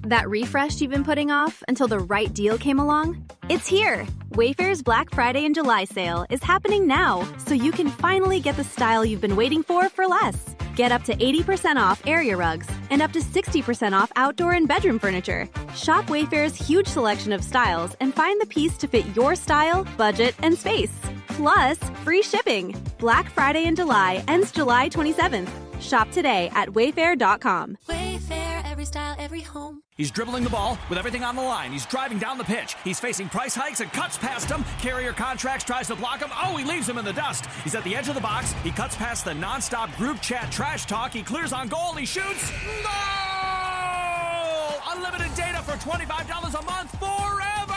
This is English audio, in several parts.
That refresh you've been putting off until the right deal came along? It's here! Wayfair's Black Friday and July sale is happening now, so you can finally get the style you've been waiting for less. Get up to 80% off area rugs and up to 60% off outdoor and bedroom furniture. Shop Wayfair's huge selection of styles and find the piece to fit your style, budget, and space. Plus, free shipping. Black Friday in July ends July 27th. Shop today at wayfair.com. Wayfair, every style, every home. He's dribbling the ball with everything on the line. He's driving down the pitch. He's facing price hikes and cuts past him. Carrier Contracts tries to block him. Oh, he leaves him in the dust. He's at the edge of the box. He cuts past the nonstop group chat trash talk. He clears on goal. He shoots. Goal! Unlimited data for $25 a month forever!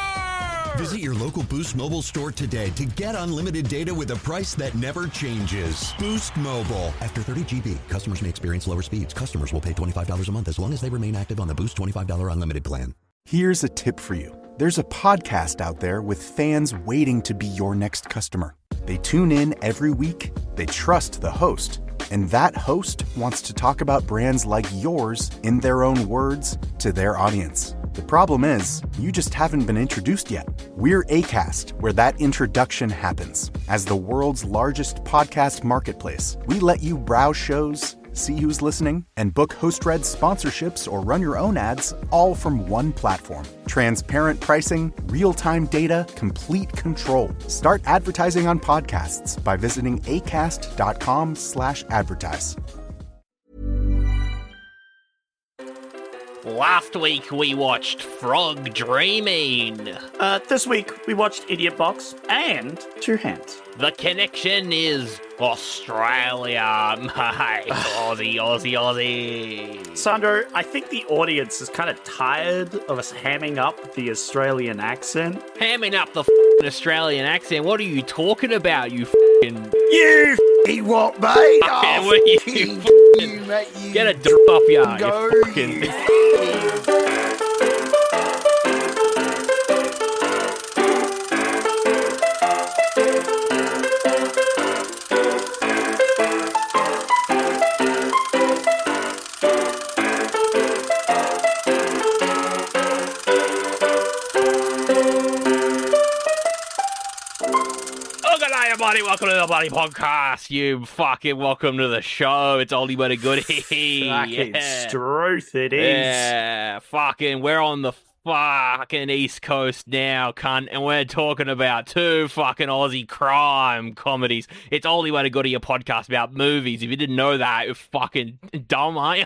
Visit your local Boost Mobile store today to get unlimited data with a price that never changes. Boost Mobile. After 30 GB, customers may experience lower speeds. Customers will pay $25 a month as long as they remain active on the Boost $25 unlimited plan. Here's a tip for you. There's a podcast out there with fans waiting to be your next customer. They tune in every week, they trust the host, and that host wants to talk about brands like yours in their own words to their audience. The problem is, you just haven't been introduced yet. We're Acast, where that introduction happens. As the world's largest podcast marketplace, we let you browse shows, see who's listening, and book host-read sponsorships or run your own ads all from one platform. Transparent pricing, real-time data, complete control. Start advertising on podcasts by visiting acast.com/advertise. Last week we watched Frog Dreaming. This week we watched Idiot Box and Two Hands. The connection is Australia, mate. Aussie. Sandro, I think the audience is kind of tired of us hamming up the Australian accent. Hamming up the f***ing Australian accent? What are you talking about, you f***ing... You f***ing what, mate? Okay, what you mate, you get a drop up, ya, you fucking... Welcome to the bloody podcast. You fucking welcome to the show. It's Oldie but a Goodie. Fucking truth it is. Yeah, fucking we're on the fucking East Coast now, cunt, and we're talking about two fucking Aussie crime comedies. It's Oldie but a Goodie, a podcast about movies. If you didn't know that, you're fucking dumb, are you?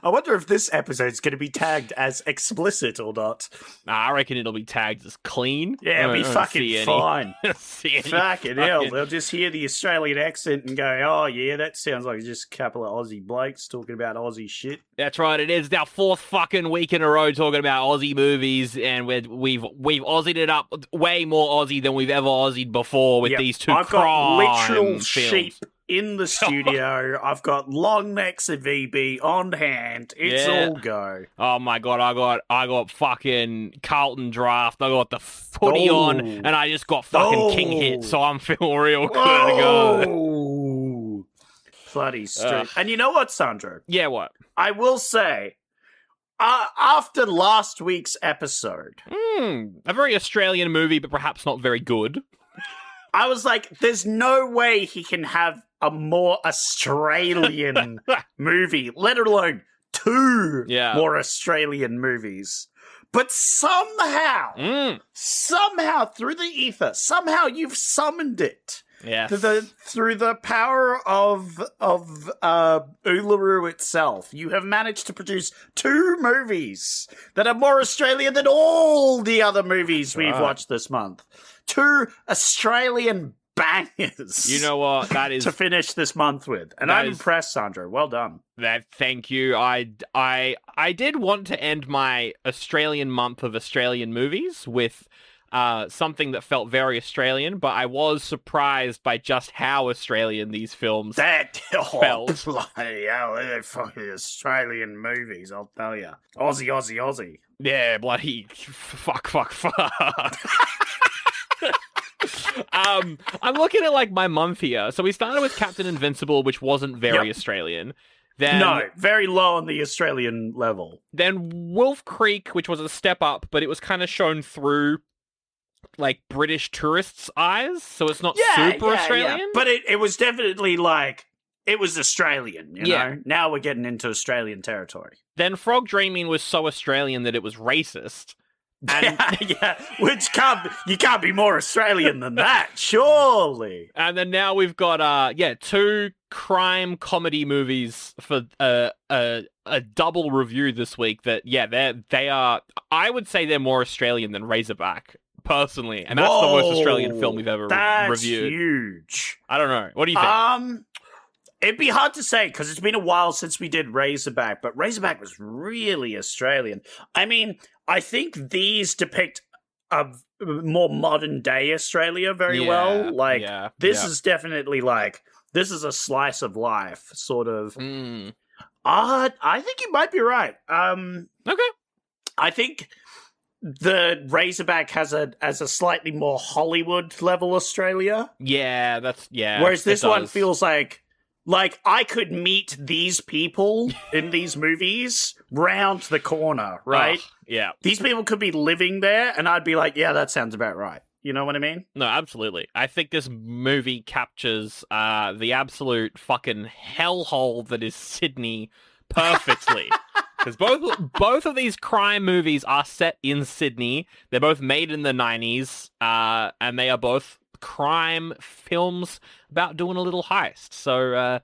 I wonder if this episode's going to be tagged as explicit or not. I reckon it'll be tagged as clean. Yeah, it'll be fucking fine. Fucking hell. They'll just hear the Australian accent and go, oh, yeah, that sounds like just a couple of Aussie blokes talking about Aussie shit. That's right, it is our fourth fucking week in a row talking about Aussie movies, and we've Aussied it up way more Aussie than we've ever Aussied before with these two crime literal films. Sheep in the studio. I've got long necks of VB on hand. It's all go. Oh my god, I got fucking Carlton draft. I got the footy on, and I just got fucking King hit, so I'm feeling real good to go. Bloody straight. And you know what, Sandro? Yeah, what? I will say, after last week's episode, a very Australian movie, but perhaps not very good. I was like, there's no way he can have a more Australian movie, let alone two more Australian movies. But somehow through the ether, somehow you've summoned it. Yeah. Through the power of Uluru itself, you have managed to produce two movies that are more Australian than all the other movies we've watched this month. Two Australian bangers. You know what? That is to finish this month with, and I'm impressed, Sandro. Well done. Thank you. I did want to end my Australian month of Australian movies with something that felt very Australian, but I was surprised by just how Australian these films felt. Bloody hell, they're fucking Australian movies, I'll tell you. Aussie. Yeah, bloody fuck. I'm looking at like my month here. So we started with Captain Invincible, which wasn't very Australian. No, very low on the Australian level. Then Wolf Creek, which was a step up, but it was kind of shown through like British tourists' eyes, so it's not super Australian. Yeah. But it was definitely like, it was Australian, you know? Now we're getting into Australian territory. Then Frog Dreaming was so Australian that it was racist. And which you can't be more Australian than that, surely. And then now we've got 2 crime comedy movies for a double review this week. That they are. I would say they're more Australian than Razorback, personally, and that's the most Australian film we've ever reviewed. That's huge. I don't know. What do you think? It'd be hard to say because it's been a while since we did Razorback, but Razorback was really Australian. I mean, I think these depict a more modern day Australia very well. Like, this is definitely like, this is a slice of life, sort of. I think you might be right. Okay. I think the Razorback has a slightly more Hollywood level Australia. Yeah, Whereas this one feels like I could meet these people in these movies round the corner, right? Yeah. These people could be living there, and I'd be like, yeah, that sounds about right. You know what I mean? No, absolutely. I think this movie captures the absolute fucking hellhole that is Sydney perfectly. Because both of these crime movies are set in Sydney. They're both made in the 90s, and they are both crime films about doing a little heist. So,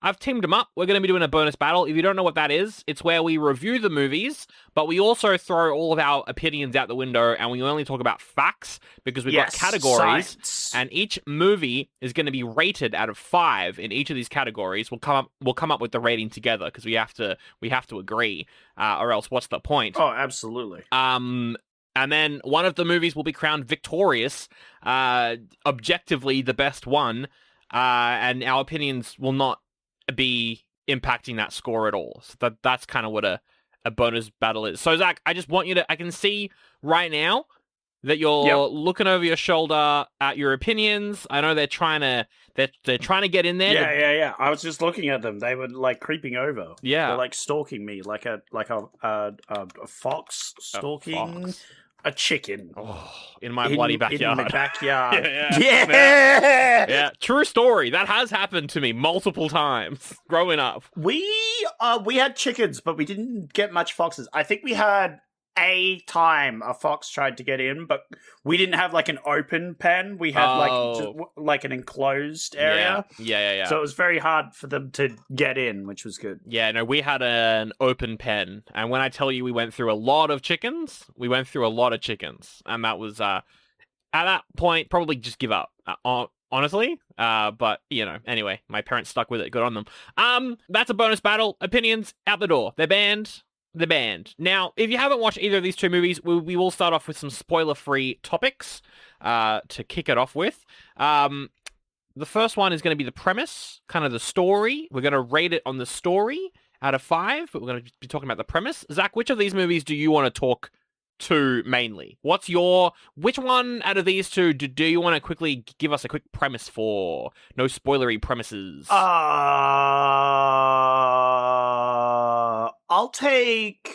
I've teamed them up. We're going to be doing a bonus battle. If you don't know what that is, it's where we review the movies, but we also throw all of our opinions out the window, and we only talk about facts because we've got categories, science. And each movie is going to be rated out of 5 in each of these categories. We'll come up with the rating together because we have to agree, or else what's the point? Oh, absolutely. And then one of the movies will be crowned victorious, objectively the best one, and our opinions will not be impacting that score at all. So that's kind of what a bonus battle is. So, Zach, I just want you to... I can see right now that you're looking over your shoulder at your opinions. I know they're trying to get in there. Yeah. I was just looking at them. They were like creeping over. Yeah, they're like stalking me, like a fox stalking a chicken. Oh, in my bloody backyard. In my backyard. Yeah. True story. That has happened to me multiple times growing up. We had chickens, but we didn't get much foxes. I think we had a time a fox tried to get in, but we didn't have like an open pen. We had like an enclosed area. Yeah. So it was very hard for them to get in, which was good. Yeah, no, we had an open pen, and when I tell you we went through a lot of chickens, and that was at that point probably just give up. Honestly, but anyway, my parents stuck with it. Good on them. That's a bonus battle. Opinions out the door. They're banned. Now, if you haven't watched either of these 2 movies, we will start off with some spoiler-free topics to kick it off with. The first one is going to be the premise, kind of the story. We're going to rate it on the story out of 5, but we're going to be talking about the premise. Zach, which of these movies do you want to talk to mainly? Which one out of these 2 do you want to quickly give us a quick premise for? No spoilery premises. I'll take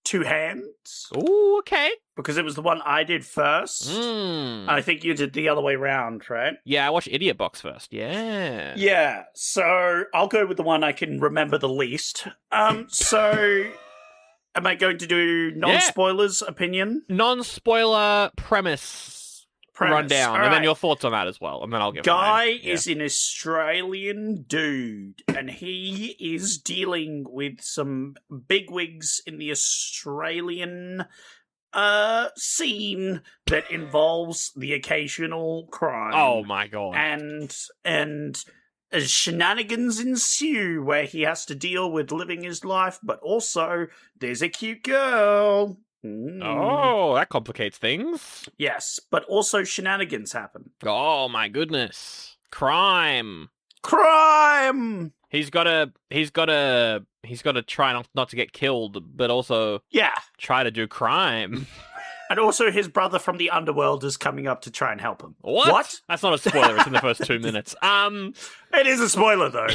Two Hands. Ooh, okay. Because it was the one I did first. I think you did the other way round, right? Yeah, I watched Idiot Box first. Yeah. Yeah, so I'll go with the one I can remember the least. So am I going to do non-spoilers opinion? Non-spoiler premise rundown, and then your thoughts on that as well, and then I'll give Guy is an Australian dude, and he is dealing with some bigwigs in the Australian scene that involves the occasional crime. Oh my god. And shenanigans ensue where he has to deal with living his life, but also there's a cute girl. Oh, that complicates things. Yes, but also shenanigans happen. Oh my goodness. Crime. He's got to try not to get killed, but also try to do crime. And also his brother from the underworld is coming up to try and help him. What? That's not a spoiler. It's in the first 2 minutes. It is a spoiler though.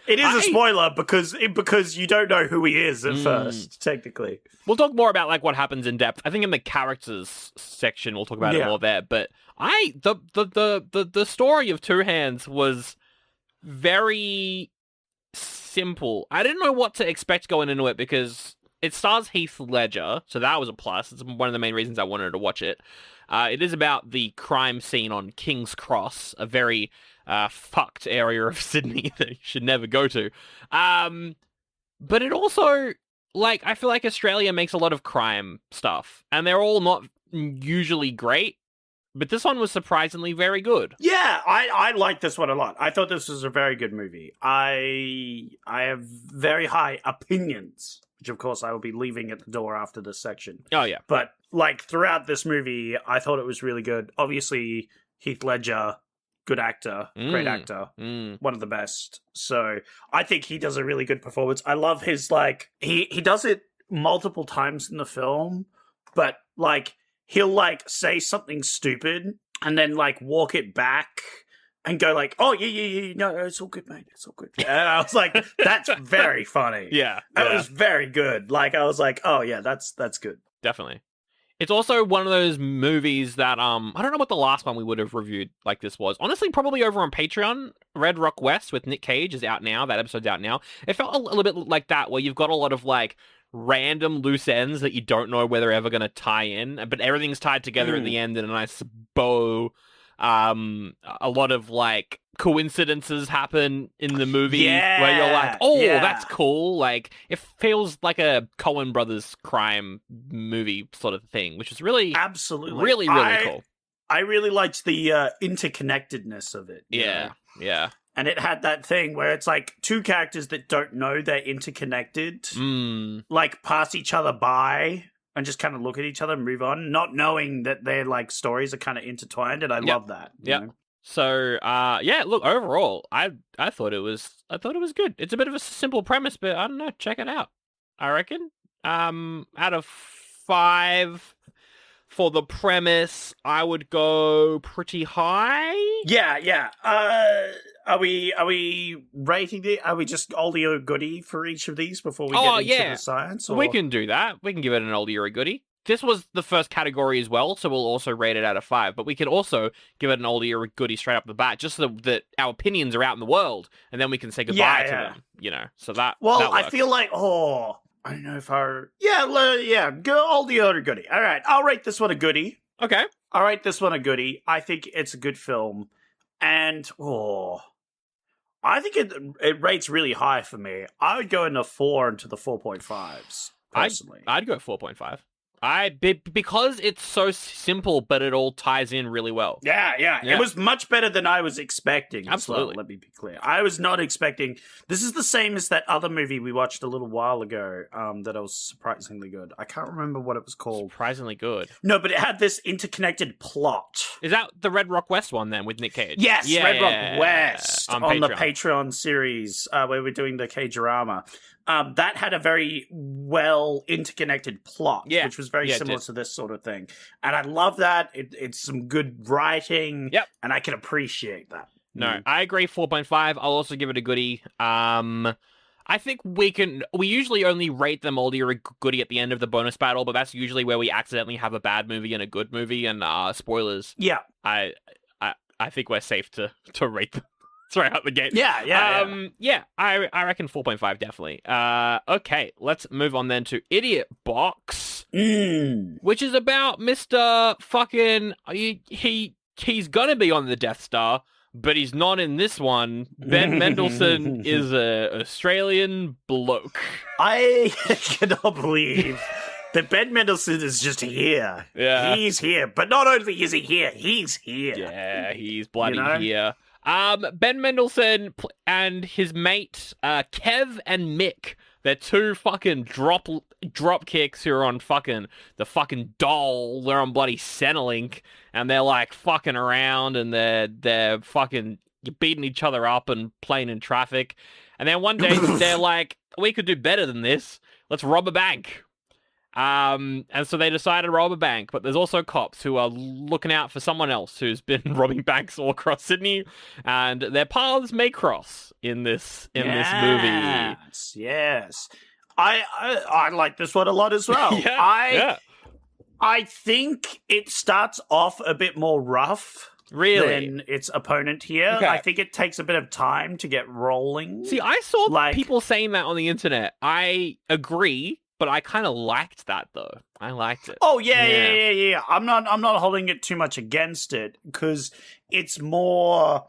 It is a spoiler because you don't know who he is at first, technically. We'll talk more about like what happens in depth. I think in the characters section we'll talk about it more there. But the story of Two Hands was very simple. I didn't know what to expect going into it because it stars Heath Ledger, so that was a plus. It's one of the main reasons I wanted to watch it. It is about the crime scene on King's Cross, a very fucked area of Sydney that you should never go to. But it also, like, I feel like Australia makes a lot of crime stuff, and they're all not usually great, but this one was surprisingly very good. Yeah, I like this one a lot. I thought this was a very good movie. I have very high opinions, which of course I will be leaving at the door after this section. Oh, yeah. But, like, throughout this movie, I thought it was really good. Obviously, Heath Ledger, good actor, great actor, one of the best. So I think he does a really good performance. I love his, like, he does it multiple times in the film, but, like, he'll, like, say something stupid and then, like, walk it back and go like, oh, yeah, no, it's all good, mate, it's all good. And I was like, that's very funny. Yeah. That was very good. Like, I was like, oh, yeah, that's good. Definitely. It's also one of those movies that, I don't know what the last one we would have reviewed like this was. Honestly, probably over on Patreon. Red Rock West with Nick Cage is out now. That episode's out now. It felt a little bit like that, where you've got a lot of, like, random loose ends that you don't know where they're ever going to tie in, but everything's tied together at the end in a nice bow. A lot of, like, coincidences happen in the movie where you're like, that's cool. Like, it feels like a Coen Brothers crime movie sort of thing, which is really, absolutely, really cool. I really liked the interconnectedness of it. Yeah. And it had that thing where it's like two characters that don't know they're interconnected, like, pass each other by and just kind of look at each other and move on, not knowing that their, like, stories are kind of intertwined, and I love that. Yeah. So, look, overall, I thought it was good. It's a bit of a simple premise, but I don't know, check it out. I reckon. Out of 5 for the premise, I would go pretty high. Yeah. Are we rating it? Are we just oldie or goodie for each of these before we get into the science? Or? We can do that. We can give it an oldie or a goodie. This was the first category as well, so we'll also rate it out of 5. But we could also give it an oldie or a goodie straight up the bat, just so that our opinions are out in the world, and then we can say goodbye to them. You know, so that. Well, that I feel like I don't know if I. Go oldie or a goodie. All right, I'll rate this one a goodie. Okay, I'll rate this one a goodie. I think it's a good film, and I think it rates really high for me. I would go into 4 into the 4.5s personally. I'd go 4.5. Because it's so simple, but it all ties in really well. Yeah. It was much better than I was expecting. Absolutely. Well, let me be clear. I was not expecting. This is the same as that other movie we watched a little while ago. That was surprisingly good. I can't remember what it was called. Surprisingly good. No, but it had this interconnected plot. Is that the Red Rock West one then with Nick Cage? Yes, Red Rock West on the Patreon series where we're doing the Cage-orama. That had a very well interconnected plot, which was very similar to this sort of thing. And I love that. It's some good writing, and I can appreciate that. No, I agree, 4.5. I'll also give it a goodie. I think we usually only rate them oldie or a goodie at the end of the bonus battle, but that's usually where we accidentally have a bad movie and a good movie, and spoilers. Yeah. I think we're safe to rate them. Right out the gate. Yeah. I reckon 4.5 definitely. Okay, let's move on then to Idiot Box, which is about Mr. fucking he's gonna be on the Death Star, but he's not in this one. Ben Mendelsohn is a Australian bloke. I cannot believe that Ben Mendelsohn is just here. Yeah, he's here, but not only is he here, he's here. Yeah, he's bloody here. Ben Mendelsohn and his mate, Kev and Mick, they're two fucking drop kicks who are on fucking the fucking doll. They're on bloody Centrelink, and they're like fucking around, and they're fucking beating each other up and playing in traffic. And then one day they're like, we could do better than this. Let's rob a bank. And so they decide to rob a bank, but there's also cops who are looking out for someone else who's been robbing banks all across Sydney, and their paths may cross in this movie. Yes. I like this one a lot as well. I think it starts off a bit more rough. Really? Than its opponent here. Okay. I think it takes a bit of time to get rolling. See, I saw people saying that on the internet. I agree, but I kind of liked that though. I liked it. Oh yeah. I'm not holding it too much against it because it's more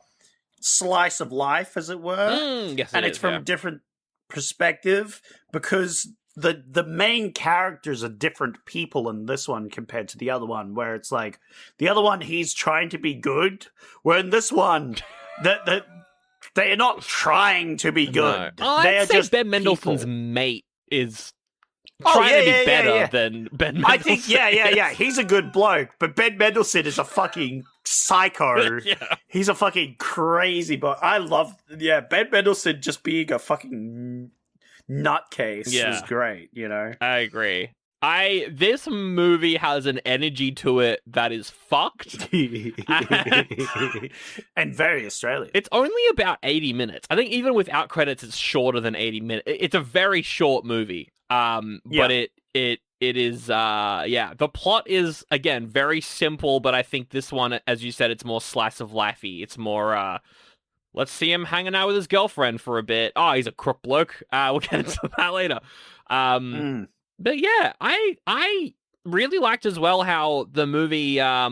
slice of life, as it were. Yes, and it's from a different perspective because the main characters are different people in this one compared to the other one, where it's like the other one he's trying to be good, where in this one they are not trying to be good. No. I'd say Ben Mendelsohn's mate is trying to be better than Ben Mendelsohn. I think he's a good bloke, but Ben Mendelsohn is a fucking psycho. He's a fucking crazy boy. I love Ben Mendelsohn just being a fucking nutcase is great, you know? I agree. This movie has an energy to it that is fucked. And very Australian. It's only about 80 minutes. I think even without credits, it's shorter than 80 minutes. It's a very short movie. But it is, the plot is, again, very simple, but I think this one, as you said, it's more slice of lifey. It's more, let's see him hanging out with his girlfriend for a bit. Oh, he's a crook bloke. We'll get into that later. But yeah, I really liked as well how the movie, I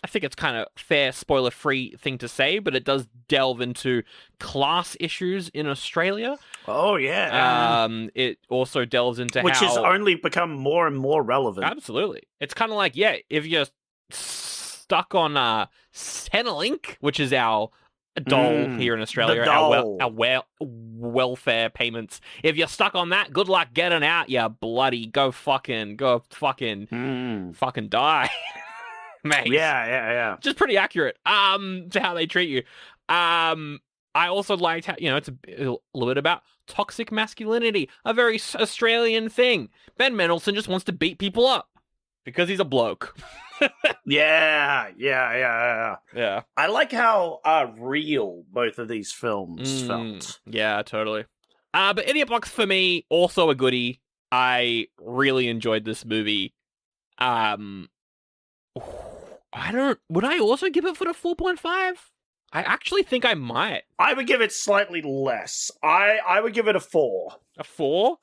think it's kind of fair, spoiler-free thing to say, but it does delve into class issues in Australia. Oh, yeah. It also delves into Which has only become more and more relevant. Absolutely. It's kind of like, if you're stuck on Centrelink, which is our dole here in Australia, our welfare payments. If you're stuck on that, good luck getting out, you bloody go fucking die. Mate. Yeah. Just pretty accurate to how they treat you. I also liked how, it's a little bit about toxic masculinity, a very Australian thing. Ben Mendelsohn just wants to beat people up because he's a bloke. Yeah. I like how real both of these films felt. Yeah, totally. But Idiot Box for me, also a goodie. I really enjoyed this movie. Would I also give it for the 4.5? I actually think I might. I would give it slightly less. I would give it a 4. A 4?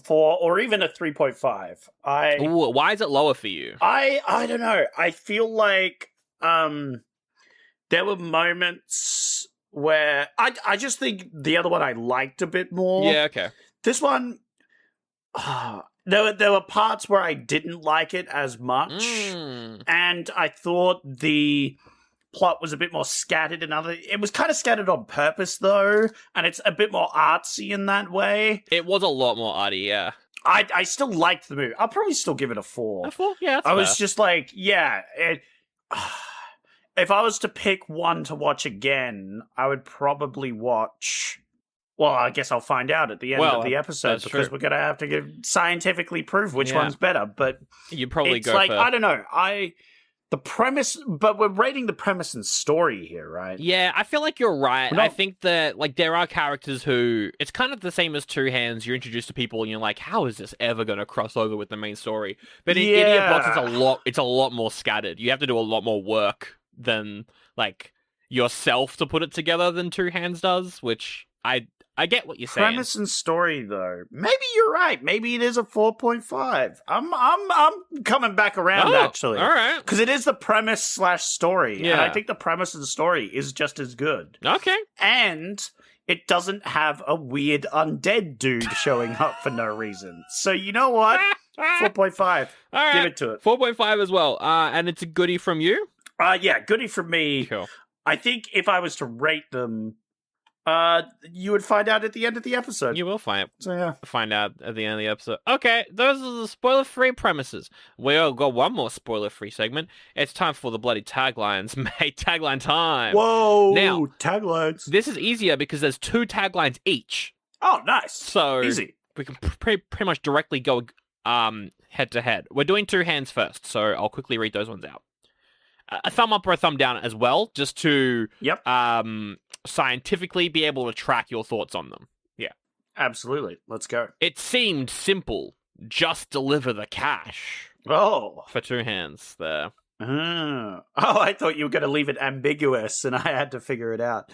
4 or even a 3.5. Ooh, why is it lower for you? I don't know. I feel like there were moments where I just think the other one I liked a bit more. Yeah, okay. This one, there were parts where I didn't like it as much, and I thought the plot was a bit more scattered it was kind of scattered on purpose though, and it's a bit more artsy in that way. It was a lot more arty, yeah. I still liked the movie. I'll probably still give it a 4. A 4? Yeah, that's I fair. was just like, if I was to pick one to watch again, I would probably watch. Well, I guess I'll find out at the end of the episode because we're gonna have to scientifically prove which one's better. But you probably it's go like for... I don't know. The premise, but we're rating the premise and story here, right? Yeah, I feel like you're right. I think that there are characters who it's kind of the same as Two Hands. You're introduced to people and you're like, how is this ever going to cross over with the main story? But in Idiot Box, it's a lot more scattered. You have to do a lot more work than yourself to put it together than Two Hands does, which I get what you're saying. Premise and story, though. Maybe you're right. Maybe it is a 4.5. I'm coming back around, actually. All right. Because it is the premise/story. Yeah. And I think the premise of the story is just as good. Okay. And it doesn't have a weird undead dude showing up for no reason. So you know what? 4.5. All right. Give it to it. 4.5 as well. And it's a goodie from you? Yeah, goodie from me. Cool. I think if I was to rate them... you would find out at the end of the episode. You will find find out at the end of the episode. Okay, those are the spoiler-free premises. We'll go one more spoiler-free segment. It's time for the bloody taglines. Mate, tagline time. Whoa, now, taglines. This is easier because there's 2 taglines each. Oh, nice. So easy. We can pretty much directly go head to head. We're doing two hands first, so I'll quickly read those ones out. A thumb up or a thumb down as well, just to scientifically be able to track your thoughts on them. Yeah. Absolutely. Let's go. It seemed simple. Just deliver the cash. Oh. For two hands there. Oh, I thought you were going to leave it ambiguous and I had to figure it out.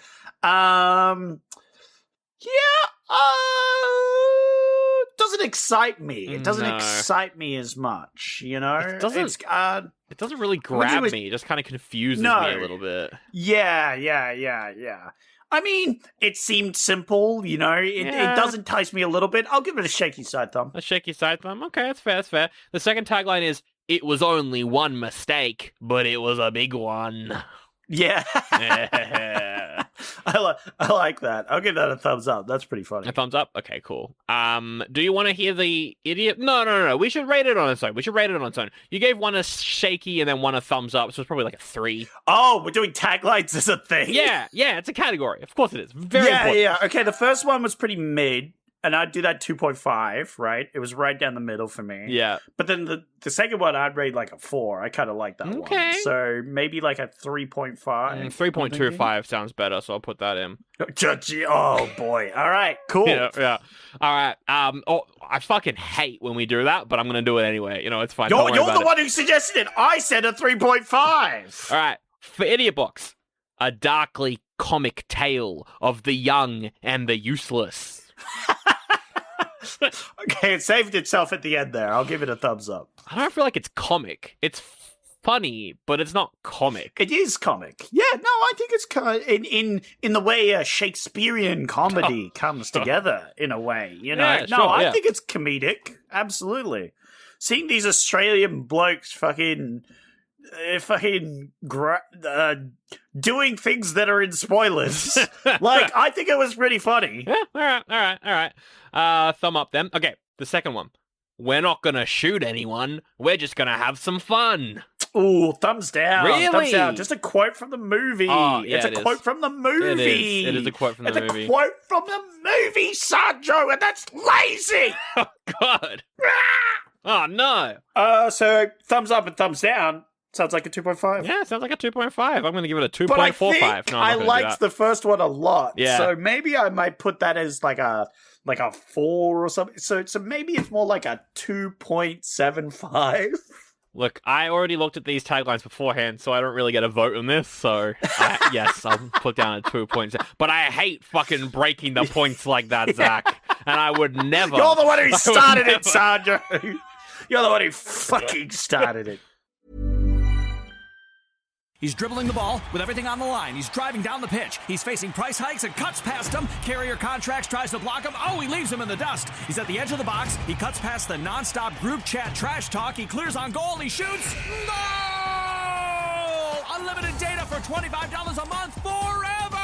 Doesn't excite me. It doesn't excite me as much, you know? It doesn't really grab me. It just kind of confuses me a little bit. Yeah. I mean, it seemed simple, you know? It does entice me a little bit. I'll give it a shaky side thumb. A shaky side thumb? Okay, that's fair. The second tagline is, it was only one mistake, but it was a big one. Yeah. I like that. I'll give that a thumbs up. That's pretty funny. A thumbs up? Okay, cool. Do you want to hear the idiot? No. We should rate it on its own. You gave one a shaky and then one a thumbs up, so it's probably like a 3. Oh, we're doing taglines as a thing? Yeah, it's a category. Of course it is. Very important. Yeah. Okay, the first one was pretty mid. And I'd do that 2.5, right? It was right down the middle for me. Yeah. But then the second one, I'd rate like a 4. I kind of like that one. So maybe like a 3.5. 3.25 sounds better, so I'll put that in. Oh, boy. All right, cool. Yeah. All right. I fucking hate when we do that, but I'm going to do it anyway. You know, it's fine. You're the one who suggested it. I said a 3.5. All right. For Idiot Box, a darkly comic tale of the young and the useless. Okay, it saved itself at the end there. I'll give it a thumbs up. I don't feel like it's comic. It's funny, but it's not comic. It is comic. Yeah, no, I think it's in the way a Shakespearean comedy comes together in a way, you know? Yeah, I think it's comedic. Absolutely. Seeing these Australian blokes doing things that are in spoilers. Like, I think it was pretty funny. Yeah, all right. Thumb up then. Okay, the second one. We're not gonna shoot anyone. We're just gonna have some fun. Ooh, thumbs down. Really? Thumbs down. Just a quote from the movie. Oh, yeah, it's a quote from the movie. It is a quote from the movie. It's a quote from the movie, Sandro, and that's lazy. Oh, God. Oh, no. So thumbs up and thumbs down. Sounds like a 2.5. Yeah, sounds like a 2.5. I'm going to give it a 2.45. But I think I liked the first one a lot. Yeah. So maybe I might put that as like a 4 or something. So maybe it's more like a 2.75. Look, I already looked at these taglines beforehand, so I don't really get a vote on this. So, yes, I'll put down a 2.7. But I hate fucking breaking the points like that, Zach. And I would never. You're the one who started it, Sandro. You're the one who fucking started it. He's dribbling the ball with everything on the line. He's driving down the pitch. He's facing price hikes and cuts past him. Carrier contracts, tries to block him. Oh, he leaves him in the dust. He's at the edge of the box. He cuts past the nonstop group chat trash talk. He clears on goal. He shoots. Goal! Unlimited data for $25 a month forever!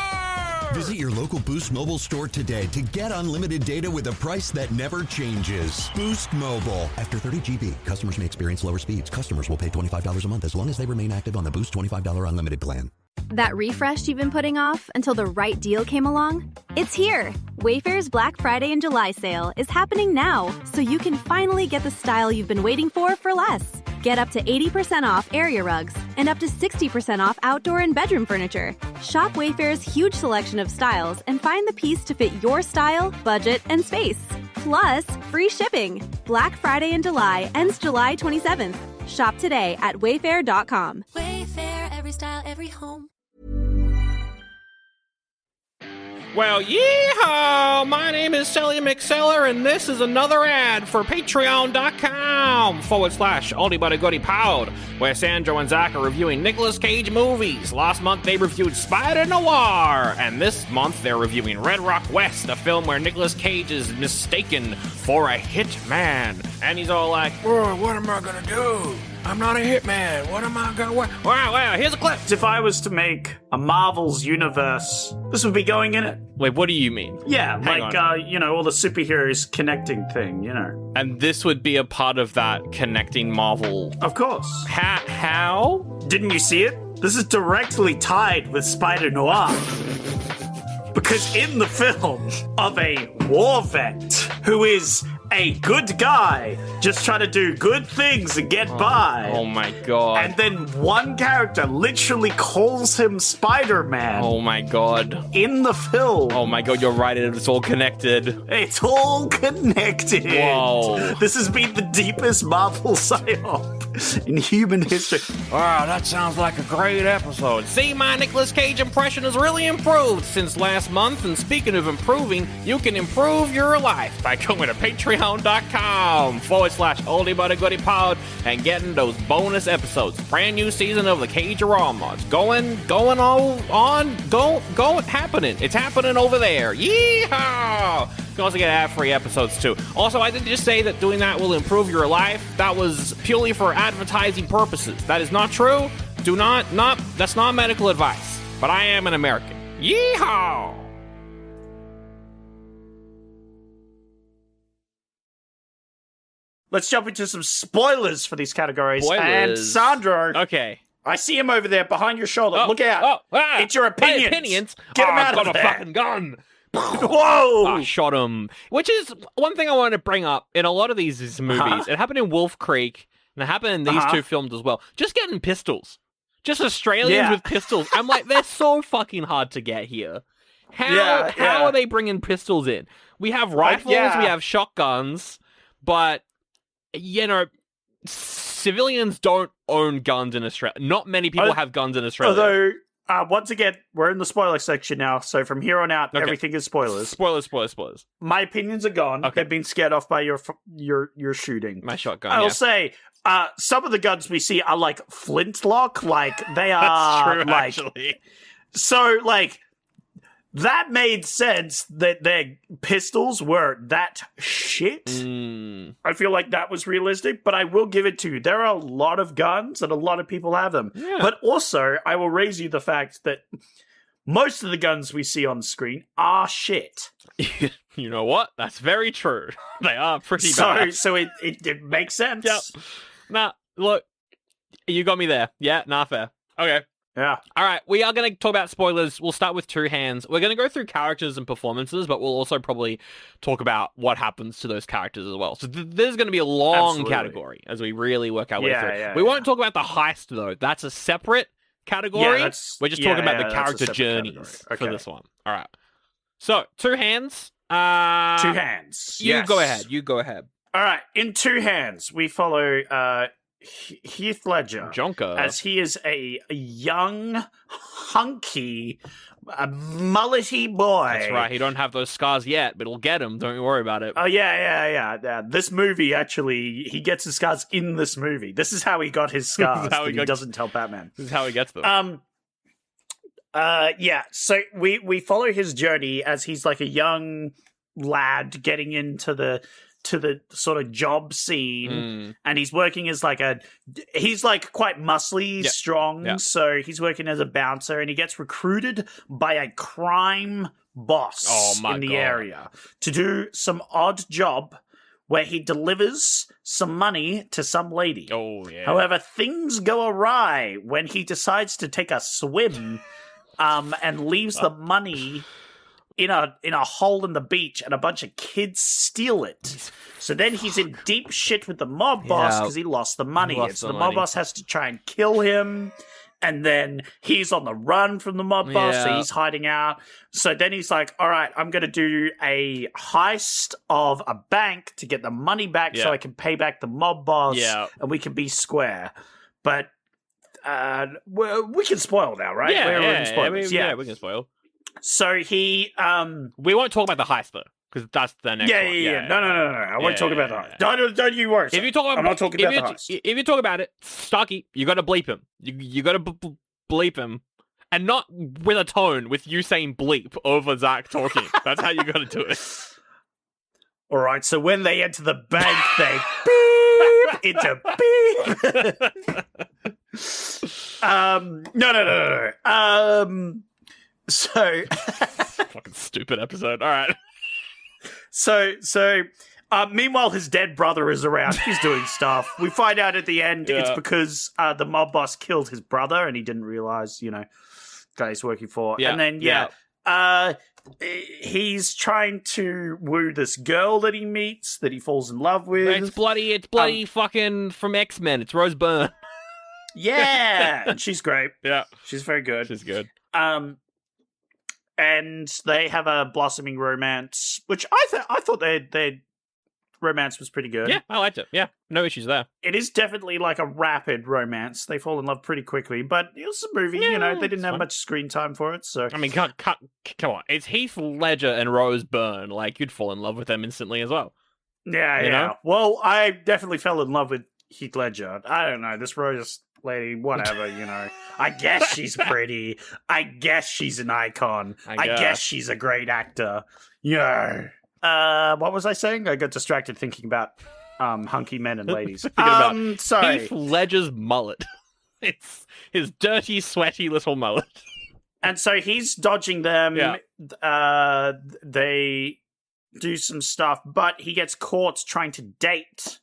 Visit your local Boost Mobile store today to get unlimited data with a price that never changes. Boost Mobile. After 30 GB, customers may experience lower speeds. Customers will pay $25 a month as long as they remain active on the Boost $25 unlimited plan. That refresh you've been putting off until the right deal came along? It's here! Wayfair's Black Friday and July sale is happening now, so you can finally get the style you've been waiting for less. Get up to 80% off area rugs and up to 60% off outdoor and bedroom furniture. Shop Wayfair's huge selection of styles and find the piece to fit your style, budget, and space. Plus, free shipping. Black Friday in July ends July 27th. Shop today at wayfair.com. Wayfair, every style, every home. Well, yeehaw! My name is Sally McSeller, and this is another ad for patreon.com/Oldie but a Goodie Pod, where Sandro and Zach are reviewing Nicolas Cage movies. Last month they reviewed Spider Noir, and this month they're reviewing Red Rock West, a film where Nicolas Cage is mistaken for a hitman. And he's all like, what am I gonna do? I'm not a hitman. What am I gonna... Wow, here's a clip. If I was to make a Marvel's universe, this would be going in it. Wait, what do you mean? Yeah, all the superheroes connecting thing, you know. And this would be a part of that connecting Marvel. Of course. How? Didn't you see it? This is directly tied with Spider Noir. Because in the film of a war vet who is a good guy just trying to do good things and get by. Oh my god. And then one character literally calls him Spider-Man. Oh my god. In the film. Oh my god, you're right, it's all connected. It's all connected. Whoa. This has been the deepest Marvel psyop in human history. Wow, that sounds like a great episode. See, my Nicolas Cage impression has really improved since last month, and speaking of improving, you can improve your life by going to patreon.com/Oldie but a Goodie pod and getting those bonus episodes. Brand new season of the Cage-a-Rama. It's happening. It's happening over there. Yeehaw! You can also get ad-free episodes too. Also, I didn't just say that doing that will improve your life. That was purely for advertising purposes. That is not true. That's not medical advice. But I am an American. Yeehaw! Let's jump into some spoilers for these categories. Spoilers. And Sandro. Okay. I see him over there behind your shoulder. Look out. It's your opinions. My opinions? Get him out I've of got there. a fucking gun. Whoa! I shot him. Which is one thing I wanted to bring up in a lot of these movies. It happened in Wolf Creek, and it happened in these two films as well. Just getting pistols. Just Australians with pistols. I'm like, they're so fucking hard to get here. How are they bringing pistols in? We have rifles, we have shotguns, but, you know, civilians don't own guns in Australia. Not many people have guns in Australia. Although, once again, we're in the spoiler section now, so from here on out, everything is spoilers. Spoilers. My opinions are gone. Okay. They've been scared off by your shooting. My shotgun, I'll say, some of the guns we see are like flintlock, like they are That's true, like actually. So like that made sense that their pistols were that shit. I feel like that was realistic, but I will give it to you. There are a lot of guns and a lot of people have them. Yeah. But also, I will raise you the fact that most of the guns we see on screen are shit. You know what? That's very true. They are pretty bad. So it makes sense. Yep. Nah, look, you got me there. Yeah, fair. Okay. Yeah. All right, we are going to talk about spoilers. We'll start with Two Hands. We're going to go through characters and performances, but we'll also probably talk about what happens to those characters as well. So there's going to be a long category as we really work our way through. We won't talk about the heist, though. That's a separate category. We're just talking about the character journeys for this one. All right. So, Two Hands. Two Hands. You go ahead. All right. In Two Hands, we follow Heath Ledger, Jonker, as he is a young, hunky, mullety boy. That's right. He don't have those scars yet, but he'll get them. Don't you worry about it. Oh yeah. This movie actually, he gets his scars in this movie. This is how he got his scars. He doesn't tell Batman. This is how he gets them. So we follow his journey as he's like a young lad getting into the sort of job scene, and he's working as he's quite muscly, strong, so he's working as a bouncer, and he gets recruited by a crime boss in the area to do some odd job where he delivers some money to some lady. Oh, yeah. However, things go awry when he decides to take a swim and leaves the money in a hole in the beach, and a bunch of kids steal it. So then he's in deep shit with the mob boss because he lost the money. The mob boss has to try and kill him, and then he's on the run from the mob boss, so he's hiding out. So then he's like, all right, I'm going to do a heist of a bank to get the money back so I can pay back the mob boss, and we can be square. But we can spoil now, right? We can spoil. So he, we won't talk about the heist though, because that's the next one. No. I won't talk about the heist. Don't you worry. If you talk about, I'm not talking about the heist. If you talk about it, Starkey, you got to bleep him. You got to bleep him, and not with a tone with you saying bleep over Zach talking. That's how you got to do it. All right. So when they enter the bank, they beep into beep. No. So fucking stupid episode. All right. So meanwhile, his dead brother is around. He's doing stuff. We find out at the end it's because the mob boss killed his brother and he didn't realize, guy he's working for. And then he's trying to woo this girl that he meets, that he falls in love with. It's bloody fucking from X-Men. It's Rose Byrne. Yeah, and she's great. Yeah. She's very good. She's good. And they have a blossoming romance, which I thought their romance was pretty good. Yeah, I liked it. Yeah, no issues there. It is definitely like a rapid romance. They fall in love pretty quickly, but it was a movie, they didn't have much screen time for it, so... I mean, come on. It's Heath Ledger and Rose Byrne. Like, you'd fall in love with them instantly as well. Yeah, you know? Well, I definitely fell in love with Heath Ledger. I don't know, this Rose lady, whatever, I guess she's pretty. I guess she's an icon. I guess she's a great actor. Yeah. What was I saying? I got distracted thinking about hunky men and ladies. Sorry. Heath Ledger's mullet. It's his dirty, sweaty little mullet. And so he's dodging them. Yeah. They do some stuff, but he gets caught trying to date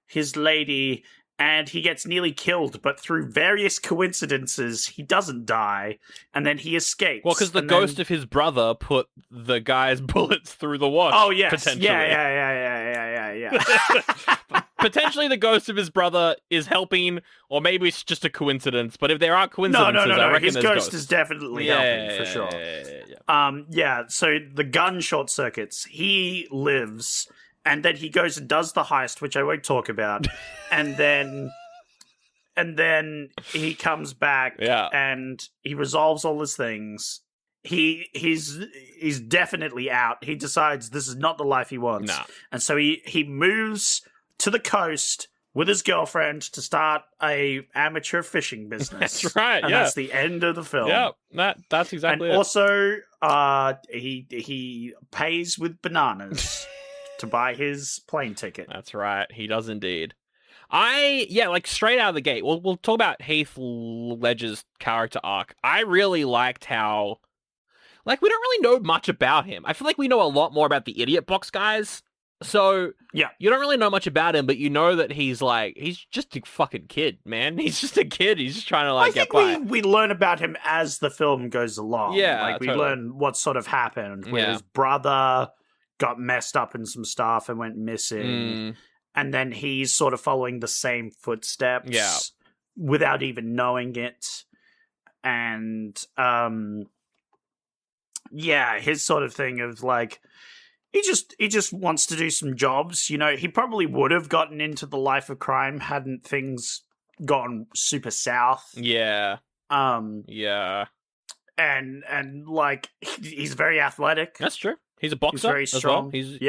his lady, and he gets nearly killed, but through various coincidences, he doesn't die, and then he escapes. Well, because the ghost of his brother put the guy's bullets through the wash. Oh, yes. Potentially. Yeah. Potentially the ghost of his brother is helping, or maybe it's just a coincidence, but if there are coincidences, no. I reckon his there's ghost is definitely helping, for sure. Yeah. So the gun short circuits, he lives... And then he goes and does the heist, which I won't talk about. and then he comes back and he resolves all his things. He's definitely out. He decides this is not the life he wants. No. And so he moves to the coast with his girlfriend to start a amateur fishing business. That's right, and that's the end of the film. Yeah, that's exactly and it. Also, he pays with bananas. To buy his plane ticket. That's right. He does indeed. Straight out of the gate, we'll talk about Heath Ledger's character arc. I really liked how, we don't really know much about him. I feel like we know a lot more about the Idiot Box guys. So, you don't really know much about him, but you know that he's just a fucking kid, man. He's just a kid. He's just trying to, get by. We learn about him as the film goes along. Yeah, we learn what sort of happened with his brother... got messed up in some stuff and went missing. And then he's sort of following the same footsteps without even knowing it. And, his sort of thing of he just wants to do some jobs. He probably would have gotten into the life of crime hadn't things gone super south. Yeah. And he's very athletic. That's true. He's a boxer. He's very strong. As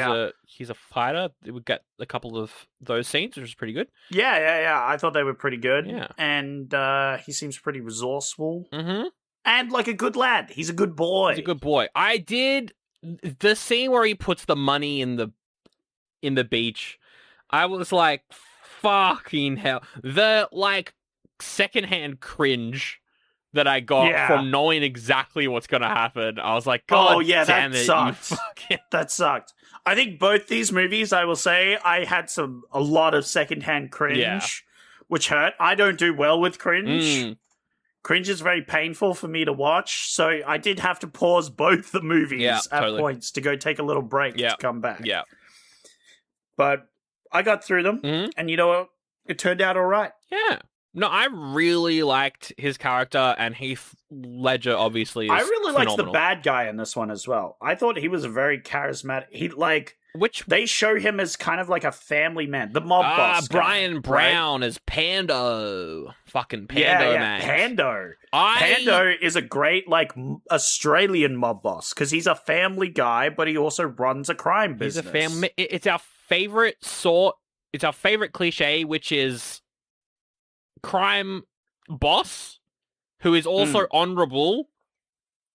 well. He's a fighter. We got a couple of those scenes, which is pretty good. Yeah. I thought they were pretty good. Yeah. And he seems pretty resourceful. Mm-hmm. And like a good lad. He's a good boy. He's a good boy. I did the scene where he puts the money in the beach. I was like, fucking hell. The secondhand cringe that I got from knowing exactly what's going to happen. I was like, God damn it, sucked. That sucked. I think both these movies, I will say, I had a lot of secondhand cringe, which hurt. I don't do well with cringe. Cringe is very painful for me to watch, so I did have to pause both the movies at points to go take a little break to come back. Yeah. But I got through them, and you know what? It turned out all right. Yeah. No, I really liked his character, and Heath Ledger obviously is I really phenomenal. liked the bad guy in this one as well. I thought he was a very charismatic... They show him as kind of like a family man. The mob boss guy, Bryan Brown as Pando. Fucking Pando, man. Pando. Pando is a great, Australian mob boss, because he's a family guy, but he also runs a crime business. He's a family... It's our favorite sort... It's our favorite cliche, which is... crime boss who is also honorable.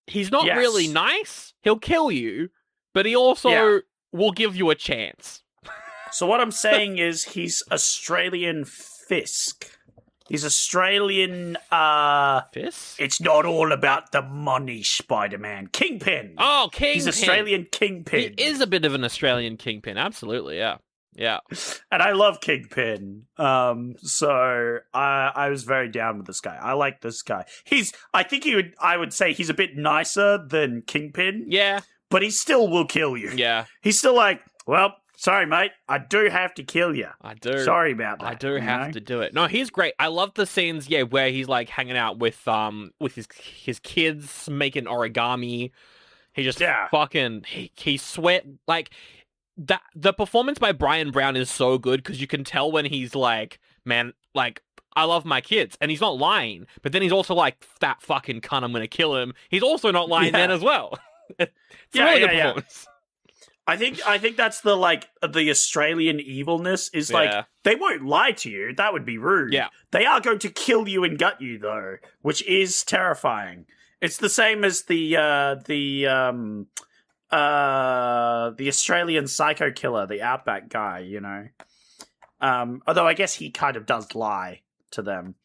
He's not really nice. He'll kill you, but he also will give you a chance. So what I'm saying is he's Australian Fisk. He's Australian Fisk? It's not all about the money, Spider-Man. Kingpin. Oh, Kingpin. He's Australian Kingpin. He is a bit of an Australian Kingpin, absolutely, yeah. Yeah. And I love Kingpin. So I was very down with this guy. I like this guy. I would say he's a bit nicer than Kingpin. Yeah. But he still will kill you. Yeah. He's still like, well, sorry, mate. I do have to kill you. I do. Sorry about that. I do have to do it. No, he's great. I love the scenes, where he's like hanging out with his kids making origami. He just fucking he sweat like that. The performance by Bryan Brown is so good because you can tell when he's like, man, like I love my kids, and he's not lying. But then he's also like, that fucking cunt, I'm gonna kill him. He's also not lying then as well. It's a really good performance. I think that's the Australian evilness is like they won't lie to you. That would be rude. Yeah. They are going to kill you and gut you though, which is terrifying. It's the same as the Australian psycho killer, the Outback guy, you know. Although I guess he kind of does lie to them.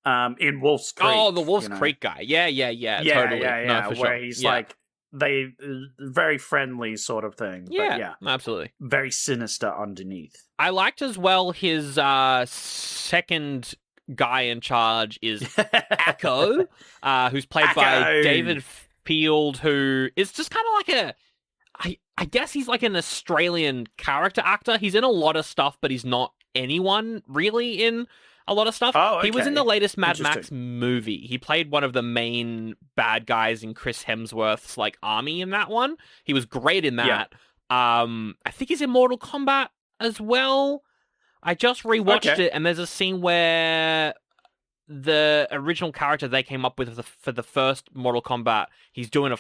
In Wolf's Creek. Oh, the Wolf's Creek guy. Yeah, totally. Yeah, no, for where sure. he's like very friendly sort of thing. Yeah, but absolutely. Very sinister underneath. I liked as well his second guy in charge is Echo, who's played by David Field, who is just kind of like I guess he's like an Australian character actor. He's in a lot of stuff, but he's not anyone really in a lot of stuff. Oh, okay. He was in the latest Mad Max movie. He played one of the main bad guys in Chris Hemsworth's like army in that one. He was great in that. I think he's in Mortal Kombat as well. I just rewatched it, and there's a scene where the original character they came up with for the first Mortal Kombat, he's doing a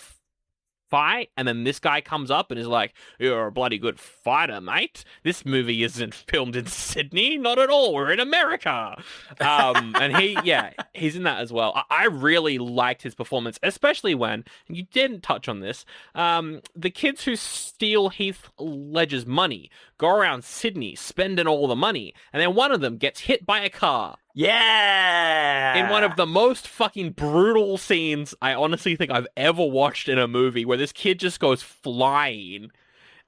fight, and then this guy comes up and is like, "You're a bloody good fighter, mate. This movie isn't filmed in Sydney, not at all. We're in America." And he's in that as well. I really liked his performance, especially when, and you didn't touch on this, the kids who steal Heath Ledger's money go around Sydney spending all the money, and then one of them gets hit by a car. Yeah! In one of the most fucking brutal scenes I honestly think I've ever watched in a movie, where this kid just goes flying,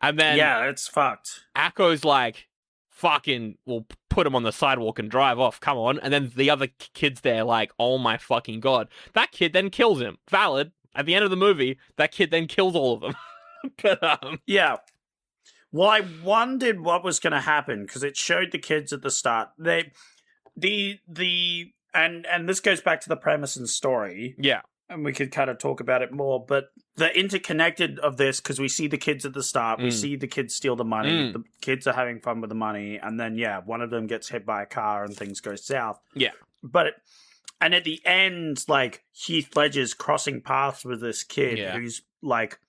and then it's fucked. Akko's like, fucking, we'll put him on the sidewalk and drive off, come on. And then the other kids there like, oh my fucking god. That kid then kills him. Valid. At the end of the movie, that kid then kills all of them. But, yeah. Well, I wondered what was going to happen, because it showed the kids at the start. And this goes back to the premise and story. Yeah. And we could kind of talk about it more, but the interconnected of this, because we see the kids at the start, we see the kids steal the money, the kids are having fun with the money, and then, one of them gets hit by a car and things go south. Yeah. And at the end, like, Heath Ledger's crossing paths with this kid who's, like,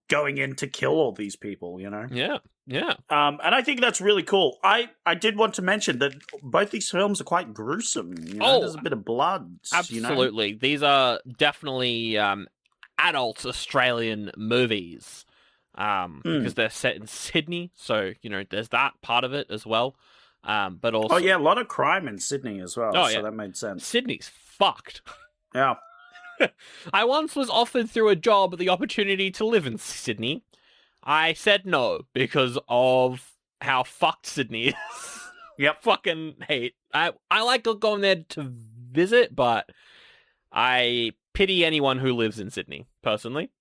going in to kill all these people, you know? Yeah. Yeah. And I think that's really cool. I did want to mention that both these films are quite gruesome. You know? There's a bit of blood. Absolutely. You know? These are definitely adult Australian movies because they're set in Sydney. So, there's that part of it as well. But also... Oh, yeah, a lot of crime in Sydney as well. So that made sense. Sydney's fucked. Yeah. I once was offered through a job the opportunity to live in Sydney. I said no because of how fucked Sydney is. Yep. Fucking hate. I like going there to visit, but I pity anyone who lives in Sydney, personally.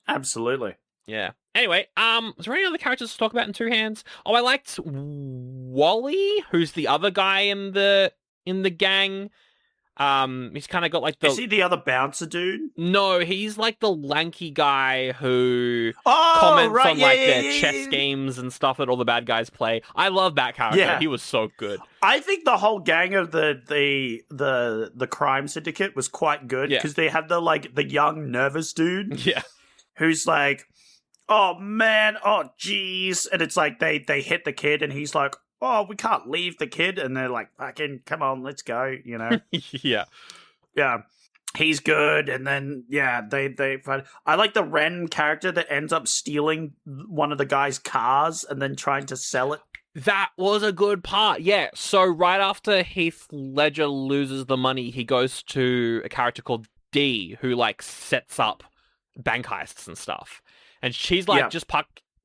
Absolutely. Yeah. Anyway, is there any other characters to talk about in Two Hands? Oh, I liked Wally, who's the other guy in the gang. He's kind of got like the... Is he the other bouncer dude? No, he's like the lanky guy who comments on their chess games and stuff that all the bad guys play. I love that character. Yeah. He was so good. I think the whole gang of the crime syndicate was quite good because they had the young nervous dude. Yeah. Who's like, oh man, oh geez, and it's like they hit the kid and he's like, oh, we can't leave the kid. And they're like, fucking, come on, let's go, you know? Yeah. Yeah. He's good. And then, they find... I like the Ren character that ends up stealing one of the guy's cars and then trying to sell it. That was a good part, yeah. So right after Heath Ledger loses the money, he goes to a character called Dee, who, sets up bank heists and stuff. And she's like, just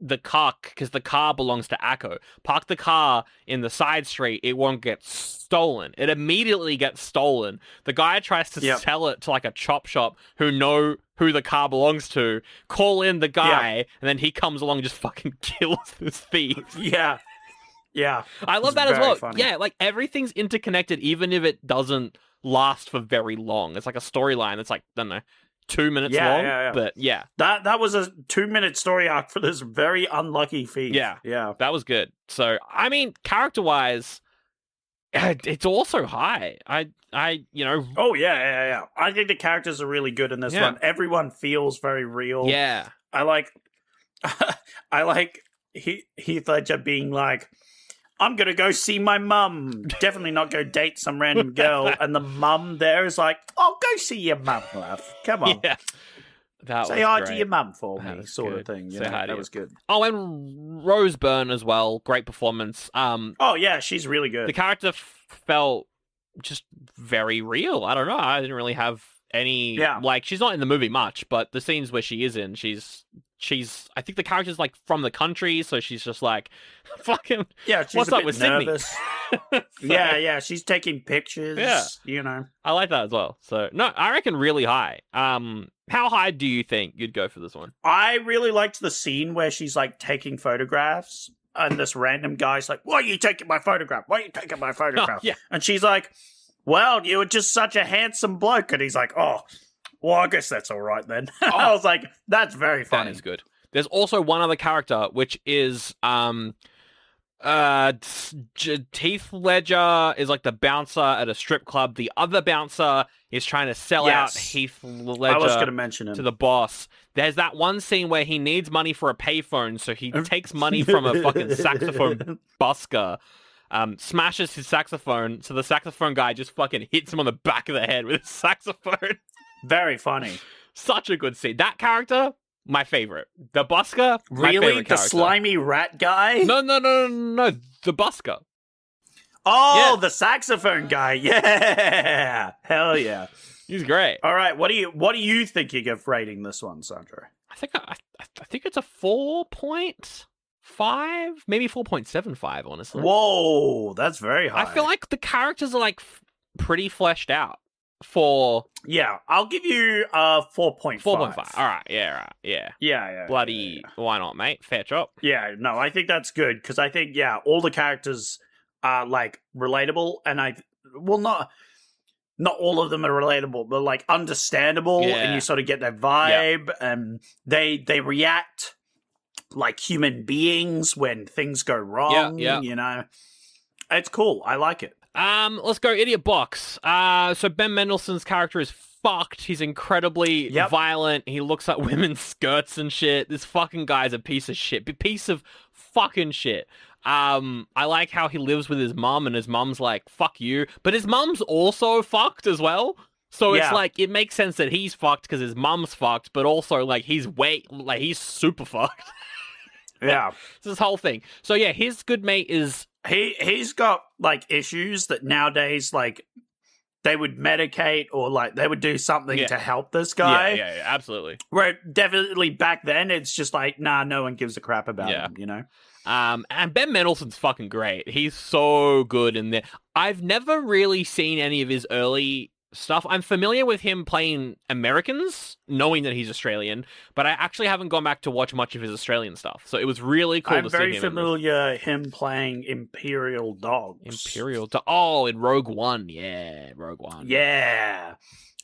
the car, because the car belongs to Akko. Park the car in the side street, it won't get stolen. It immediately gets stolen. The guy tries to sell it to like a chop shop who know who the car belongs to, call in the guy, and then he comes along and just fucking kills this thief. Yeah. I love that as well. Funny. Yeah, like everything's interconnected, even if it doesn't last for very long. It's like a storyline that's like, I don't know, 2 minutes long. Yeah. But yeah. That was a 2-minute story arc for this very unlucky thief. Yeah. That was good. So, I mean, character-wise, it's also high. You know. Oh, yeah. I think the characters are really good in this one. Everyone feels very real. Yeah. I like Heath Ledger being like, I'm going to go see my mum. Definitely not go date some random girl. And the mum there is like, oh, go see your mum, love. Come on. Yeah. Say hi to your mum for me, sort of thing. That was good. Oh, and Rose Byrne as well. Great performance. Oh, yeah, she's really good. The character felt just very real. I don't know. I didn't really have any... Yeah. Like, she's not in the movie much, but the scenes where she is in, she's I think the character's like from the country, so she's just like, fucking, she's what's up with nervous. Sydney? Yeah, she's taking pictures, you know. I like that as well. So, no, I reckon really high. How high do you think you'd go for this one? I really liked the scene where she's like taking photographs, and this random guy's like, why are you taking my photograph? Why are you taking my photograph? Yeah. And she's like, well, you were just such a handsome bloke. And he's like, oh, well, I guess that's all right then. I was like, that's very funny. That is good. There's also one other character, which is Heath Ledger is like the bouncer at a strip club. The other bouncer is trying to sell out Heath Ledger. I was going to mention him. To the boss. There's that one scene where he needs money for a payphone, so he takes money from a fucking saxophone busker. Smashes his saxophone, so the saxophone guy just fucking hits him on the back of the head with his saxophone. Very funny. Such a good scene. That character, my favorite. The busker, my really? favorite character. The slimy rat guy? No. The busker. Oh, the saxophone guy. Yeah. Hell yeah. He's great. All right. What are you thinking of rating this one, Sandro? I think it's a 4.5, maybe 4.75, honestly. Whoa, that's very high. I feel like the characters are like pretty fleshed out for... Yeah, I'll give you 4.5. 4.5. All right, yeah. Yeah. Bloody, why not, mate? Fair chop. Yeah, no, I think that's good, because I think, all the characters are, like, relatable, and not all of them are relatable, but, like, understandable, and you sort of get their vibe, and they react like human beings when things go wrong, you know? It's cool. I like it. Let's go idiot box. So Ben Mendelsohn's character is fucked. He's incredibly violent. He looks at women's skirts and shit. This fucking guy's a piece of shit. Piece of fucking shit. I like how he lives with his mum, and his mum's like, fuck you. But his mum's also fucked as well. So it's like, it makes sense that he's fucked because his mum's fucked, but also like he's super fucked. Yeah. It's this whole thing. So yeah, his good mate is... He's got, like, issues that nowadays, like, they would medicate or, like, they would do something to help this guy. Yeah, absolutely. Where definitely back then, it's just like, nah, no one gives a crap about him, you know? And Ben Mendelsohn's fucking great. He's so good in there. I've never really seen any of his early stuff. I'm familiar with him playing Americans, knowing that he's Australian, but I actually haven't gone back to watch much of his Australian stuff. So it was really cool to see him. I'm very familiar him playing Imperial Dogs. In Rogue One. Yeah, Rogue One. Yeah.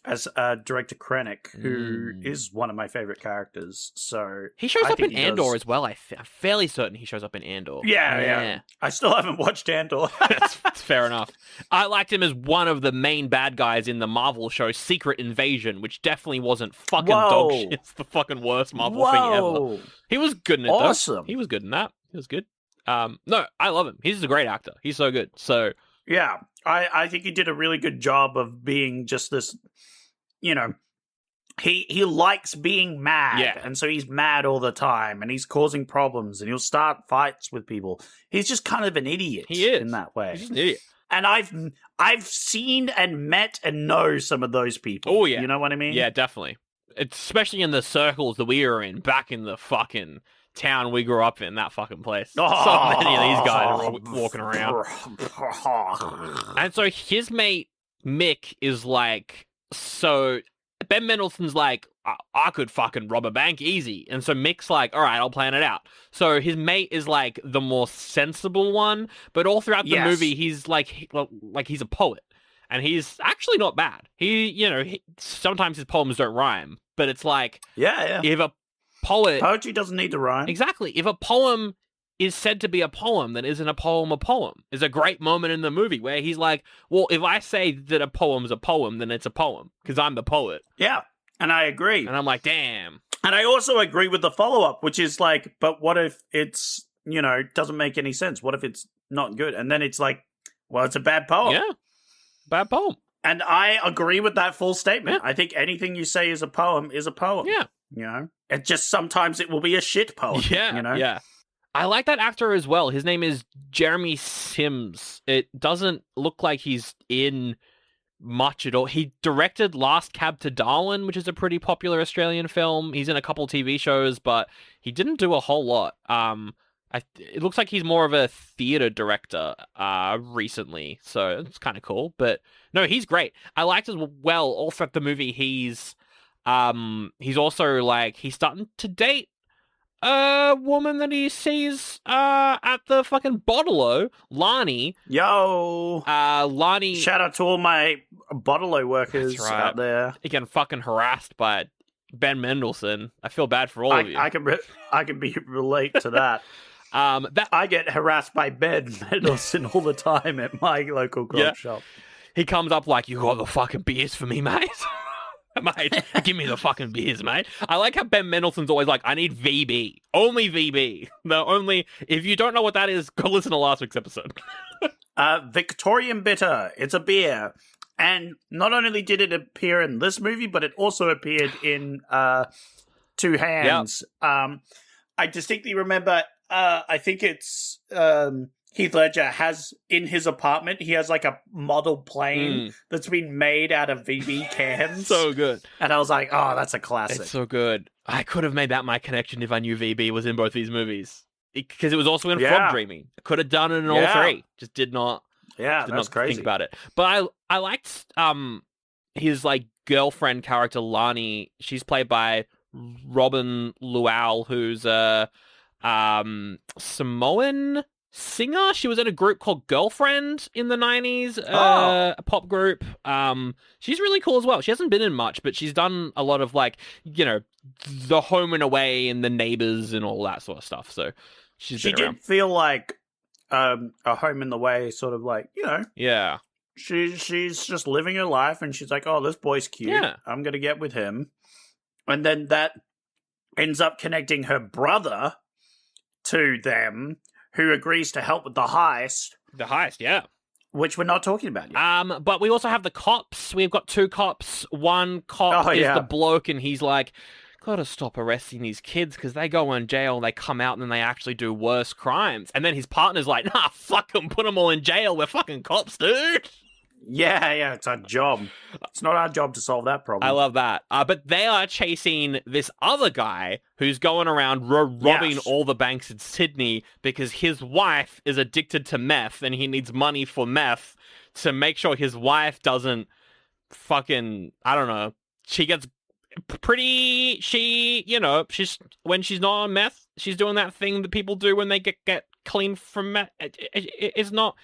As Director Krennic, who is one of my favorite characters. So he shows up in Andor as well. I'm fairly certain he shows up in Andor. Yeah. I still haven't watched Andor. That's fair enough. I liked him as one of the main bad guys in the Marvel show Secret Invasion, which definitely wasn't fucking dog shit. It's the fucking worst Marvel thing ever. He was good in it, though. He was good in that. He was good. No, I love him. He's a great actor. He's so good. So yeah, I think he did a really good job of being just this... You know, he likes being mad, and so he's mad all the time, and he's causing problems, and he'll start fights with people. He's just kind of an idiot. He is. In that way. He's just an idiot. And I've seen and met and know some of those people. Oh, yeah. You know what I mean? Yeah, definitely. Especially in the circles that we were in back in the fucking town we grew up in, that fucking place. So many of these guys are walking around. And so his mate, Mick, is like, so Ben Mendelsohn's like, I could fucking rob a bank easy. And so Mick's like, all right, I'll plan it out. So his mate is like the more sensible one, but all throughout the movie, he's like he's a poet. And he's actually not bad. Sometimes his poems don't rhyme, but it's like, if a poetry doesn't need to rhyme. Exactly. If a poem is said to be a poem, then isn't a poem a poem? Is a great moment in the movie where he's like, well, if I say that a poem's a poem, then it's a poem because I'm the poet. Yeah, and I agree. And I'm like, damn. And I also agree with the follow-up, which is like, but what if it's, doesn't make any sense? What if it's not good? And then it's like, well, it's a bad poem. Yeah, bad poem. And I agree with that full statement. Yeah. I think anything you say is a poem is a poem. Yeah. It just sometimes it will be a shit poem. Yeah, yeah. I like that actor as well. His name is Jeremy Sims. It doesn't look like he's in much at all. He directed Last Cab to Darwin, which is a pretty popular Australian film. He's in a couple TV shows, but he didn't do a whole lot. It looks like he's more of a theater director recently, so it's kind of cool. But no, he's great. I liked as well all throughout the movie. He's also like, he's starting to date a woman that he sees at the fucking bottle-o, Lani. Yo! Lani. Shout out to all my bottle-o workers out there. Getting fucking harassed by Ben Mendelsohn. I feel bad for all of you. I can relate to that. I get harassed by Ben Mendelsohn all the time at my local grog shop. He comes up like, you got the fucking beers for me, mate? Mate, give me the fucking beers, mate. I like how Ben Mendelsohn's always like, I need VB. Only VB. If you don't know what that is, go listen to last week's episode. Victorian Bitter. It's a beer. And not only did it appear in this movie, but it also appeared in Two Hands. Yep. I distinctly remember, I think it's Heath Ledger has in his apartment, he has like a model plane that's been made out of VB cans. So good. And I was like, oh, that's a classic. It's so good. I could have made that my connection if I knew VB was in both these movies. Because it was also in Frog Dreaming. I could have done it in all three. Just did not. Yeah, that's crazy. Think about it. But I liked his like girlfriend character Lani. She's played by Robin Luau, who's a Samoan singer. She was in a group called Girlfriend in the 90s, a pop group. She's really cool as well. She hasn't been in much, but she's done a lot of like, The Home and Away and The Neighbors and all that sort of stuff. So she did feel like a Home and Away sort of like, Yeah. She's just living her life and she's like, oh, this boy's cute. Yeah. I'm going to get with him. And then that ends up connecting her brother to them, who agrees to help with the heist. The heist, yeah. Which we're not talking about yet. But we also have the cops. We've got two cops. One cop is the bloke, and he's like, gotta stop arresting these kids because they go in jail, they come out, and then they actually do worse crimes. And then his partner's like, nah, fuck them, put them all in jail. We're fucking cops, dude. Yeah, it's our job. It's not our job to solve that problem. I love that. But they are chasing this other guy who's going around robbing all the banks in Sydney because his wife is addicted to meth and he needs money for meth to make sure his wife doesn't fucking, I don't know, she gets pretty, she's, when she's not on meth, she's doing that thing that people do when they get clean from meth. It's not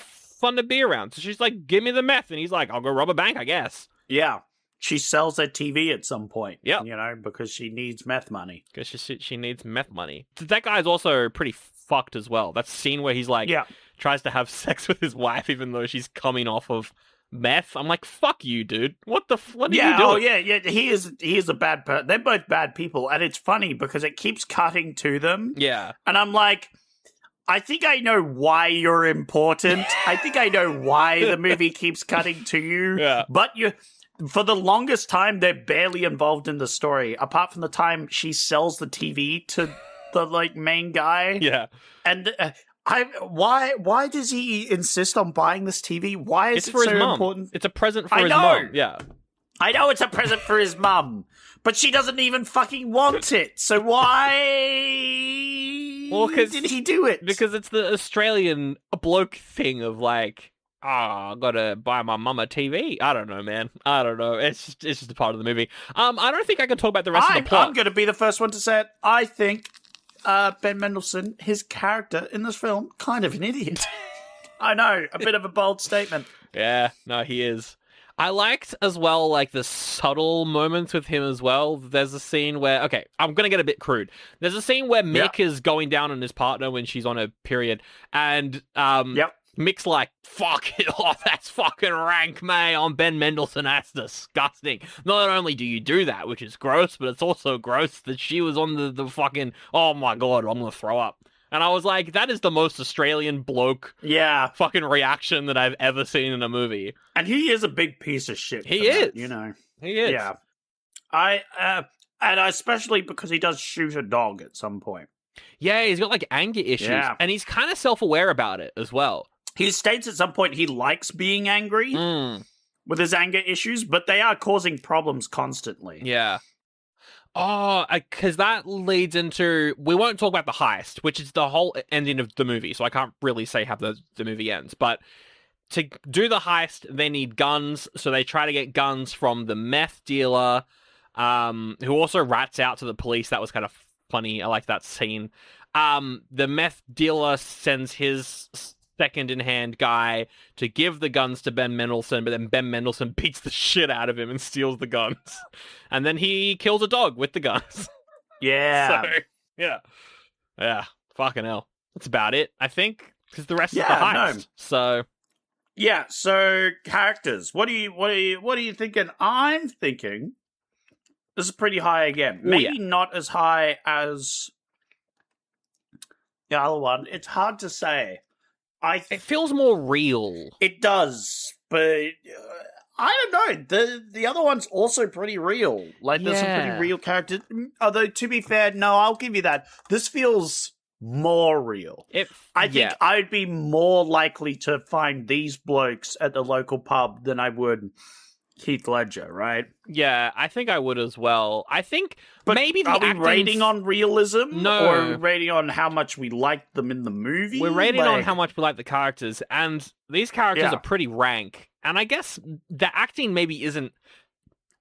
fun to be around. So she's like, give me the meth. And he's like, I'll go rob a bank, I guess. Yeah. She sells her TV at some point. Yeah. Because she needs meth money. Because she needs meth money. That guy's also pretty fucked as well. That scene where he's like, tries to have sex with his wife even though she's coming off of meth. I'm like, fuck you, dude. What are you doing? Oh, yeah. He is a bad person. They're both bad people. And it's funny because it keeps cutting to them. Yeah. And I'm like, I think I know why you're important. I think I know why the movie keeps cutting to you. Yeah. But for the longest time, they're barely involved in the story, apart from the time she sells the TV to the like main guy. Yeah. And why does he insist on buying this TV? Why is it so important? It's a present for his mom. Yeah. I know it's a present for his mum, but she doesn't even fucking want it. So why did he do it? Because it's the Australian bloke thing of like, I gotta buy my mum a TV. I don't know, man. I don't know. It's just a part of the movie. I don't think I can talk about the rest of the plot. I'm going to be the first one to say it. I think Ben Mendelsohn, his character in this film, kind of an idiot. I know, a bit of a bold statement. Yeah, no, he is. I liked as well, like, the subtle moments with him as well. There's a scene where, okay, I'm going to get a bit crude. There's a scene where Mick is going down on his partner when she's on her period, and Mick's like, fuck it off, that's fucking rank, mate. I'm Ben Mendelsohn, that's disgusting. Not only do you do that, which is gross, but it's also gross that she was on the fucking, oh my god, I'm gonna throw up. And I was like, that is the most Australian bloke fucking reaction that I've ever seen in a movie. And he is a big piece of shit. He is. That, you know. He is. Yeah. And especially because he does shoot a dog at some point. Yeah, he's got like anger issues. Yeah. And he's kind of self-aware about it as well. He states at some point he likes being angry with his anger issues, but they are causing problems constantly. Yeah. Oh, because that leads into... We won't talk about the heist, which is the whole ending of the movie, so I can't really say how the movie ends. But to do the heist, they need guns, so they try to get guns from the meth dealer, who also rats out to the police. That was kind of funny. I like that scene. The meth dealer sends his second-in-hand guy to give the guns to Ben Mendelsohn, but then Ben Mendelsohn beats the shit out of him and steals the guns. And then he kills a dog with the guns. Yeah. So, yeah. Fucking hell. That's about it, I think, because the rest is the heist. No. So... Yeah, so characters. What are you thinking? I'm thinking this is pretty high again. Maybe not as high as the other one. It's hard to say. It feels more real. It does, but I don't know. The other one's also pretty real. Like, there's some pretty real characters. Although, to be fair, no, I'll give you that. This feels more real. I think I'd be more likely to find these blokes at the local pub than I would Heath Ledger, right? Yeah, I think I would as well. I think maybe are we rating on realism? No. Or are we rating on how much we liked them in the movie? We're rating on how much we like the characters, and these characters are pretty rank. And I guess the acting maybe isn't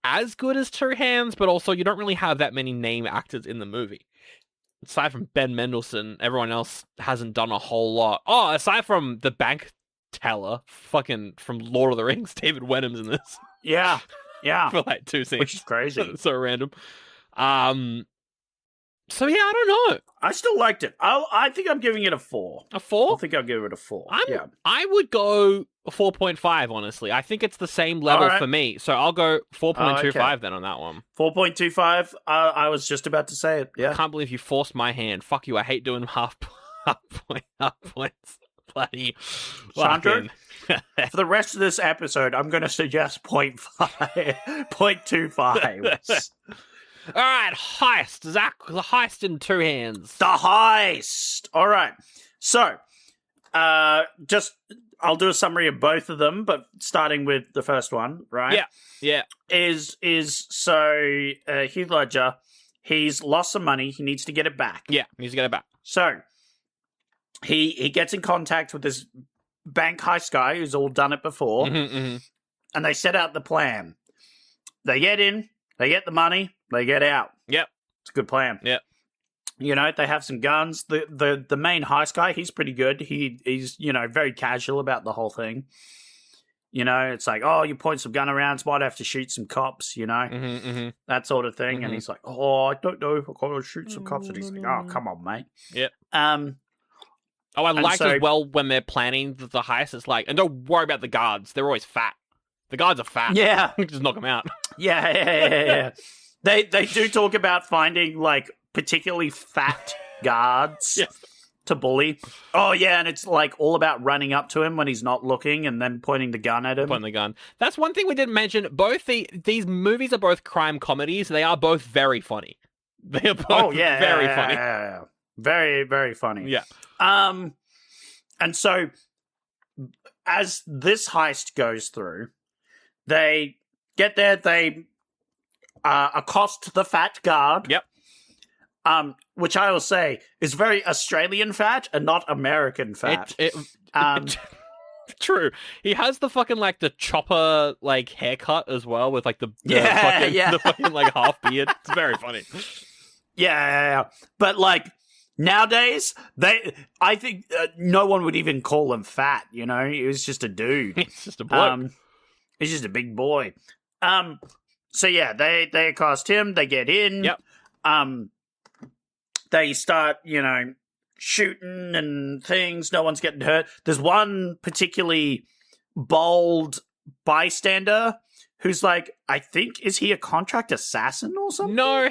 as good as Two Hands, but also you don't really have that many name actors in the movie. Aside from Ben Mendelsohn, everyone else hasn't done a whole lot. Oh, aside from the bank teller, fucking from Lord of the Rings, David Wenham's in this. Yeah. For like 2 scenes. Which is crazy. So random. So yeah, I don't know. I still liked it. I think I'm giving it a 4. A 4? I think I'll give it a 4. I would go a 4.5, honestly. I think it's the same level for me. So I'll go 4.25 then on that one. 4.25. I was just about to say it. Yeah. I can't believe you forced my hand. Fuck you. I hate doing half points. Bloody Sandro, for the rest of this episode, I'm going to suggest 0.5, 0.25. All right, heist. Zach, the heist in Two Hands. The heist. All right. So, I'll do a summary of both of them, but starting with the first one, right? Yeah. Is Heath Ledger, he's lost some money, he needs to get it back. Yeah, he needs to get it back. So, he gets in contact with this bank heist guy who's all done it before, and they set out the plan. They get in, they get the money, they get out. Yep. It's a good plan. Yep. You know, they have some guns. The main heist guy, he's pretty good. He's, very casual about the whole thing. You know, it's like, oh, you point some gun around, might have to shoot some cops, that sort of thing. And he's like, oh, I don't know if I've got to shoot some cops. And he's like, oh, come on, mate. Yep. I liked as well when they're planning the heist, it's like, and don't worry about the guards. They're always fat. The guards are fat. Yeah. Just knock them out. Yeah. They do talk about finding, like, particularly fat guards to bully. Oh, yeah, and it's, like, all about running up to him when he's not looking and then pointing the gun at him. Pointing the gun. That's one thing we didn't mention. Both these movies are both crime comedies. They are both very funny. They are both very funny. Yeah. Very, very funny. Yeah. And so, as this heist goes through, they get there, they accost the fat guard. Yep. which I will say is very Australian fat and not American fat. True. He has the fucking like the chopper like haircut as well with like the fucking like half beard. It's very funny. Yeah. But like nowadays, I think no one would even call him fat. You know, he was just a dude. He's just a boy. He's just a big boy. So yeah, they accost him. They get in. Yep. They start, shooting and things. No one's getting hurt. There's one particularly bold bystander who's like, I think, is he a contract assassin or something? No, I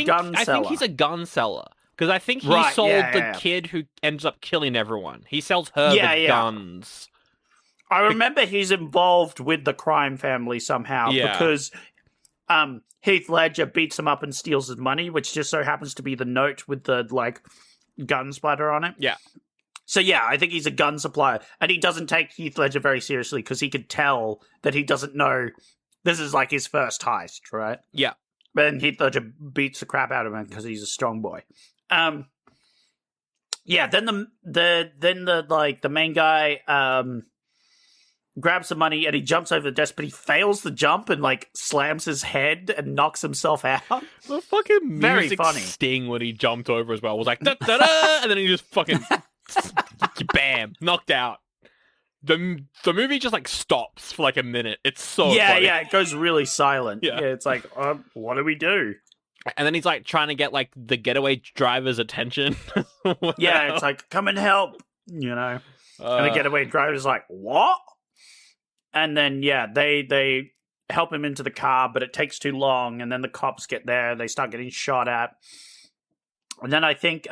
gun seller. I think he's a gun seller. Because I think he sold the kid who ends up killing everyone. He sells her the guns. I remember he's involved with the crime family somehow because Heath Ledger beats him up and steals his money, which just so happens to be the note with the, gun splatter on it. Yeah. So, yeah, I think he's a gun supplier. And he doesn't take Heath Ledger very seriously because he could tell that he doesn't know this is, his first heist, right? Yeah. But then Heath Ledger beats the crap out of him because he's a strong boy. Then the main guy grabs the money and he jumps over the desk, but he fails the jump and slams his head and knocks himself out. The fucking very music funny sting when he jumped over as well was like da da da, and then he just fucking bam, knocked out. The movie just stops for a minute. It's so funny. It goes really silent. Yeah, it's like, what do we do? And then he's trying to get the getaway driver's attention. It's like, come and help, and the getaway driver's like, what? And then, they help him into the car, but it takes too long. And then the cops get there. They start getting shot at. And then I think,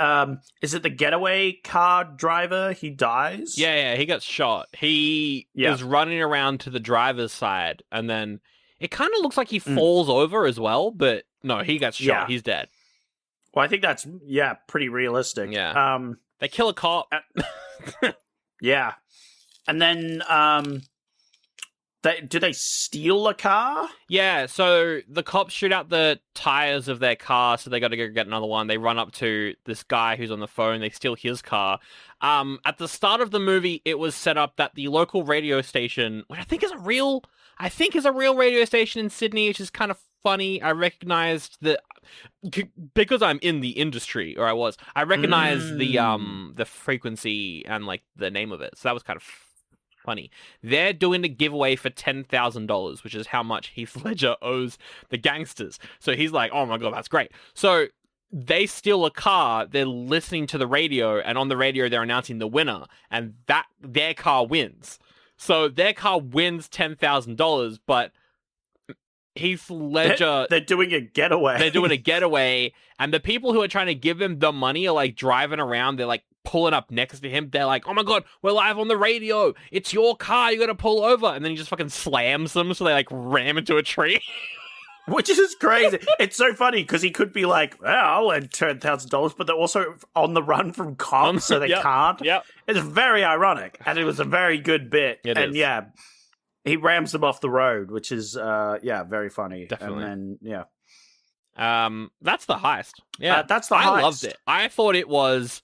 is it the getaway car driver? He dies? Yeah, he gets shot. He is running around to the driver's side. And then it kind of looks like he falls over as well. But no, he gets shot. Yeah. He's dead. Well, I think that's, pretty realistic. Yeah. They kill a cop. Yeah. And then, do they steal a car? Yeah, so the cops shoot out the tires of their car, so they got to go get another one. They run up to this guy who's on the phone. They steal his car. At the start of the movie, it was set up that the local radio station, which I think is a real radio station in Sydney, which is kind of funny. I recognized that because I'm in the industry, or I was. I recognized the frequency and the name of it, so that was kind of funny. They're doing a giveaway for $10,000, which is how much Heath Ledger owes the gangsters. So he's like, oh my god, that's great. So they steal a car, they're listening to the radio, and on the radio they're announcing the winner, and that their car wins. So their car wins $10,000, but Heath Ledger... They're doing a getaway. They're doing a getaway, and the people who are trying to give him the money are driving around, they're pulling up next to him. They're like, oh my god, we're live on the radio. It's your car. You got to pull over. And then he just fucking slams them. So they ram into a tree. Which is crazy. It's so funny because he could be like, well, I'll lend $10,000, but they're also on the run from cops, so they can't. Yep. It's very ironic. And it was a very good bit. It is. He rams them off the road, which is, very funny. Definitely. And then, that's the heist. Yeah. That's the heist. I loved it. I thought it was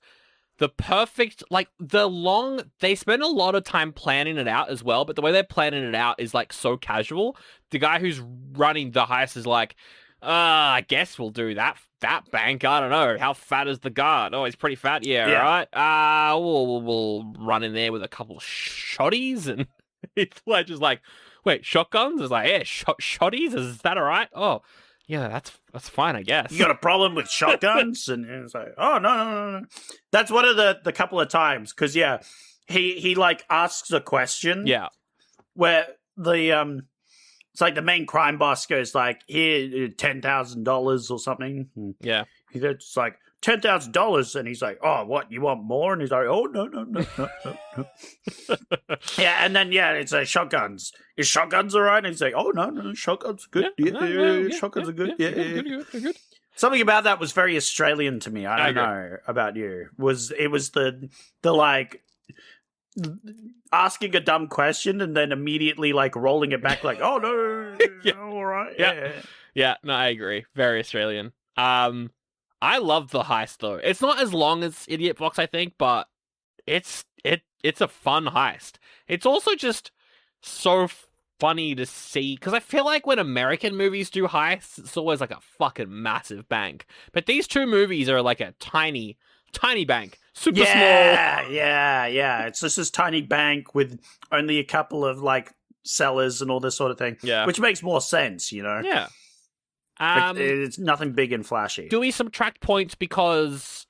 the perfect, they spend a lot of time planning it out as well, but the way they're planning it out is so casual. The guy who's running the heist is like, I guess we'll do that bank. I don't know. How fat is the guard? Oh, he's pretty fat. Yeah. Right. We'll run in there with a couple of shotties. And Heath Ledger's like, wait, shotguns? It's like, yeah, shotties? Is that all right? Oh, yeah, that's fine, I guess. You got a problem with shotguns? And it's like, oh, no. That's one of the couple of times, because, he asks a question. Yeah. Where the, it's the main crime boss goes here, $10,000 or something. Yeah. He's just like, $10,000, and he's like, oh, what, you want more? And he's like, oh, no. Yeah, and then, it's shotguns. Is shotguns all right? And he's like, oh, no, shotguns are good. Yeah, shotguns are good. Yeah. Good. Something about that was very Australian to me. I don't know about you. It was the asking a dumb question and then immediately rolling it back oh, no, all right. Yeah, no, I agree. Very Australian. I love the heist though. It's not as long as Idiot Box, I think, but it's a fun heist. It's also just so funny to see, because I feel like when American movies do heists, it's always like a fucking massive bank. But these two movies are like a tiny bank. Super small. Yeah. It's just this tiny bank with only a couple of like cellars and all this sort of thing. Yeah. Which makes more sense, you know? Yeah. It's nothing big and flashy. Do we subtract points because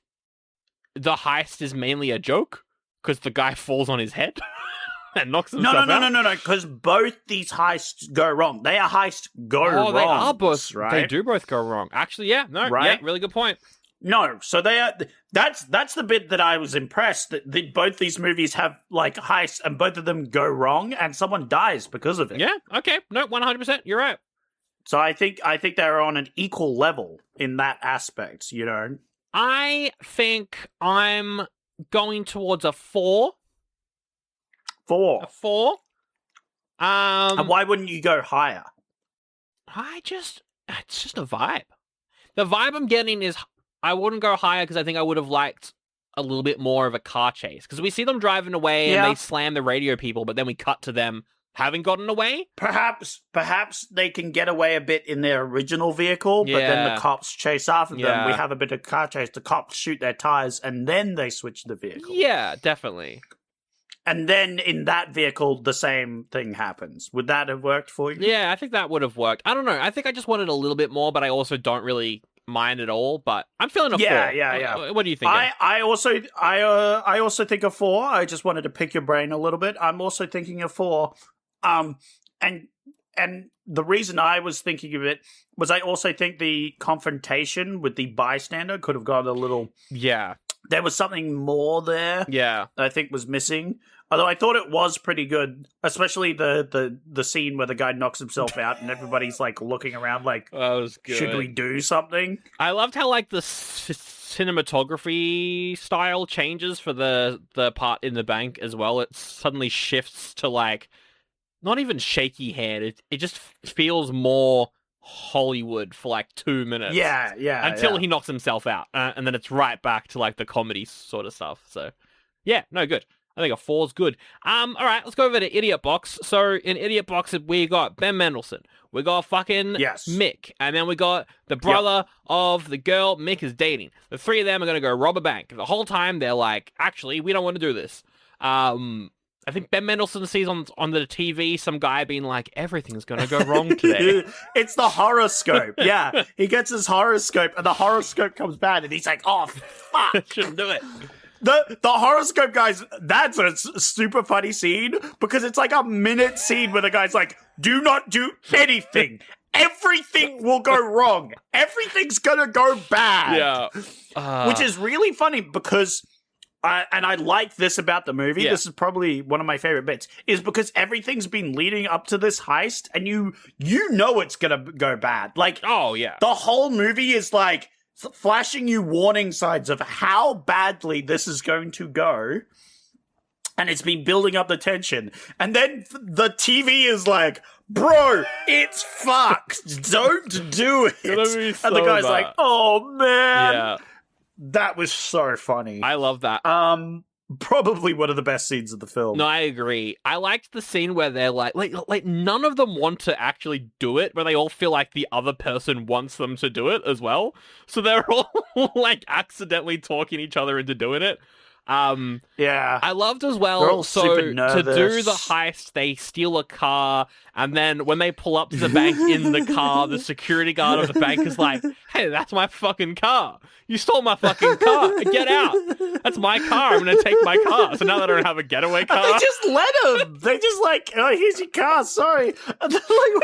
the heist is mainly a joke? Because the guy falls on his head and knocks himself out? No, because both these heists go wrong. They are heists wrong. Oh, they are both, right? They do both go wrong. Actually, yeah, really good point. No, so they are. That's the bit that I was impressed that both these movies have like heists and both of them go wrong and someone dies because of it. Yeah, okay. No, 100%. You're right. So I think they're on an equal level in that aspect, you know? I think I'm going towards a 4. 4. A 4. And why wouldn't you go higher? It's just a vibe. The vibe I'm getting is I wouldn't go higher because I think I would have liked a little bit more of a car chase. Because we see them driving away and they slam the radio people, but then we cut to them having gotten away. Perhaps they can get away a bit in their original vehicle, but then the cops chase after them. We have a bit of car chase. The cops shoot their tires, and then they switch the vehicle. Yeah, definitely. And then in that vehicle, the same thing happens. Would that have worked for you? Yeah, I think that would have worked. I don't know. I think I just wanted a little bit more, but I also don't really mind at all. But I'm feeling a 4. Yeah. What do you think? I also think a 4. I just wanted to pick your brain a little bit. I'm also thinking a 4. And the reason I was thinking of it was I also think the confrontation with the bystander could have gone a little... Yeah. There was something more there. Yeah. I think was missing. Although I thought it was pretty good, especially the scene where the guy knocks himself out and everybody's like looking around like, that was good. Should we do something? I loved how like the cinematography style changes for the part in the bank as well. It suddenly shifts to like not even shaky hand. It just feels more Hollywood for like 2 minutes. Yeah. Until he knocks himself out. And then it's right back to like the comedy sort of stuff. So yeah, no, good. I think a 4 is good. All right, let's go over to Idiot Box. So in Idiot Box, we got Ben Mendelsohn. We got fucking Mick. And then we got the brother of the girl Mick is dating. The three of them are going to go rob a bank. The whole time they're like, actually, we don't want to do this. I think Ben Mendelsohn sees on the TV some guy being like, everything's going to go wrong today. It's the horoscope. Yeah. He gets his horoscope and the horoscope comes bad and he's like, oh, fuck. Shouldn't do it. The horoscope guys, that's a super funny scene because it's like a minute scene where the guy's like, do not do anything. Everything will go wrong. Everything's going to go bad. Yeah. Which is really funny because... and I like this about the movie. Yeah. This is probably one of my favorite bits, is because everything's been leading up to this heist, and you know it's gonna go bad. Like, oh yeah, the whole movie is like flashing you warning signs of how badly this is going to go, and it's been building up the tension. And then the TV is like, bro, it's fucked. Don't do it. And the guy's like, oh man. Yeah. That was so funny. I love that. Probably one of the best scenes of the film. No, I agree. I liked the scene where they're like none of them want to actually do it, but they all feel like the other person wants them to do it as well. So they're all like accidentally talking each other into doing it. Yeah. I loved as well, so to do the heist, they steal a car, and then when they pull up to the bank in the car, the security guard of the bank is like, hey, that's my fucking car. You stole my fucking car. Get out. That's my car. I'm going to take my car. So now that I don't have a getaway car. And they just let him. They just like, oh, here's your car. Sorry. And they're like,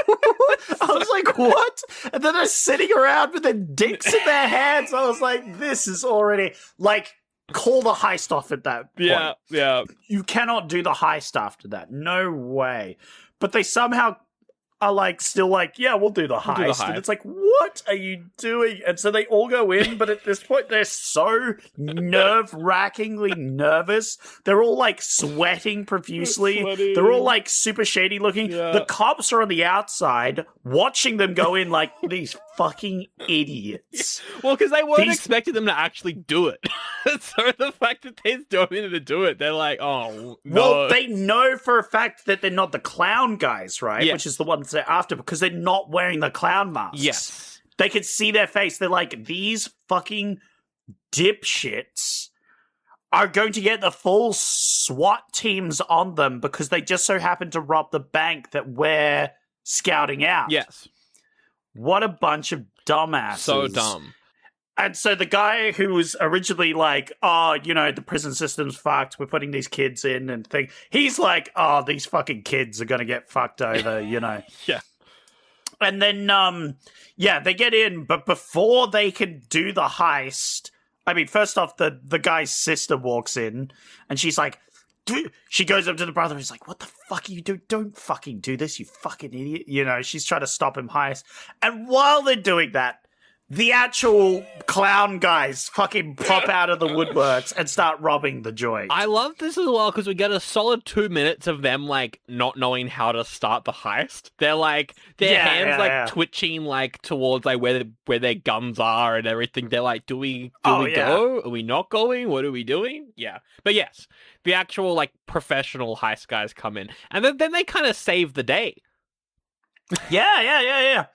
I was like, what? And then they're sitting around with their dicks in their hands. I was like, this is already like, call the heist off at that point. Yeah. You cannot do the heist after that. No way. But they somehow are like still like, yeah, we'll do the heist. And it's like, what are you doing? And so they all go in, but at this point they're so nerve-wrackingly nervous. They're all like sweating profusely. They're all like super shady looking. Yeah. The cops are on the outside watching them go in like these fucking idiots. Well, because they weren't expecting them to actually do it. So the fact that they're going to do it, they're like, oh, no. Well, they know for a fact that they're not the clown guys, right? Yes. Which is the ones they're after because they're not wearing the clown masks. Yes. They can see their face. They're like, these fucking dipshits are going to get the full SWAT teams on them because they just so happen to rob the bank that we're scouting out. Yes. What a bunch of dumbasses. So dumb. And so the guy who was originally like, oh, you know, the prison system's fucked, we're putting these kids in and thing, he's like, oh, these fucking kids are going to get fucked over, you know. Yeah. And then, they get in, but before they can do the heist, I mean, first off, the guy's sister walks in, and she's like, she goes up to the brother and he's like, what the fuck are you doing? Don't fucking do this, you fucking idiot. You know, she's trying to stop him heist. And while they're doing that, the actual clown guys fucking pop out of the woodworks and start robbing the joint. I love this as well because we get a solid 2 minutes of them like not knowing how to start the heist. They're like their hands twitching like towards like where their guns are and everything. They're like, do we go? Are we not going? What are we doing? Yeah, but yes, the actual like professional heist guys come in and then they kind of save the day. Yeah.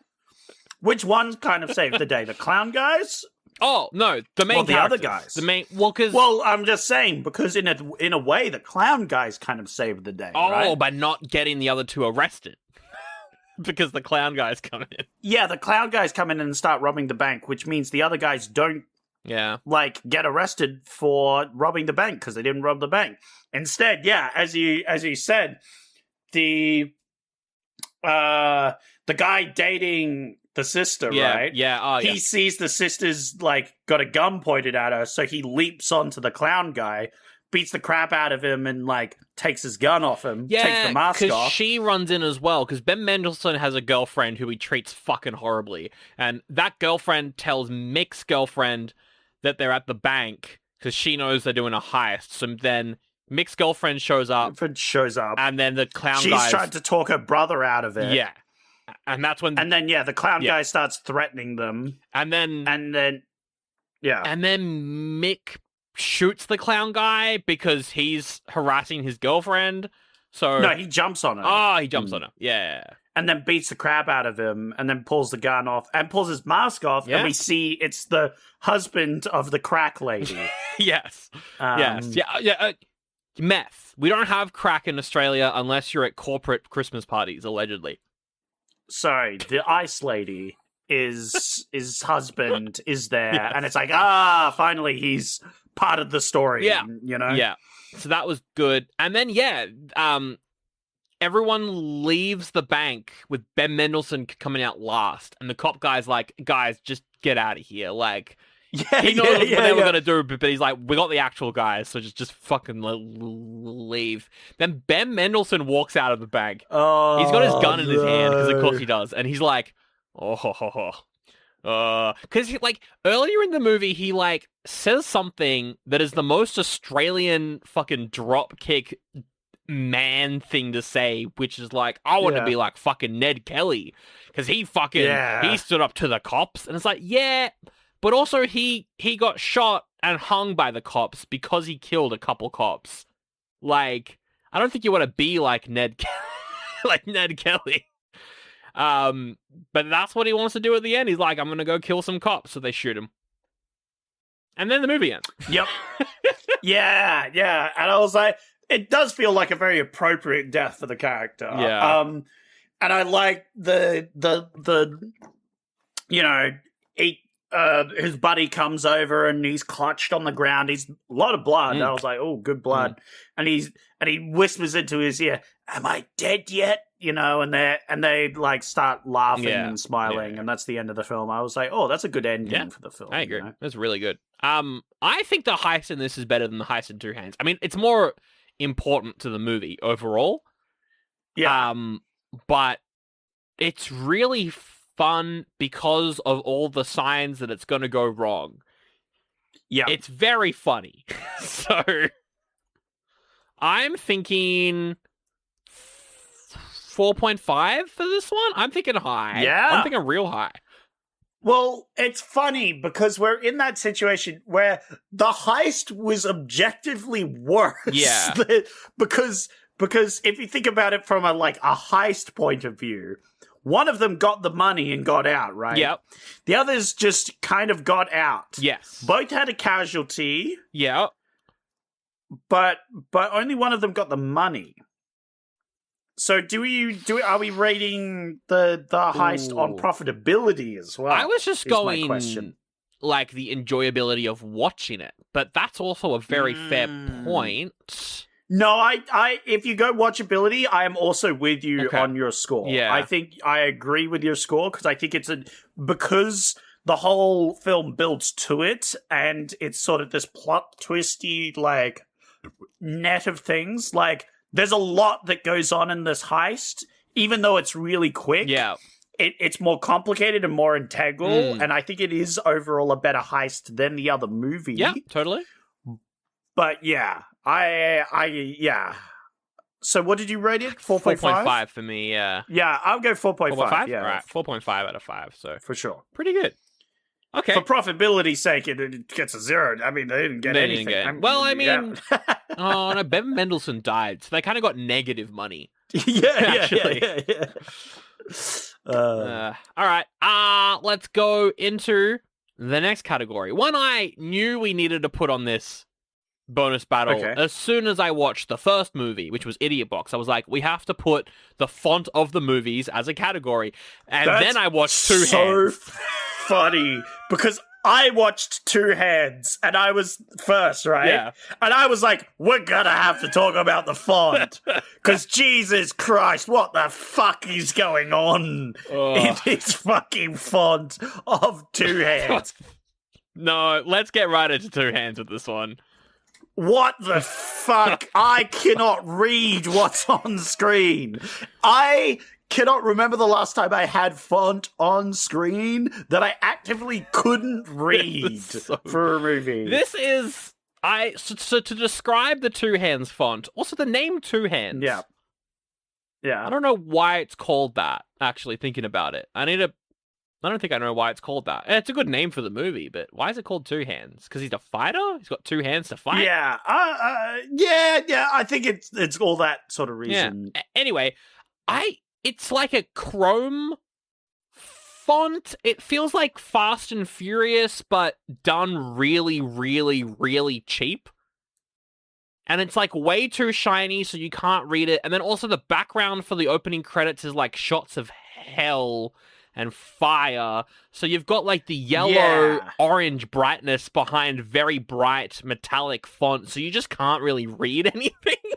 Which ones kind of saved the day? The clown guys? Oh, no, the main the other guys. The main, because... Well, I'm just saying, because in a way, the clown guys kind of saved the day, right? by not getting the other two arrested. Because the clown guys come in. Yeah, the clown guys come in and start robbing the bank, which means the other guys don't, like, get arrested for robbing the bank, because they didn't rob the bank. Instead, as you said, the guy dating the sister, right? Yeah, he sees the sister's, like, got a gun pointed at her, so he leaps onto the clown guy, beats the crap out of him, and, like, takes his gun off him, takes the mask off. Yeah, because she runs in as well, because Ben Mendelsohn has a girlfriend who he treats fucking horribly, and that girlfriend tells Mick's girlfriend that they're at the bank, because she knows they're doing a heist, so then Mick's girlfriend shows up, and then the clown guy... She's trying to talk her brother out of it. Yeah. And that's when... And then, the clown guy starts threatening them. And then... And then Mick shoots the clown guy because he's harassing his girlfriend. So... No, he jumps on her. Oh, he jumps on her. Yeah. And then beats the crap out of him, and then pulls the gun off, and pulls his mask off, and we see it's the husband of the crack lady. Yes. Yes. Yeah. Meth. We don't have crack in Australia unless you're at corporate Christmas parties, allegedly. Sorry, the ice lady his husband is there, and it's like, finally he's part of the story. Yeah, you know. Yeah, so that was good. And then everyone leaves the bank with Ben Mendelsohn coming out last, and the cop guy's like, "Guys, just get out of here!" Like, he knows what they were gonna do, but he's like, "We got the actual guys, so just fucking leave." Then Ben Mendelsohn walks out of the bank. Oh, he's got his gun in his hand because of course he does, and he's like, because like earlier in the movie he like says something that is the most Australian fucking drop kick man thing to say, which is like, I want to be like fucking Ned Kelly because he he stood up to the cops, and it's like, but also he got shot and hung by the cops because he killed a couple cops. Like, I don't think you want to be like Ned Kelly. But that's what he wants to do at the end. He's like, I'm gonna go kill some cops, so they shoot him. And then the movie ends. Yep. Yeah. And I was like, it does feel like a very appropriate death for the character. Yeah. And I like the his buddy comes over and he's clutched on the ground. He's a lot of blood. I was like, oh, good blood. And he whispers into his ear, "Am I dead yet?" You know, and they like start laughing and smiling, and that's the end of the film. I was like, oh, that's a good ending for the film. I agree. You know? That's really good. I think the heist in this is better than the heist in Two Hands. I mean, it's more important to the movie overall. Yeah. But it's really fun because of all the signs that it's going to go wrong. Yeah. It's very funny. So I'm thinking 4.5 for this one. I'm thinking high. Yeah. I'm thinking real high. Well, it's funny because we're in that situation where the heist was objectively worse. Yeah. because if you think about it from a heist point of view, one of them got the money and got out, right? Yep. The others just kind of got out. Yes. Both had a casualty. Yeah. But only one of them got the money. So are we rating the heist on profitability as well? I was just going question. Like the enjoyability of watching it, but that's also a very fair point. No, I if you go watchability, I am also with you on your score. Yeah. I think I agree with your score because I think because the whole film builds to it and it's sort of this plot twisty net of things. There's a lot that goes on in this heist, even though it's really quick. Yeah. It's more complicated and more integral, and I think it is overall a better heist than the other movie. Yeah, totally. But yeah, yeah. So what did you rate it? 4.5? 4.5 for me, yeah. Yeah, I'll go 4.5. 4.5? Yeah. All right, 4.5 out of 5, so. For sure. Pretty good. Okay. For profitability's sake, it gets a 0. I mean, they didn't get anything. Oh, no, Ben Mendelsohn died, so they kind of got negative money. Yeah. All right, let's go into the next category. One I knew we needed to put on this bonus battle as soon as I watched the first movie, which was Idiot Box. I was like, we have to put the font of the movies as a category. And then I watched Two Hands. Funny, because I watched Two Hands, and I was first, right? Yeah. And I was like, we're gonna have to talk about the font, because Jesus Christ, what the fuck is going on in this fucking font of Two Hands? No, let's get right into Two Hands with this one. What the fuck? I cannot read what's on screen. I cannot remember the last time I had font on screen that I actively couldn't read for a movie. This is... So to describe the Two Hands font, also the name Two Hands. Yeah. I don't know why it's called that, actually, thinking about it. I don't think I know why it's called that. It's a good name for the movie, but why is it called Two Hands? Because he's a fighter? He's got two hands to fight? Yeah. Yeah. I think it's all that sort of reason. Yeah. Anyway, it's like a chrome font. It feels like Fast and Furious, but done really, really, really cheap. And it's like way too shiny, so you can't read it. And then also the background for the opening credits is like shots of hell and fire. So you've got like the yellow orange brightness behind very bright metallic font. So you just can't really read anything.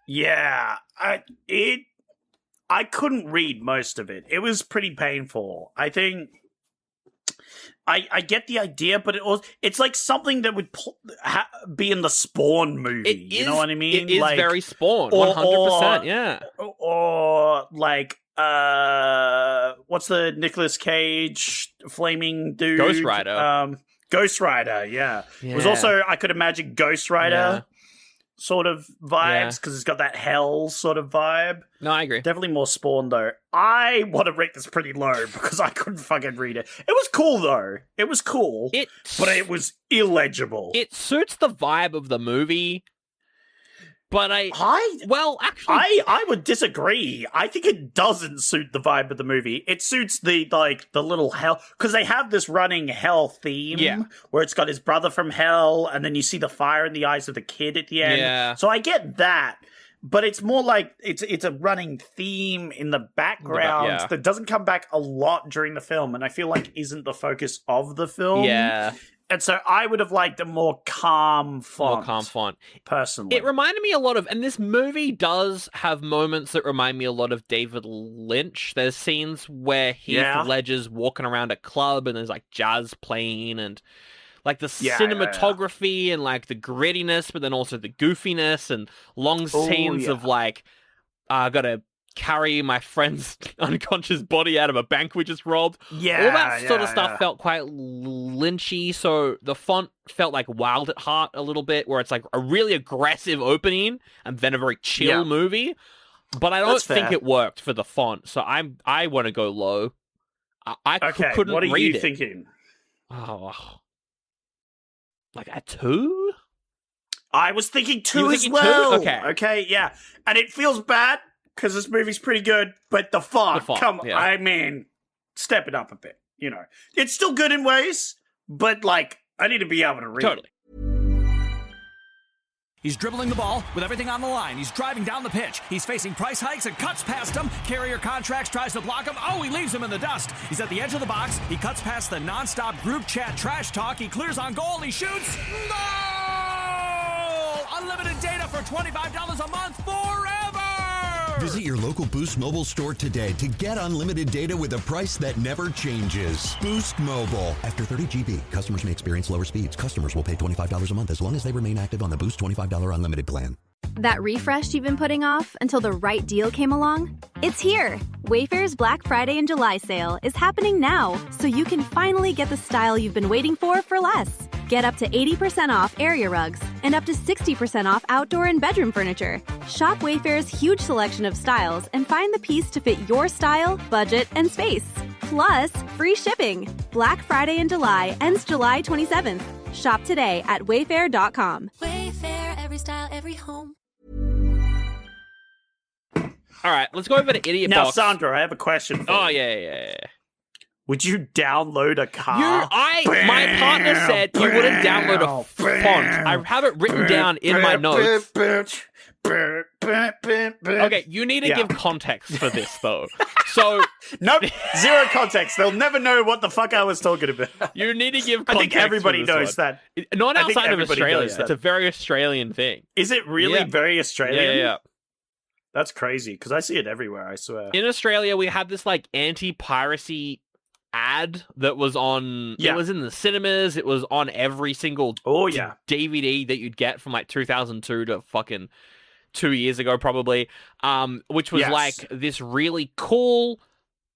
Yeah. I couldn't read most of it. It was pretty painful. I think I get the idea, but it's like something that would be in the Spawn movie. You know what I mean? It is very Spawn, 100%. Yeah. Or like what's the Nicolas Cage flaming dude? Ghost Rider. Ghost Rider. Yeah. It was also, I could imagine, Ghost Rider sort of vibes because it's got that hell sort of vibe. No, I agree. Definitely more Spawn though. I want to rate this pretty low because I couldn't fucking read it. It was cool though. It was cool, but it was illegible. It suits the vibe of the movie. But I would disagree. I think it doesn't suit the vibe of the movie. It suits the little hell, because they have this running hell theme where it's got his brother from hell, and then you see the fire in the eyes of the kid at the end. Yeah. So I get that, but it's more like it's a running theme in the background that doesn't come back a lot during the film, and I feel like isn't the focus of the film. Yeah. And so I would have liked a more calm font. Personally. It reminded me a lot of, and this movie does have moments that remind me a lot of David Lynch. There's scenes where Heath Ledger's walking around a club and there's like jazz playing and like the cinematography and like the grittiness, but then also the goofiness and long scenes of like, I gotta carry my friend's unconscious body out of a bank we just robbed. Yeah, all that sort of stuff felt quite lynchy. So the font felt like Wild at Heart a little bit, where it's like a really aggressive opening and then a very chill movie. But I don't think it worked for the font, so I want to go low. I couldn't what are read you it. thinking? Oh, like a 2? I was thinking 2 as well. 2? Okay, yeah. And it feels bad because this movie's pretty good, but the font, come on, I mean, step it up a bit, you know. It's still good in ways, but like, I need to be able to read it. He's dribbling the ball with everything on the line. He's driving down the pitch. He's facing price hikes and cuts past him. Carrier contracts, tries to block him. Oh, he leaves him in the dust. He's at the edge of the box. He cuts past the nonstop group chat trash talk. He clears on goal. He shoots. Goal! Unlimited data for $25 a month forever! Visit your local Boost Mobile store today to get unlimited data with a price that never changes. Boost Mobile. After 30 GB, customers may experience lower speeds. Customers will pay $25 a month as long as they remain active on the Boost $25 unlimited plan. That refresh you've been putting off until the right deal came along? It's here! Wayfair's Black Friday and July sale is happening now, so you can finally get the style you've been waiting for less. Get up to 80% off area rugs and up to 60% off outdoor and bedroom furniture. Shop Wayfair's huge selection of styles and find the piece to fit your style, budget, and space. Plus, free shipping. Black Friday in July ends July 27th. Shop today at wayfair.com. Wayfair, every style, every home. All right, let's go over to Idiot Now, Box. Sandro, I have a question for you. Oh, yeah. Would you download a car? My partner said you wouldn't download a font. I have it written down in my notes. Okay, you need to give context for this, though. So, nope, zero context. They'll never know what the fuck I was talking about. You need to give context. I think everybody knows that. Not outside of Australia. It's a very Australian thing. Is it really very Australian? Yeah. That's crazy, because I see it everywhere, I swear. In Australia, we had this, like, anti-piracy ad that was on... It was in the cinemas. It was on every single DVD that you'd get from, like, 2002 to fucking 2 years ago, probably, which was, like, this really cool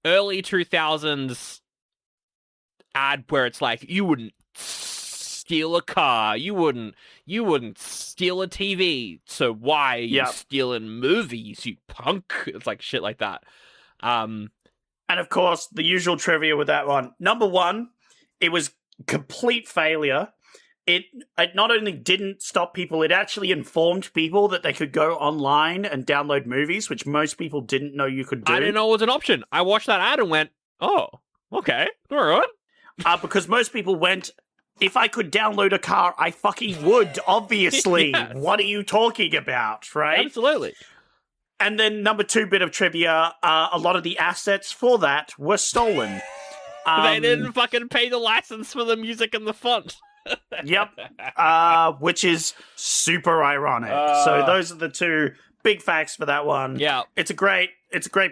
early 2000s ad where it's like, you wouldn't steal a car, you wouldn't steal a TV, so why are you stealing movies, you punk? It's like shit like that. And of course, the usual trivia with that one. Number one, it was complete failure. It not only didn't stop people, it actually informed people that they could go online and download movies, which most people didn't know you could do. I didn't know it was an option. I watched that ad and went, oh, okay, all right. Because most people went, if I could download a car, I fucking would, obviously. Yes. What are you talking about, right? Absolutely. And then number two bit of trivia, a lot of the assets for that were stolen. They didn't fucking pay the license for the music and the font. Yep. Which is super ironic. So those are the two big facts for that one. Yeah. It's a great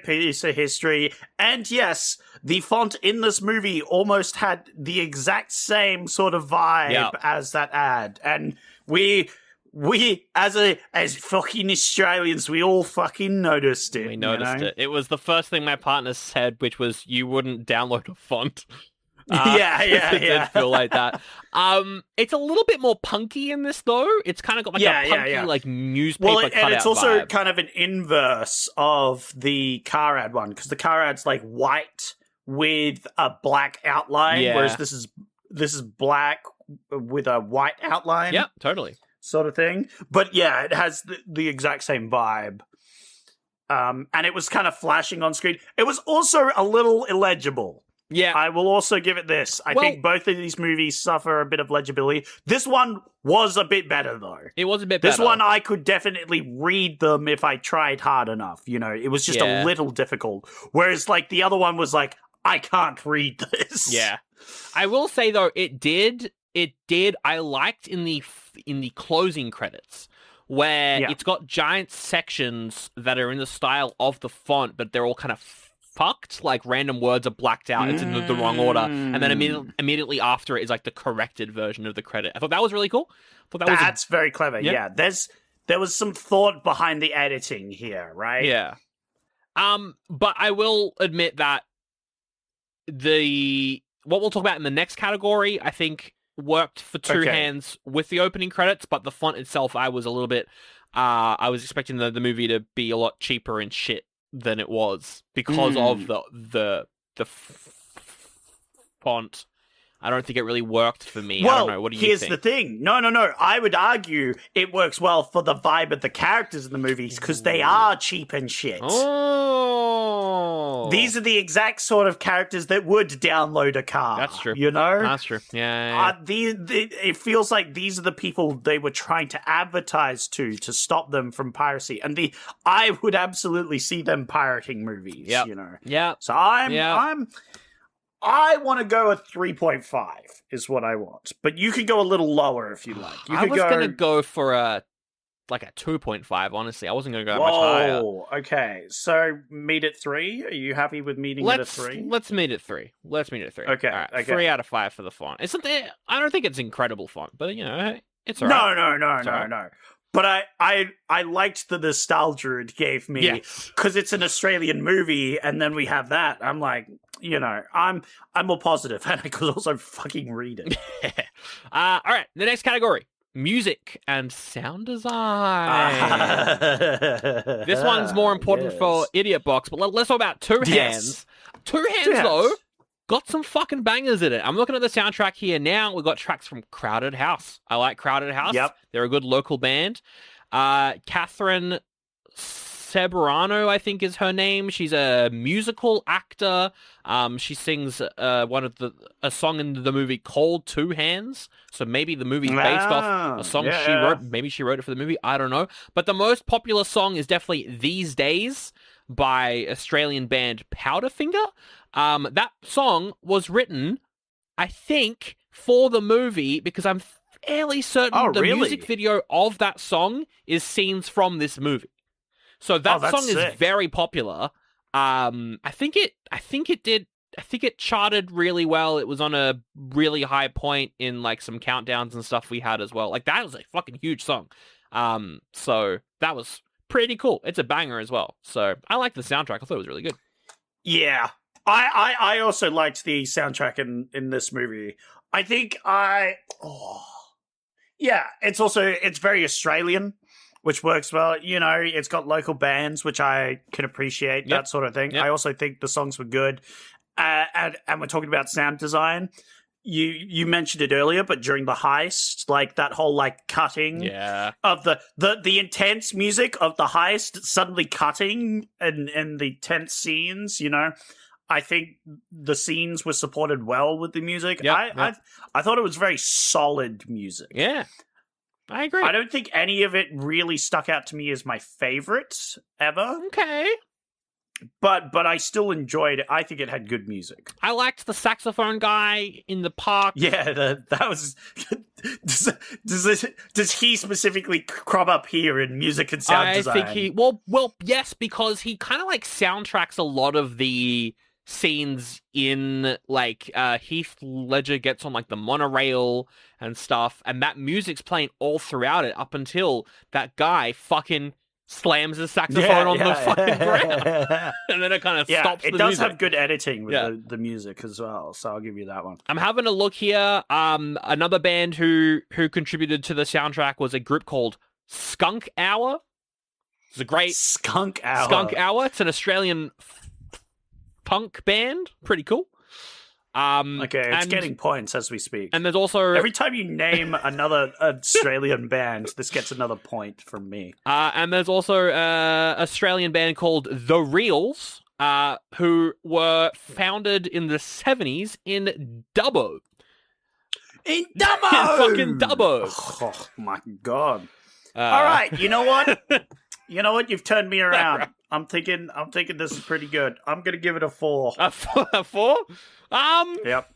piece of history. And yes, the font in this movie almost had the exact same sort of vibe as that ad. And we as fucking Australians, we all fucking noticed it. We noticed it. It was the first thing my partner said, which was, you wouldn't download a font. It did feel like that. It's a little bit more punky in this, though. It's kind of got like a punky, like newspaper cutout and it's also vibe. kind of an inverse of the car ad one, because the car ad's like white with a black outline, whereas this is black with a white outline. Yeah, totally. Sort of thing. But yeah, it has the exact same vibe. And it was kind of flashing on screen. It was also a little illegible. Yeah. I will also give it this. I think both of these movies suffer a bit of legibility. This one was a bit better, though. It was a bit better. This one, I could definitely read them if I tried hard enough. You know, it was just a little difficult. Whereas, like, the other one was like, I can't read this. Yeah. I will say, though, it did. I liked in the closing credits where it's got giant sections that are in the style of the font, but they're all kind of fucked. Like random words are blacked out. It's in the wrong order, and then immediately after it is like the corrected version of the credit. I thought that was really cool. That's very clever. Yeah, there was some thought behind the editing here, right? Yeah. But I will admit that what we'll talk about in the next category, I think, worked for two hands with the opening credits, but the font itself, I was a little bit... I was expecting the movie to be a lot cheaper and shit than it was because of the font. I don't think it really worked for me. Well, I don't know. What do you think? Here's the thing. No. I would argue it works well for the vibe of the characters in the movies because they are cheap and shit. Oh. These are the exact sort of characters that would download a car. That's true. You know? That's true. Yeah. It feels like these are the people they were trying to advertise to stop them from piracy. And I would absolutely see them pirating movies, you know? Yeah. So I want to go a 3.5 is what I want. But you could go a little lower if you like. I was going to go for a 2.5, honestly. I wasn't going to go much higher. Okay. So meet at 3? Are you happy with meeting at a 3? Let's meet at 3. Okay. All right. Okay. 3 out of 5 for the font. I don't think it's incredible font, but, it's all right. No. But I liked the nostalgia it gave me because it's an Australian movie, and then we have that. I'm like, I'm more positive, and I could also fucking read it. All right, the next category: music and sound design. This one's more important for Idiot Box, but let's talk about Two Hands. Two Hands, though, got some fucking bangers in it. I'm looking at the soundtrack here now. We've got tracks from Crowded House. I like Crowded House. Yep. They're a good local band. Catherine Ceberano, I think is her name. She's a musical actor. She sings a song in the movie called Two Hands. So maybe the movie's based off a song she wrote. Maybe she wrote it for the movie. I don't know. But the most popular song is definitely These Days by Australian band Powderfinger. That song was written, I think, for the movie because I'm fairly certain music video of that song is scenes from this movie. So that song is very popular. I think it charted really well. It was on a really high point in like some countdowns and stuff we had as well. Like that was a fucking huge song. So that was pretty cool. It's a banger as well. So I liked the soundtrack. I thought it was really good. Yeah. I also liked the soundtrack in this movie. I think it's very Australian, which works well. It's got local bands, which I can appreciate, that sort of thing. Yep. I also think the songs were good. And we're talking about sound design. You mentioned it earlier, but during the heist, like that whole like cutting of the intense music of the heist suddenly cutting and the tense scenes, I think the scenes were supported well with the music. I thought it was very solid music. Yeah, I agree. I don't think any of it really stuck out to me as my favorite ever. Okay. But I still enjoyed it. I think it had good music. I liked the saxophone guy in the park. Yeah, that was... Does he specifically crop up here in music and sound design? I think he... Well, yes, because he kind of like soundtracks a lot of the scenes in like Heath Ledger gets on like the monorail and stuff, and that music's playing all throughout it up until that guy fucking slams his saxophone on the fucking ground. And then it kind of stops the music. It does have good editing with the music as well, so I'll give you that one. I'm having a look here. Another band who contributed to the soundtrack was a group called Skunk Hour. It's a great... Skunk Hour. It's an Australian punk band. Pretty cool. Okay, it's getting points as we speak. And there's also... Every time you name another Australian band, this gets another point from me. And there's also an Australian band called The Reals, who were founded in the 70s in Dubbo. In Dubbo! In fucking Dubbo. Oh, my God. All right, you know what? You've turned me around. I'm thinking this is pretty good. I'm going to give it a 4. A 4? Yep.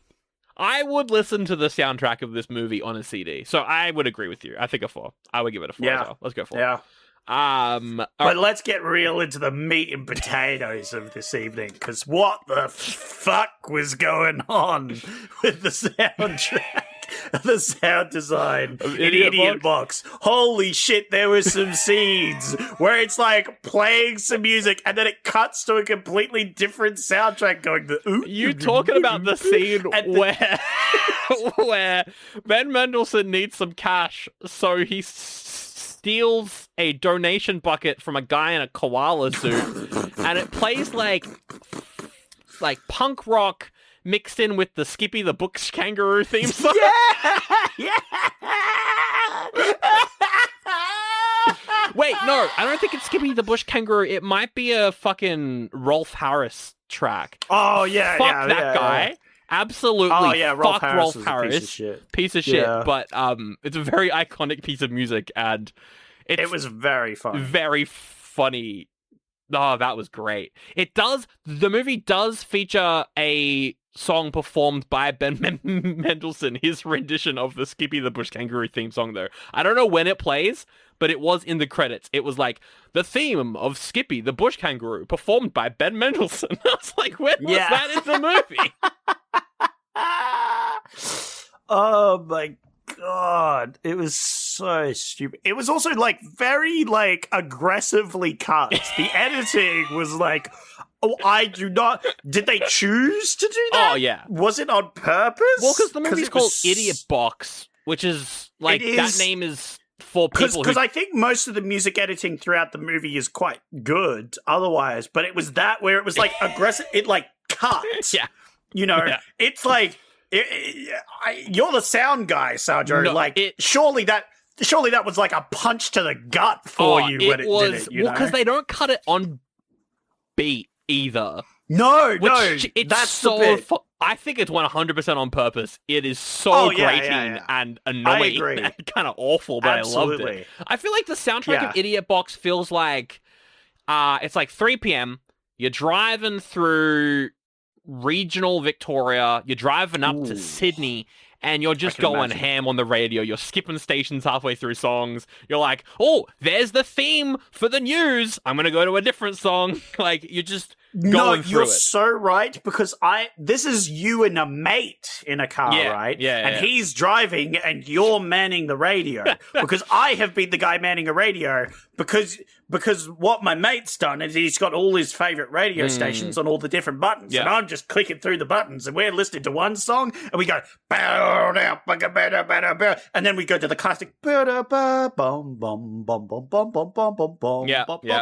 I would listen to the soundtrack of this movie on a CD. So I would agree with you. I think a 4. I would give it a 4 as well. Let's go 4. Yeah. But let's get real into the meat and potatoes of this evening, because what the fuck was going on with the soundtrack? the sound design in Idiot Box. Holy shit, there were some scenes where it's like playing some music and then it cuts to a completely different soundtrack going You talking about the scene where Ben Mendelsohn needs some cash, so he steals a donation bucket from a guy in a koala suit, and it plays like punk rock mixed in with the Skippy the Bush Kangaroo theme song. Yeah! Wait, no, I don't think it's Skippy the Bush Kangaroo. It might be a fucking Rolf Harris track. Oh, yeah, Fuck that guy. Yeah. Absolutely. Oh, yeah, fuck Rolf Harris. Piece of shit. Yeah. But it's a very iconic piece of music, and it was very fun. Very funny. Oh, that was great. The movie does feature a song performed by Ben Mendelsohn, his rendition of the Skippy the Bush Kangaroo theme song, though. I don't know when it plays, but it was in the credits. It was like, the theme of Skippy the Bush Kangaroo, performed by Ben Mendelsohn. I was like, when was that in the movie? Oh my God, it was so stupid. It was also like very like aggressively cut. The editing was like, I do not. Did they choose to do that? Oh yeah. Was it on purpose? Well, because the movie's called Idiot Box, which is like that name is for people. Because I think most of the music editing throughout the movie is quite good. Otherwise, but it was that where it was like aggressive. It like cut. Yeah. You know, it's like. You're the sound guy, Sandro. No, surely that was like a punch to the gut for you when it did it. Well, because they don't cut it on beat either. No, that's so. the bit. I think it's 100% on purpose. It is so grating and annoying and kind of awful, but Absolutely. I loved it. I feel like the soundtrack of Idiot Box feels like it's like 3 p.m. You're driving through regional Victoria, you're driving up to Sydney, and you're just going ham on the radio. You're skipping stations halfway through songs. You're like, oh, there's the theme for the news. I'm going to go to a different song. Like, you're just going through you're it. So right, because this is you and a mate in a car, right? Yeah. And he's driving and you're manning the radio. Because I have been the guy manning a radio because what my mate's done is he's got all his favourite radio stations on all the different buttons. And I'm just clicking through the buttons and we're listening to one song and we go, and then we go to the classic, yeah,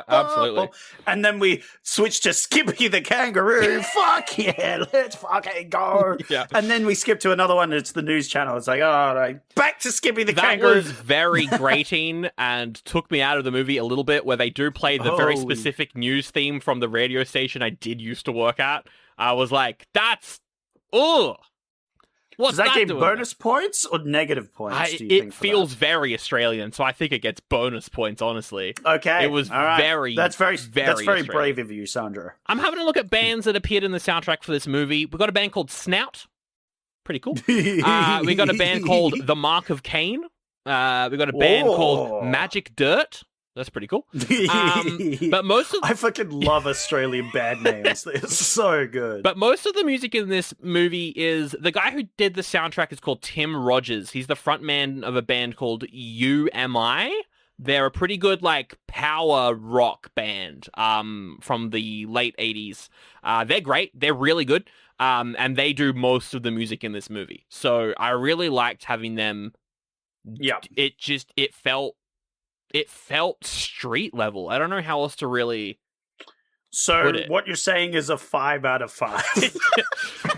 absolutely. And then we switch to Skippy the Kangaroo. Fuck yeah, let's fucking go. And then we skip to another one. It's the news channel. It's like, all right, back to Skippy the Kangaroo. That was very grating and took me out of the movie a little bit, where they do play the very specific news theme from the radio station I did used to work at. I was like, that's what's Does that give doing? Bonus points or negative points? Do you think feels very Australian, so I think it gets bonus points. Honestly, okay, it was very. That's very brave of you, Sandro. I'm having a look at bands that appeared in the soundtrack for this movie. We got a band called Snout, pretty cool. We got a band called The Mark of Cain. We got a band called Magic Dirt. That's pretty cool. But most of I fucking love Australian band names. They're so good. But most of the music in this movie is the guy who did the soundtrack is called Tim Rogers. He's the frontman of a band called UMI. They're a pretty good like power rock band from the late 80s. They're great. They're really good. And they do most of the music in this movie. So I really liked having them. Yeah. It felt street level. I don't know how else to really So what you're saying is a 5 out of 5.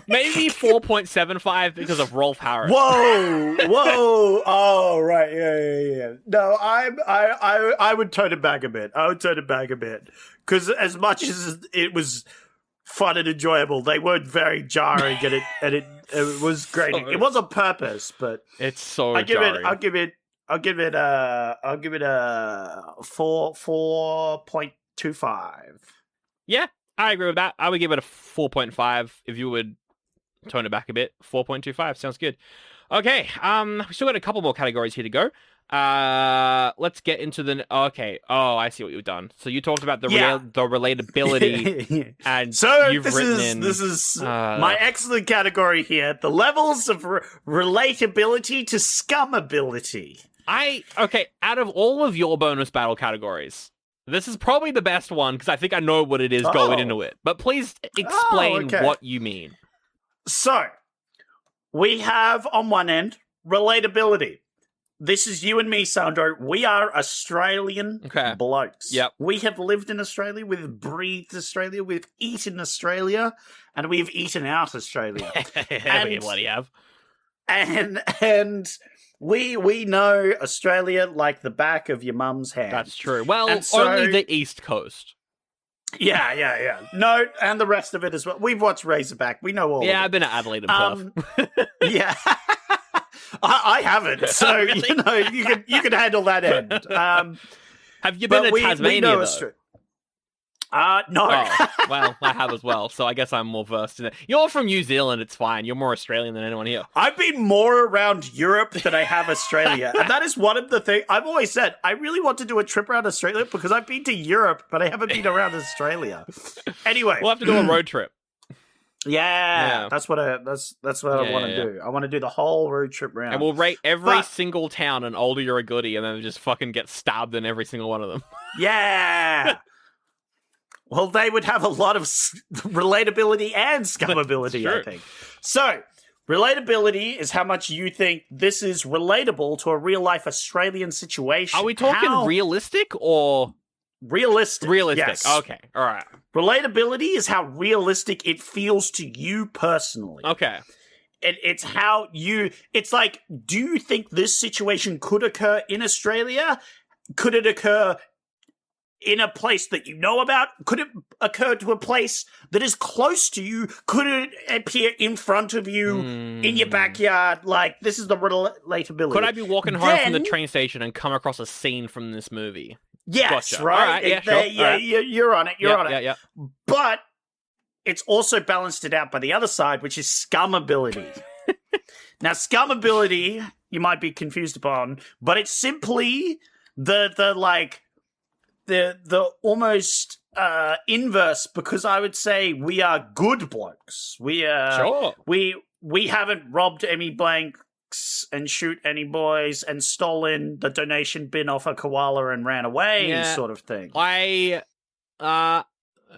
Maybe 4.75 because of Rolf Harris. Whoa. Oh, right. Yeah. No, I would turn it back a bit. Because as much as it was fun and enjoyable, they weren't very jarring, and it was great. It was on purpose, but it's so jarring. I'll give it a 4.25. Yeah, I agree with that. I would give it a 4.5 if you would tone it back a bit. 4.25 sounds good. Okay, we still got a couple more categories here to go. Let's get into the... Okay. Oh, I see what you've done. So you talked about the relatability, and so you've this is my excellent category here: the levels of relatability to scumability. Out of all of your bonus battle categories, this is probably the best one because I think I know what it is going into it. But please explain what you mean. So we have on one end relatability. This is you and me, Sandro. We are Australian blokes. Yep. We have lived in Australia. We've breathed Australia. We've eaten Australia. And we've eaten out Australia. We bloody have. And we know Australia like the back of your mum's hand. That's true. Well, only the East Coast. Yeah. No, and the rest of it as well. We've watched Razorback. We know all of it. Yeah, I've been at Adelaide and Perth. Yeah. I haven't, so really? You can handle that end. Have you been to Tasmania, though? No. Oh, well, I have as well, so I guess I'm more versed in it. You're from New Zealand, it's fine. You're more Australian than anyone here. I've been more around Europe than I have Australia, and that is one of the things I've always said. I really want to do a trip around Australia because I've been to Europe, but I haven't been around Australia. Anyway. We'll have to do a road trip. Yeah, that's what I want to do. I want to do the whole road trip round. And we'll rate every single town an Oldie or a Goodie, and then just fucking get stabbed in every single one of them. Yeah. Well, they would have a lot of relatability and scumability, I think. So, relatability is how much you think this is relatable to a real-life Australian situation. Are we talking realistic or... Realistic. Yes. Okay. All right. Relatability is how realistic it feels to you personally. Okay. It's how you... It's like, do you think this situation could occur in Australia? Could it occur in a place that you know about? Could it occur to a place that is close to you? Could it appear in front of you, in your backyard? Like, this is the relatability. Could I be walking home from the train station and come across a scene from this movie? Yes, gotcha. right? All right, yeah, sure. You're on it. You're on it. Yeah. But it's also balanced it out by the other side, which is scumability. Now, scumability, you might be confused upon, but it's simply the almost inverse, because I would say we are good blokes. We haven't robbed any blanks and shoot any boys and stolen the donation bin off a koala and ran away, sort of thing. I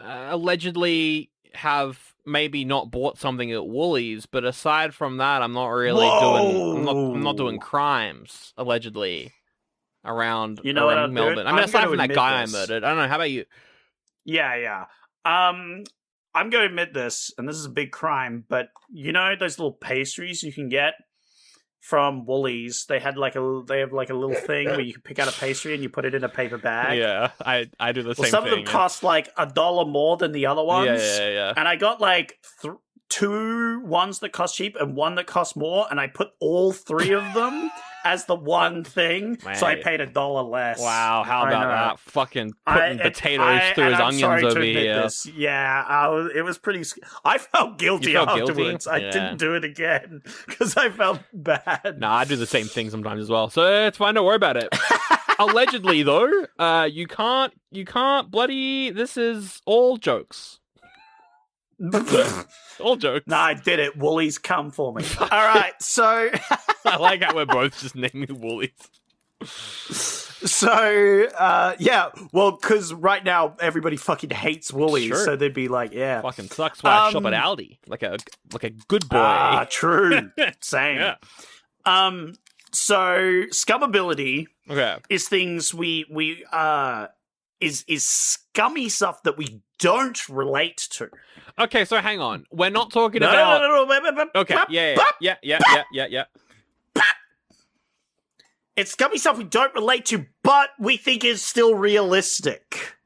allegedly have maybe not bought something at Woolies, but aside from that, I'm not really I'm not doing crimes allegedly around Melbourne. I mean, aside from that guy I murdered, I don't know. How about you? Yeah. I'm going to admit this, and this is a big crime, but you know those little pastries you can get from Woolies? They have like a little thing where you can pick out a pastry and you put it in a paper bag. Yeah, I do the same thing. Some of them cost like $1 more than the other ones. Yeah. And I got like two ones that cost cheap and one that cost more, and I put all three of them as the one thing, so I paid $1 less. Wow, how about that? Fucking putting potatoes through his onions over here. This. Yeah, it was pretty... I felt guilty afterwards. Guilty? I didn't do it again, because I felt bad. Nah, I do the same thing sometimes as well, so it's fine, don't worry about it. Allegedly, though, you can't bloody... This is all jokes. All jokes. No, I did it. Woolies, come for me. All right, so... I like how we're both just naming Woolies. So, well, because right now everybody fucking hates Woolies, so they'd be like, yeah. Fucking sucks when I shop at Aldi. Like a good boy. Ah, true. Same. Yeah. So, scumability is things is scummy stuff that we don't relate to. Okay, so hang on. We're not talking about... No. Okay, yeah. It's scummy stuff we don't relate to, but we think is still realistic.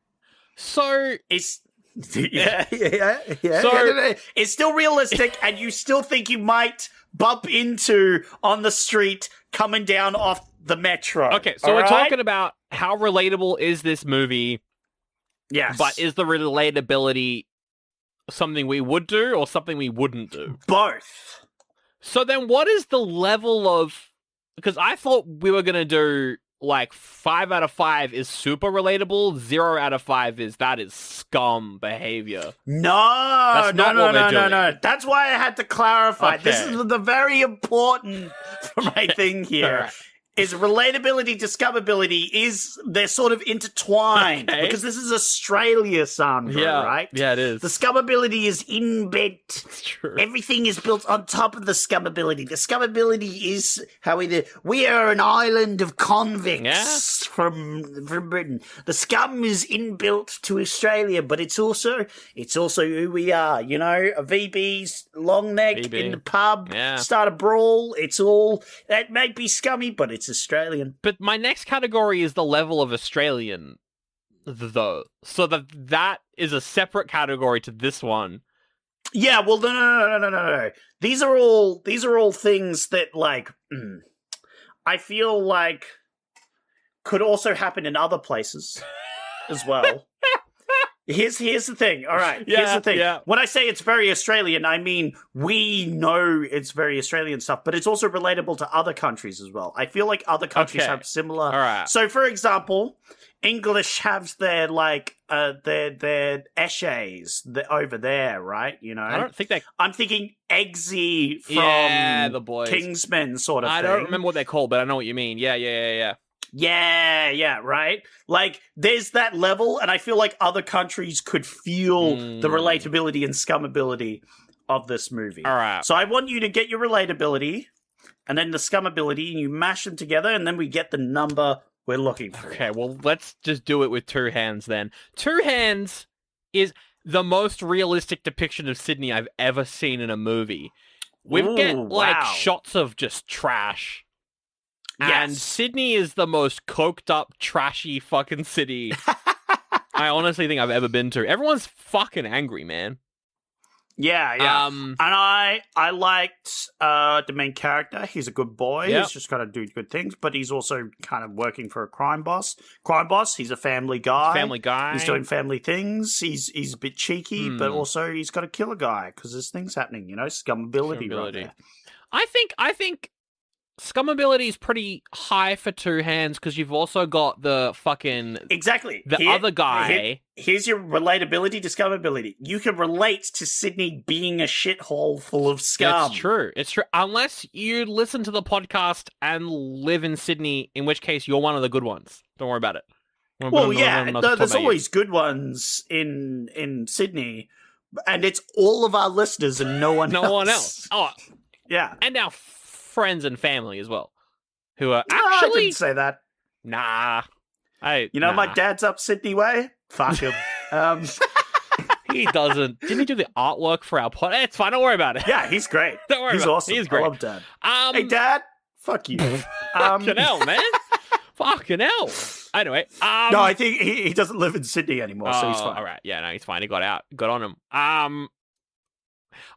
So... It's... Yeah. So, it's still realistic, and you still think you might bump into on the street coming down off the metro. Okay, so we're talking about how relatable is this movie. Yes. But is the relatability something we would do or something we wouldn't do? Both. So then what is the level of because I thought we were gonna do like 5 out of 5 is super relatable. 0 out of 5 is scum behavior. No. That's why I had to clarify. Okay. This is the very important for my thing here. Is relatability, discoverability, they're sort of intertwined. Because this is Australia, Sandro, right? Yeah, it is. The scummability is inbuilt. It's true. Everything is built on top of the scummability. The scummability is how we are an island of convicts from Britain. The scum is inbuilt to Australia, but it's also who we are. You know, a VB's long neck in the pub, start a brawl. It's all that may be scummy, but it's Australian. But my next category is the level of Australian, though. So that is a separate category to this one. Yeah, well, no. These are all things that, like, I feel like could also happen in other places as well. Here's the thing. All right. Here's the thing. Yeah. When I say it's very Australian, I mean we know it's very Australian stuff, but it's also relatable to other countries as well. I feel like other countries have similar. All right. So, for example, English have their their essays over there, right? You know, I don't think they. I'm thinking Eggsy from the boys. Kingsman, sort of. I don't remember what they're called, but I know what you mean. Yeah. Yeah, right? Like, there's that level, and I feel like other countries could feel the relatability and scummability of this movie. All right. So I want you to get your relatability, and then the scummability, and you mash them together, and then we get the number we're looking for. Okay, well, let's just do it with Two Hands, then. Two Hands is the most realistic depiction of Sydney I've ever seen in a movie. We get, shots of just trash. And Sydney is the most coked up, trashy fucking city I honestly think I've ever been to. Everyone's fucking angry, man. Yeah. And I liked the main character. He's a good boy. Yep. He's just got to do good things, but he's also kind of working for a crime boss. He's a family guy. He's doing family things. He's a bit cheeky, but also he's got to kill a guy because there's things happening, you know, scummability right there. I think scummability is pretty high for Two Hands because you've also got the fucking... Exactly. Other guy. Here's your relatability, discoverability. You can relate to Sydney being a shithole full of scum. It's true. Unless you listen to the podcast and live in Sydney, in which case you're one of the good ones. Don't worry about it. There's always good ones in Sydney, and it's all of our listeners and no one else. Oh, yeah. And our friends and family as well, who are actually... I didn't say that. Nah. My dad's up Sydney way? Fuck him. He doesn't. Didn't he do the artwork for our pod? It's fine, don't worry about it. Yeah, he's great. Don't worry about it. Awesome. He's great. I love Dad. Hey, Dad. Fuck you. Fucking hell, man. Fucking hell. Anyway. No, I think he doesn't live in Sydney anymore, so he's fine. All right. Yeah, no, he's fine. He got out. Got on him.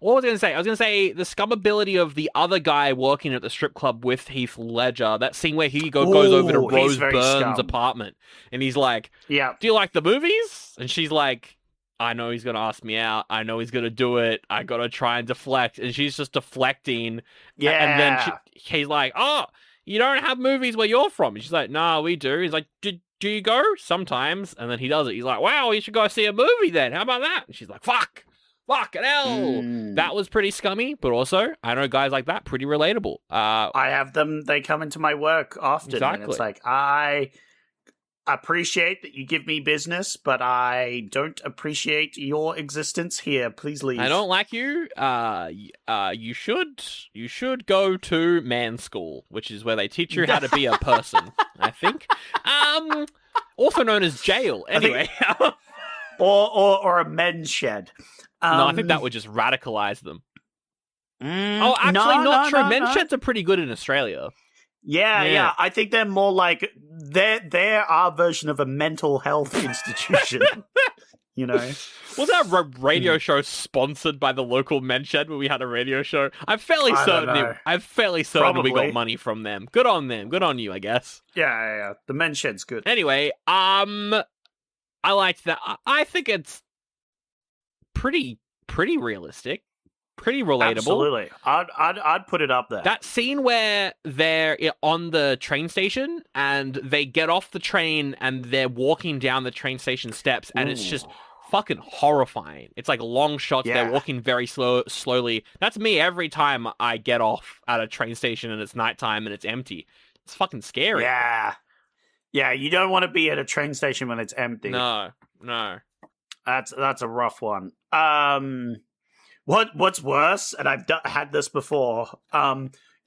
What was I going to say? I was going to say the scummability of the other guy working at the strip club with Heath Ledger. That scene where he goes over to Rose Byrne's apartment. And he's like, do you like the movies? And she's like, I know he's going to ask me out. I know he's going to do it. I got to try and deflect. And she's just deflecting. Yeah. And then he's like, oh, you don't have movies where you're from. And she's like, no, we do. He's like, do you go? Sometimes. And then he does it. He's like, wow, you should go see a movie then. How about that? And she's like, fucking hell. That was pretty scummy, but also, I know guys like that, pretty relatable. I have them, they come into my work often, and it's like, I appreciate that you give me business, but I don't appreciate your existence here. Please leave. I don't like you. You should go to man school, which is where they teach you how to be a person, I think. Also known as jail, anyway. Or a men's shed. No, I think that would just radicalize them. Not true. Men's sheds are pretty good in Australia. Yeah. I think they're more like they're our version of a mental health institution. You know, was our radio show sponsored by the local men's shed where we had a radio show? I'm fairly certain we got money from them. Good on them. Good on you, I guess. Yeah. The men's shed's good. Anyway, I liked that. I think it's pretty realistic. Pretty relatable. Absolutely. I'd put it up there. That scene where they're on the train station and they get off the train and they're walking down the train station steps and it's just fucking horrifying. It's like long shots. Yeah. They're walking very slowly. That's me every time I get off at a train station and it's nighttime and it's empty. It's fucking scary. Yeah. Yeah, you don't want to be at a train station when it's empty. No. That's a rough one. What's worse, and I've had this before,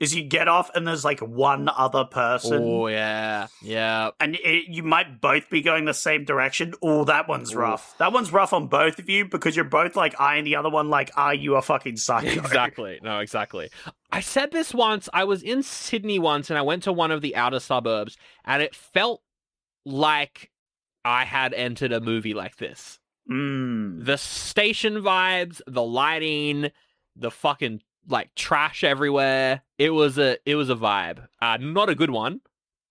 is you get off and there's like one other person. Oh, yeah. Yeah. And you might both be going the same direction. Oh, that one's rough. That one's rough on both of you because you're both like eyeing the other one like, are you a fucking psycho? Exactly. No, exactly. I said this once. I was in Sydney once and I went to one of the outer suburbs and it felt like I had entered a movie like this. The station vibes, the lighting, the fucking like trash everywhere. It was a vibe. Not a good one,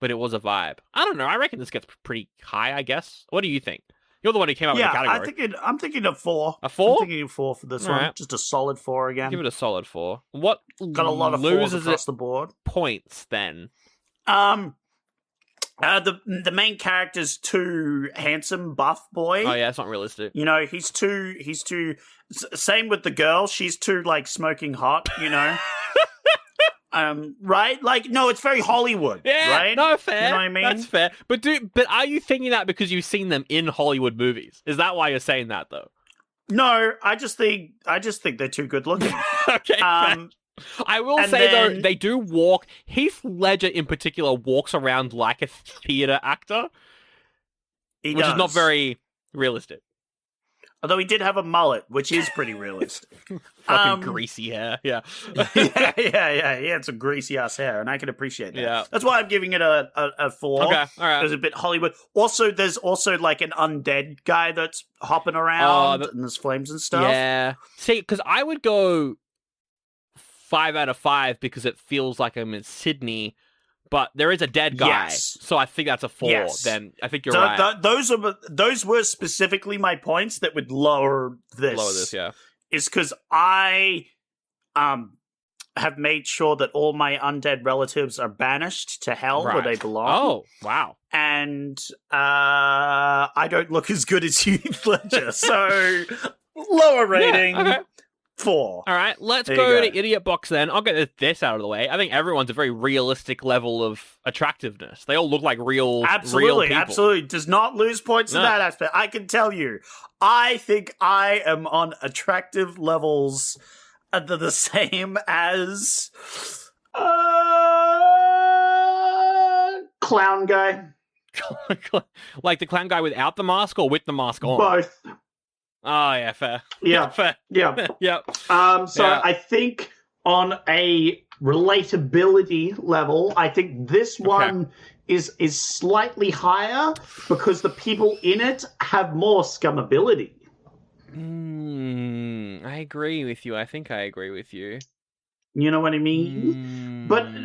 but it was a vibe. I don't know. I reckon this gets pretty high, I guess. What do you think? You're the one who came up with the category. I'm thinking a 4. A 4? I'm thinking a 4 for this one. Right. Just a solid 4 again. Give it a solid 4. What got a lot of 4s across the board? Points then. The main character's too handsome, buff boy. Oh yeah, it's not realistic. You know, he's too. Same with the girl. She's too like smoking hot. You know. Right? Like, no, it's very Hollywood. Yeah, right? No, fair. You know what I mean? That's fair. But are you thinking that because you've seen them in Hollywood movies? Is that why you're saying that though? No, I just think they're too good looking. Okay. Fair. I will say, though, they do walk. Heath Ledger, in particular, walks around like a theatre actor. Which is not very realistic. Although he did have a mullet, which is pretty realistic. Fucking greasy hair, yeah. yeah. He had some greasy-ass hair, and I can appreciate that. Yeah. That's why I'm giving it a 4. Okay, all right. There's a bit Hollywood. Also, there's also, like, an undead guy that's hopping around, and there's flames and stuff. Yeah. See, because I would go 5 out of 5 because it feels like I'm in Sydney, but there is a dead guy, so I think that's a 4. Yes. Then I think you're right. Those were specifically my points that would lower this. Yeah, is because I have made sure that all my undead relatives are banished to hell where they belong. Oh, wow! And I don't look as good as Heath Ledger, so lower rating. Yeah, okay. 4. All right, let's go to Idiot Box then. I'll get this out of the way. I think everyone's a very realistic level of attractiveness. They all look like real people. Absolutely. Does not lose points in that aspect. I can tell you, I think I am on attractive levels that are the same as clown guy. Like the clown guy without the mask or with the mask on? Both. Oh, yeah, fair. Yeah, fair. Yeah. Yep. I think on a relatability level, I think this one is slightly higher because the people in it have more scummability. I agree with you. I think I agree with you. You know what I mean? But in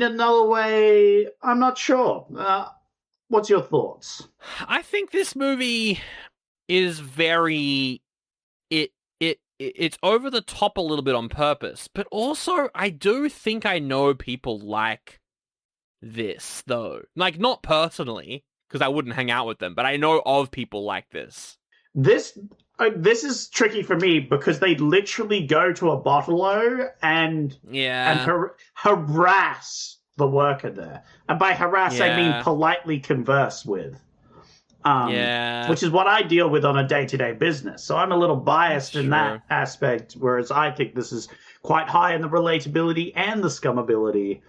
another way, I'm not sure. What's your thoughts? I think this movie is very it's over the top a little bit on purpose, but also I do think I know people like this though, like not personally because I wouldn't hang out with them, but I know of people like this. This is tricky for me because they literally go to a bottle-o and harass the worker there, and by harass I mean politely converse with. Which is what I deal with on a day-to-day business. So I'm a little biased in that aspect, whereas I think this is quite high in the relatability and the scummability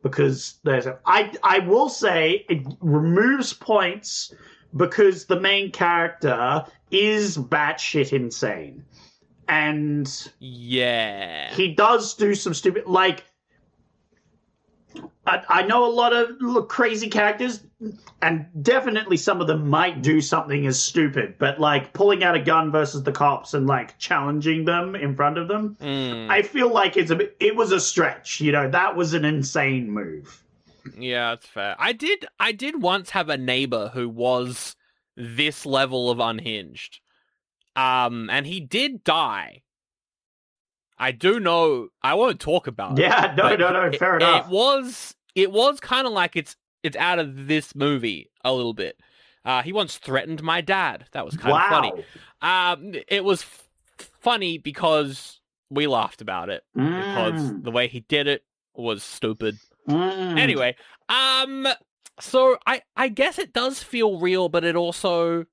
because I will say it removes points because the main character is batshit insane. And he does do some stupid, like, I know a lot of crazy characters, and definitely some of them might do something as stupid, but like pulling out a gun versus the cops and like challenging them in front of them, I feel like it was a stretch. You know, that was an insane move. Yeah, that's fair. I did once have a neighbor who was this level of unhinged, and he did die. I do know. I won't talk about it. Yeah, no, fair enough. It was kind of like it's out of this movie a little bit. He once threatened my dad. That was kind of funny. It was funny because we laughed about it because the way he did it was stupid. Anyway, so I guess it does feel real, but it also,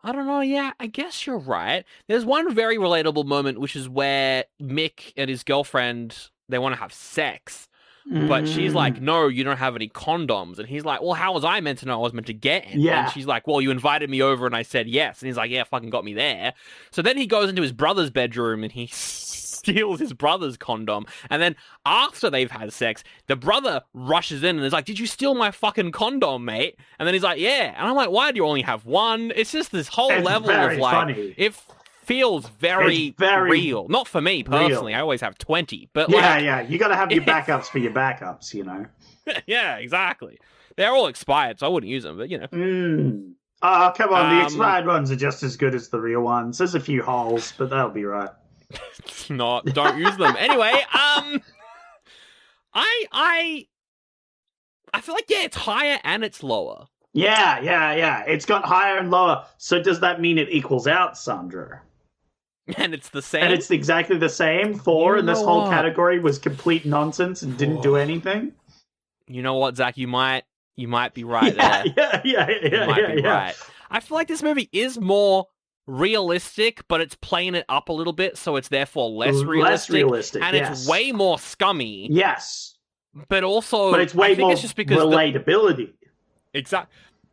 I don't know. Yeah, I guess you're right. There's one very relatable moment, which is where Mick and his girlfriend, they want to have sex. But she's like, no, you don't have any condoms. And he's like, well, how was I meant to know I was meant to get any? Yeah. And she's like, well, you invited me over and I said yes. And he's like, yeah, fucking got me there. So then he goes into his brother's bedroom and he steals his brother's condom. And then after they've had sex, the brother rushes in and is like, did you steal my fucking condom, mate? And then he's like, yeah. And I'm like, why do you only have one? It's just this whole level of like, funny. Feels very real. Not for me personally. I always have 20. But yeah. You got to have your backups for your backups, you know. Yeah, exactly. They're all expired, so I wouldn't use them. But you know. Oh, come on. The expired ones are just as good as the real ones. There's a few holes, but that'll be right. It's not. Don't use them. Anyway, I feel like it's higher and it's lower. Yeah. It's got higher and lower. So does that mean it equals out, Sandro? And it's the same? And it's exactly the same? 4 in this whole category was complete nonsense and didn't do anything? You know what, Zach? You might be right there. You might be right. I feel like this movie is more realistic, but it's playing it up a little bit, so it's therefore less realistic. And it's way more scummy. Yes. But also, it's way more it's just because relatability.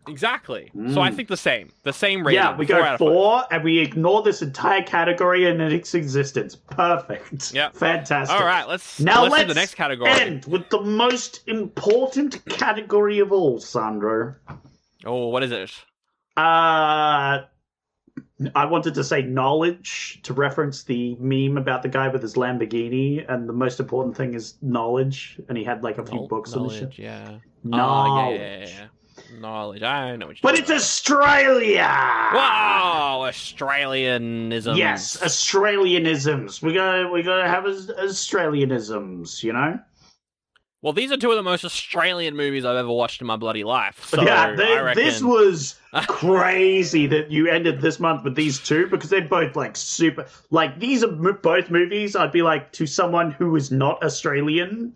Exactly. So I think the same rating. Yeah, we go 4 and we ignore this entire category and its existence. Perfect. Yeah. Fantastic. All right, let's do the next category. End with the most important category of all, Sandro. Oh, what is it? I wanted to say knowledge to reference the meme about the guy with his Lamborghini, and the most important thing is knowledge, and he had like a few books on the shit. Yeah. Knowledge. Yeah. Knowledge. I know what you're But it's Australia! Wow! Australianisms. Yes, Australianisms. We gotta have Australianisms, you know? Well, these are two of the most Australian movies I've ever watched in my bloody life. So yeah, I reckon... this was crazy that you ended this month with these two, because they're both like super... Like, these are both movies I'd be like, to someone who is not Australian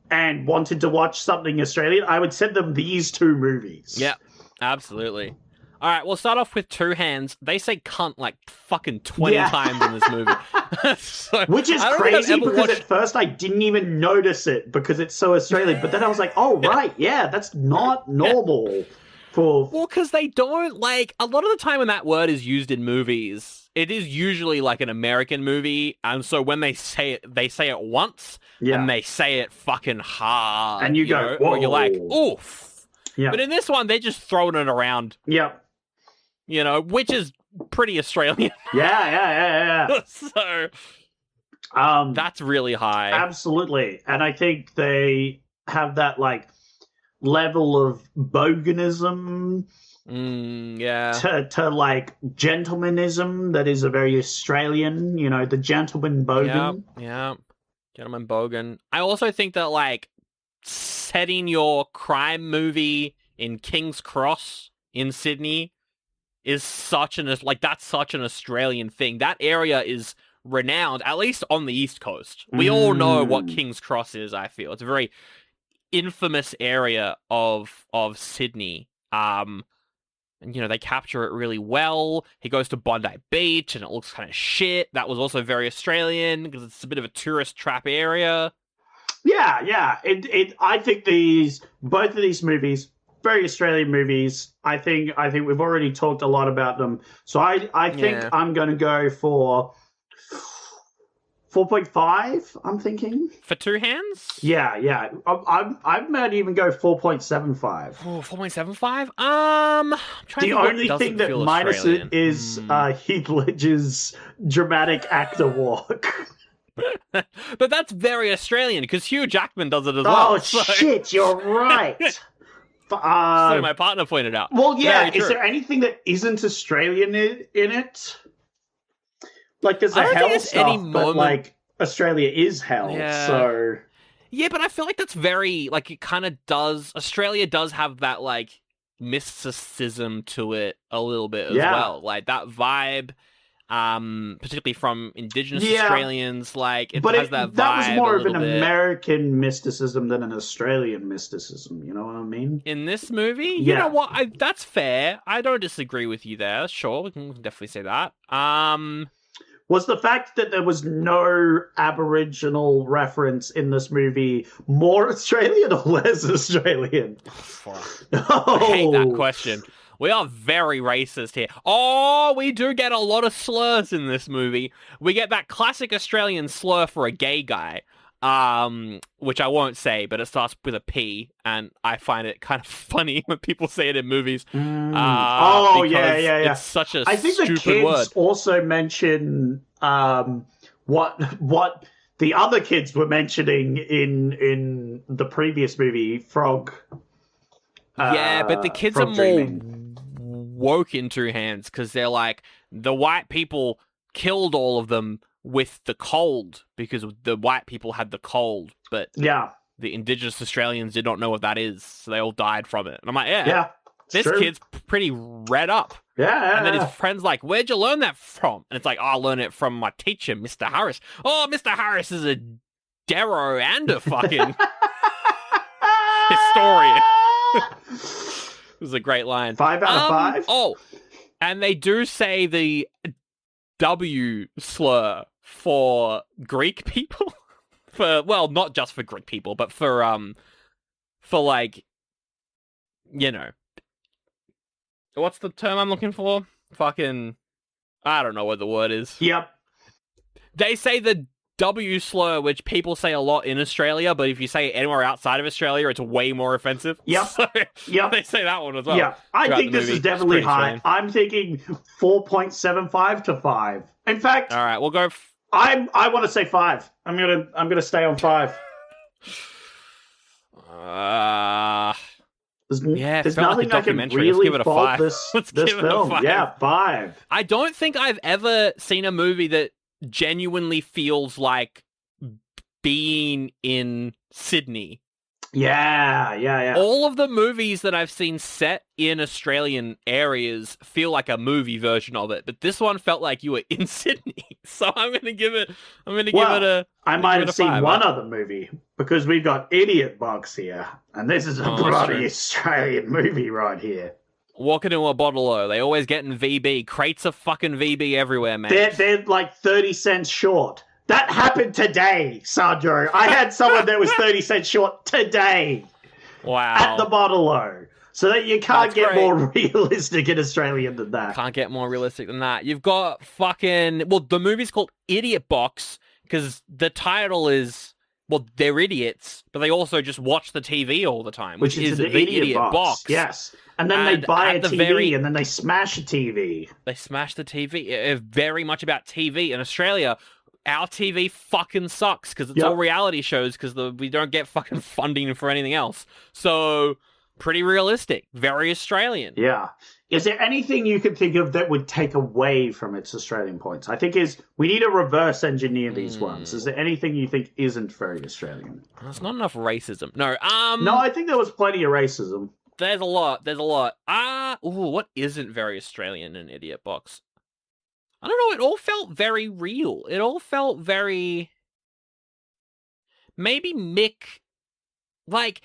and wanted to watch something Australian, I would send them these two movies. Yeah, absolutely. All right, we'll start off with Two Hands. They say cunt like fucking 20 times in this movie. Which is crazy, because at first I didn't even notice it because it's so Australian. But then I was like, oh, right, yeah, that's not normal. Well, because they don't, like, a lot of the time when that word is used in movies, it is usually like an American movie, and so when they say it once, and they say it fucking hard. And you go, whoa. Or you're like, oof. Yeah. But in this one, they're just throwing it around. Yep. You know, which is pretty Australian. Yeah. So, that's really high. Absolutely. And I think they have that, like, level of boganism to like gentlemanism that is a very Australian, you know, the gentleman bogan. Yeah, gentleman bogan. I also think that, like, setting your crime movie in King's Cross in Sydney is that's such an Australian thing. That area is renowned, at least on the East Coast. We all know what King's Cross is, I feel. It's a very infamous area of Sydney. And, you know, they capture it really well. He goes to Bondi Beach and it looks kind of shit. That was also very Australian because it's a bit of a tourist trap area. Yeah. I think both of these movies, very Australian movies. I think we've already talked a lot about them. So I think I'm going to go for 4.5, I'm thinking. For Two Hands? Yeah. I might even go 4.75. Oh, 4.75? The only thing that minus it is Heath Ledger's dramatic actor walk. But that's very Australian, because Hugh Jackman does it as well. Oh, shit, you're right. So my partner pointed out. Well, yeah, is there anything that isn't Australian in it? Like, there's a hell stuff, but, like, Australia is hell, so... Yeah, but I feel like that's very, like, it kind of does... Australia does have that, like, mysticism to it a little bit as well. Like, that vibe, particularly from Indigenous Australians, like, it has that vibe. That was more of an American mysticism than an Australian mysticism, you know what I mean? In this movie? You know what? That's fair. I don't disagree with you there. Sure, we can definitely say that. Was the fact that there was no Aboriginal reference in this movie more Australian or less Australian? I hate that question. We are very racist here. Oh, we do get a lot of slurs in this movie. We get that classic Australian slur for a gay guy, which I won't say, but it starts with a P, and I find it kind of funny when people say it in movies. It's such a stupid word. I think the kids also mention what the other kids were mentioning in the previous movie, Frog. But the kids are more woke in two hands because they're like, the white people killed all of them with the cold because the white people had the cold, but the Indigenous Australians did not know what that is, so they all died from it. And I'm like, this kid's pretty read up. And then his friend's like, where'd you learn that from? And it's like, I learned it from my teacher, Mr. Harris. Oh, Mr. Harris is a Darrow and a fucking historian. It was a great line. 5 out of 5? Oh, and they do say the W slur for Greek people. Well, not just for Greek people, but for like, you know, what's the term I'm looking for? Fucking, I don't know what the word is. Yep. They say the W slur, which people say a lot in Australia, but if you say it anywhere outside of Australia, it's way more offensive. Yep. So they say that one as well. Yeah, I think this is definitely high. I'm thinking 4.75 to 5. In fact, all right, we'll go. I want to say 5. I'm gonna stay on 5. There's nothing I can really fault this film. 5. I don't think I've ever seen a movie that genuinely feels like being in Sydney. Yeah. All of the movies that I've seen set in Australian areas feel like a movie version of it, but this one felt like you were in Sydney. So I'm going to give it a... I might have seen one other movie, because we've got Idiot Box here, and this is a bloody Australian movie right here. Walking into a bottle-o. They always getting VB. Crates of fucking VB everywhere, man. They're like 30 cents short. That happened today, Sandro. I had someone that was 30 cents short today. Wow. At the bottle-o. So that you can't get more realistic and Australian than that. Can't get more realistic than that. You've got fucking... Well, the movie's called Idiot Box because the title is... Well, they're idiots, but they also just watch the TV all the time, which is the Idiot Box. Yes. And then they buy a TV, and then they smash a TV. They smash the TV. It's very much about TV. In Australia, our TV fucking sucks because it's all reality shows because we don't get fucking funding for anything else. So, pretty realistic. Very Australian. Yeah. Is there anything you could think of that would take away from its Australian points? I think we need to reverse engineer these ones. Is there anything you think isn't very Australian? There's not enough racism. No, No, I think there was plenty of racism. There's a lot. What isn't very Australian in Idiot Box? I don't know. It all felt very real. It all felt very... Maybe Mick... Like...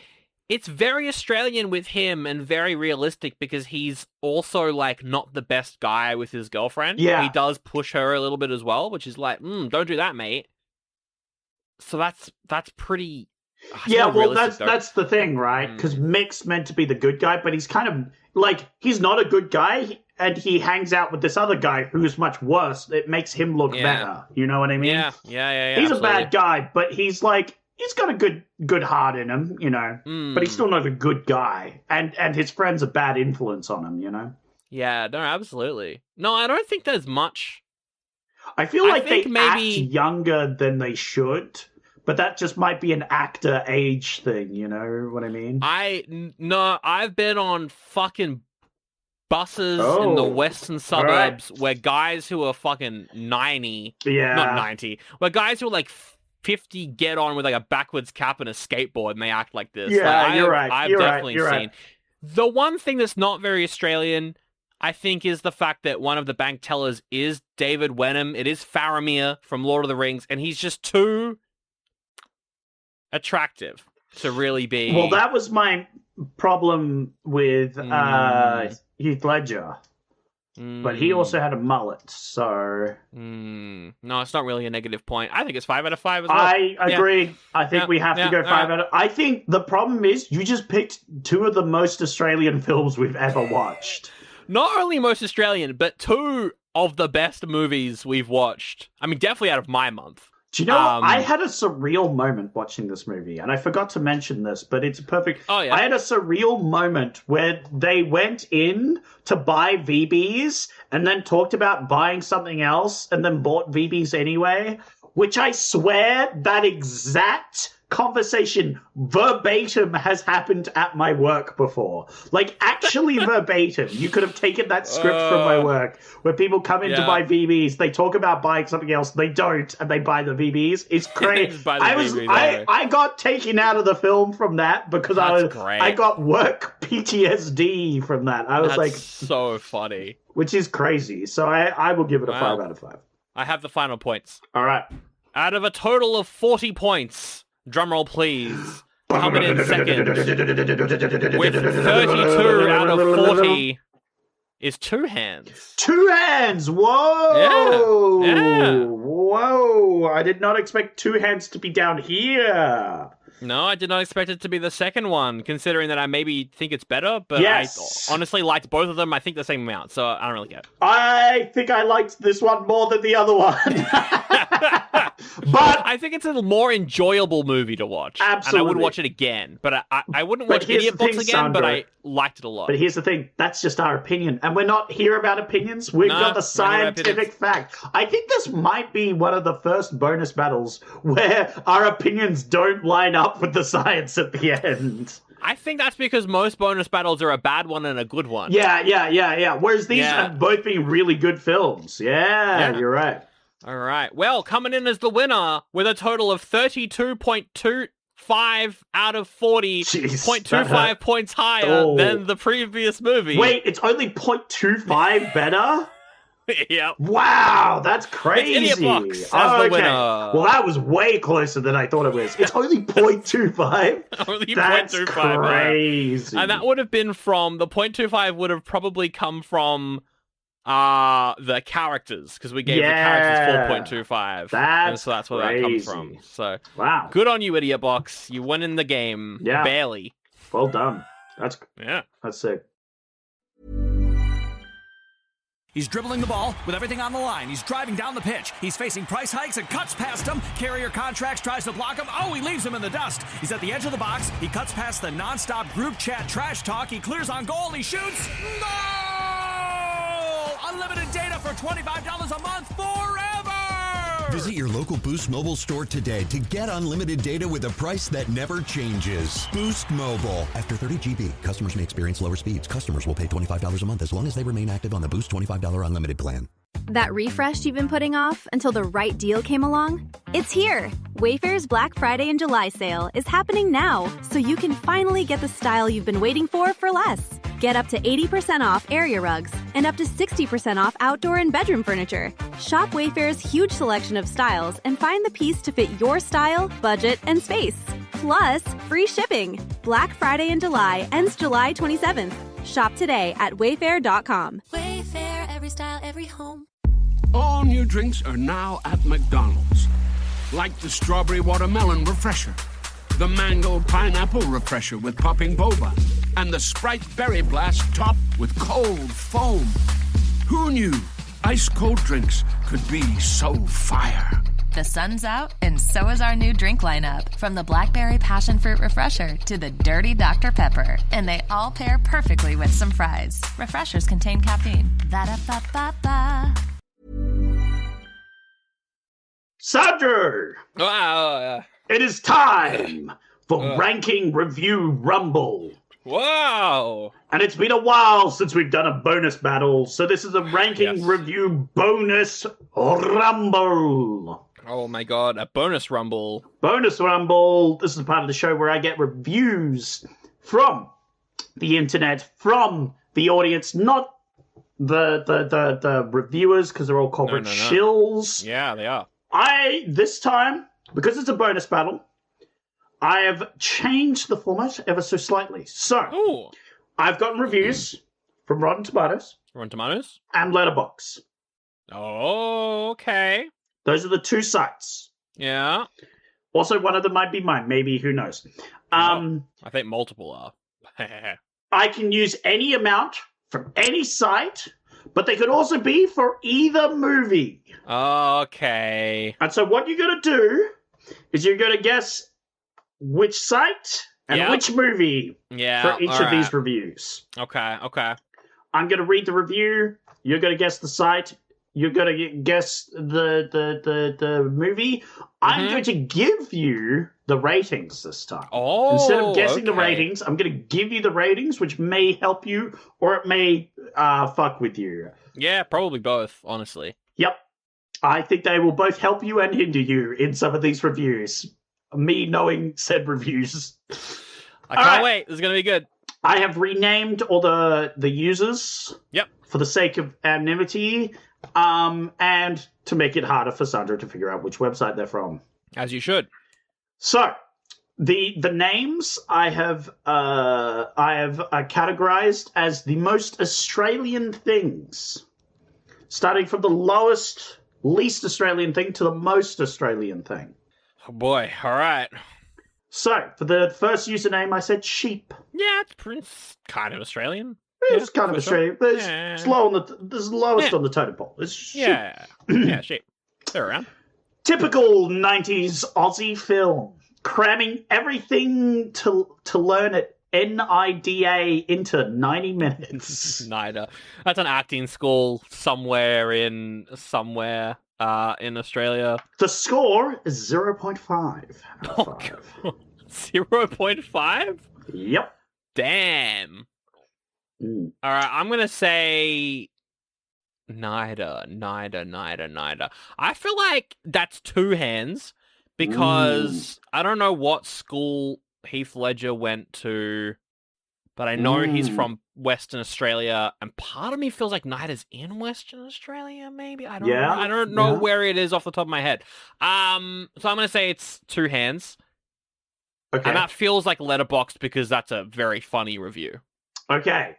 It's very Australian with him and very realistic because he's also, like, not the best guy with his girlfriend. Yeah. He does push her a little bit as well, which is like, don't do that, mate. So that's pretty... Yeah, well, that's the thing, right? Because Mick's meant to be the good guy, but he's kind of, like, he's not a good guy, and he hangs out with this other guy who's much worse. It makes him look better. You know what I mean? Yeah. He's absolutely. a bad guy, but he's, like... He's got a good heart in him, you know, but he's still not a good guy. And his friend's a bad influence on him, you know? Yeah, no, absolutely. No, I don't think there's much. I feel like they act younger than they should, but that just might be an actor age thing, you know what I mean? I've been on fucking buses in the western suburbs where guys who are fucking 90, not 90, where guys who are like 50 get on with like a backwards cap and a skateboard and they act like this. Yeah, like, you're right. I've You're definitely right. You're seen. right. The one thing that's not very Australian, I think, is the fact that one of the bank tellers is David Wenham. It is Faramir from Lord of the Rings, and he's just too attractive to really be... Well, that was my problem with Heath Ledger. But he also had a mullet, so... No, it's not really a negative point. I think it's 5 out of 5 as well. I agree. Yeah. I think we have to go 5 out of... I think the problem is you just picked two of the most Australian films we've ever watched. Not only most Australian, but two of the best movies we've watched. I mean, definitely out of my month. Do you know what? I had a surreal moment watching this movie, and I forgot to mention this, but it's a perfect... I had a surreal moment where they went in to buy VBs and then talked about buying something else and then bought VBs anyway, which I swear that exact conversation verbatim has happened at my work before. Like, actually verbatim. You could have taken that script from my work where people come in to buy VBs, they talk about buying something else, they don't, and they buy the VBs. It's crazy. I got taken out of the film from that because I got work PTSD from that. That's like... so funny. Which is crazy. So I will give it a 5 out of 5. I have the final points. All right. Out of a total of 40 points... Drumroll, please. Coming in second with 32 out of 40 is Two Hands. Two Hands! Whoa! Yeah. Whoa! I did not expect Two Hands to be down here. No, I did not expect it to be the second one, considering that I maybe think it's better, but I honestly liked both of them, I think the same amount, so I don't really care. I think I liked this one more than the other one. But I think it's a more enjoyable movie to watch. Absolutely. And I would watch it again, but I wouldn't watch Idiot Box again, Sandro, but I liked it a lot. But here's the thing, that's just our opinion, and we're not here about opinions, we've got the scientific fact. I think this might be one of the first bonus battles where our opinions don't line up with the science at the end. I think that's because most bonus battles are a bad one and a good one. Yeah. Whereas these have both been really good films. Yeah, you're right. All right. Well, coming in as the winner with a total of 32.25 out of 40, 0.25 points higher than the previous movie. Wait, it's only 0.25 better? Yep. Wow, that's crazy. It's Idiot Box as the winner. Well, that was way closer than I thought it was. It's only 0.25. Only that's 0.25. Crazy. And that would have been from, the 0.25 would have probably come from the characters, because we gave the characters 4.25. That's where that comes from. So, wow. Good on you, Idiot Box. You won in the game. Yeah. Barely. Well done. That's sick. He's dribbling the ball with everything on the line. He's driving down the pitch. He's facing price hikes and cuts past him. Carrier contracts, tries to block him. Oh, he leaves him in the dust. He's at the edge of the box. He cuts past the nonstop group chat trash talk. He clears on goal. He shoots. Goal! Unlimited data for $25 a month forever! Visit your local Boost Mobile store today to get unlimited data with a price that never changes. Boost Mobile. After 30 GB, customers may experience lower speeds. Customers will pay $25 a month as long as they remain active on the Boost $25 unlimited plan. That refresh you've been putting off until the right deal came along? It's here! Wayfair's Black Friday and July sale is happening now, so you can finally get the style you've been waiting for less. Get up to 80% off area rugs and up to 60% off outdoor and bedroom furniture. Shop Wayfair's huge selection of styles and find the piece to fit your style, budget, and space. Plus, free shipping. Black Friday in July ends July 27th. Shop today at wayfair.com. Wayfair, every style, every home. All new drinks are now at McDonald's. Like the strawberry watermelon refresher, the mango pineapple refresher with popping boba, and the Sprite berry blast topped with cold foam. Who knew ice cold drinks could be so fire? The sun's out, and so is our new drink lineup. From the Blackberry Passion Fruit Refresher to the Dirty Dr. Pepper. And they all pair perfectly with some fries. Refreshers contain caffeine. Ba-da-ba-ba-ba. Sandro! Wow. It is time for Ranking Review Rumble. Wow! And it's been a while since we've done a bonus battle, so this is a ranking review bonus rumble. Oh my god, a bonus rumble. Bonus rumble. This is the part of the show where I get reviews from the internet, from the audience, not the reviewers, because they're all corporate shills. Yeah, they are. This time, because it's a bonus battle, I have changed the format ever so slightly. So, I've gotten reviews from Rotten Tomatoes. Rotten Tomatoes? And Letterboxd. Oh, okay. Those are the two sites. Yeah. Also, one of them might be mine. Maybe, who knows? I think multiple are. I can use any amount from any site, but they could also be for either movie. Okay. And so what you're going to do is you're going to guess which site and which movie for each of these reviews. Okay. I'm going to read the review. You're going to guess the site. You're going to guess the movie. I'm going to give you the ratings this time. Oh, instead of guessing the ratings, I'm going to give you the ratings, which may help you or it may fuck with you. Yeah, probably both, honestly. Yep. I think they will both help you and hinder you in some of these reviews. Me knowing said reviews. I can't wait. This is going to be good. I have renamed all the users. Yep. For the sake of anonymity, and to make it harder for Sandro to figure out which website they're from. As you should. So, the names I have categorized as the most Australian things, starting from the least Australian thing to the most Australian thing. Oh boy! All right. So, for the first username, I said sheep. Yeah, it's kind of Australian. It's kind of Australian. Sure. It's low on the lowest on the totem pole. It's sheep. Yeah, sheep. They're around. Typical 90s Aussie film, cramming everything to learn at NIDA into 90 minutes. NIDA. That's an acting school somewhere in Australia. The score is 0.5 out of 5. 0.5? Yep. Damn. All right, I'm going to say NIDA. I feel like that's two hands because I don't know what school Heath Ledger went to, but I know he's from Western Australia, and part of me feels like NIDA's in Western Australia, maybe? I don't know where it is off the top of my head. So I'm going to say it's two hands. Okay. And that feels like Letterboxd because that's a very funny review. Okay.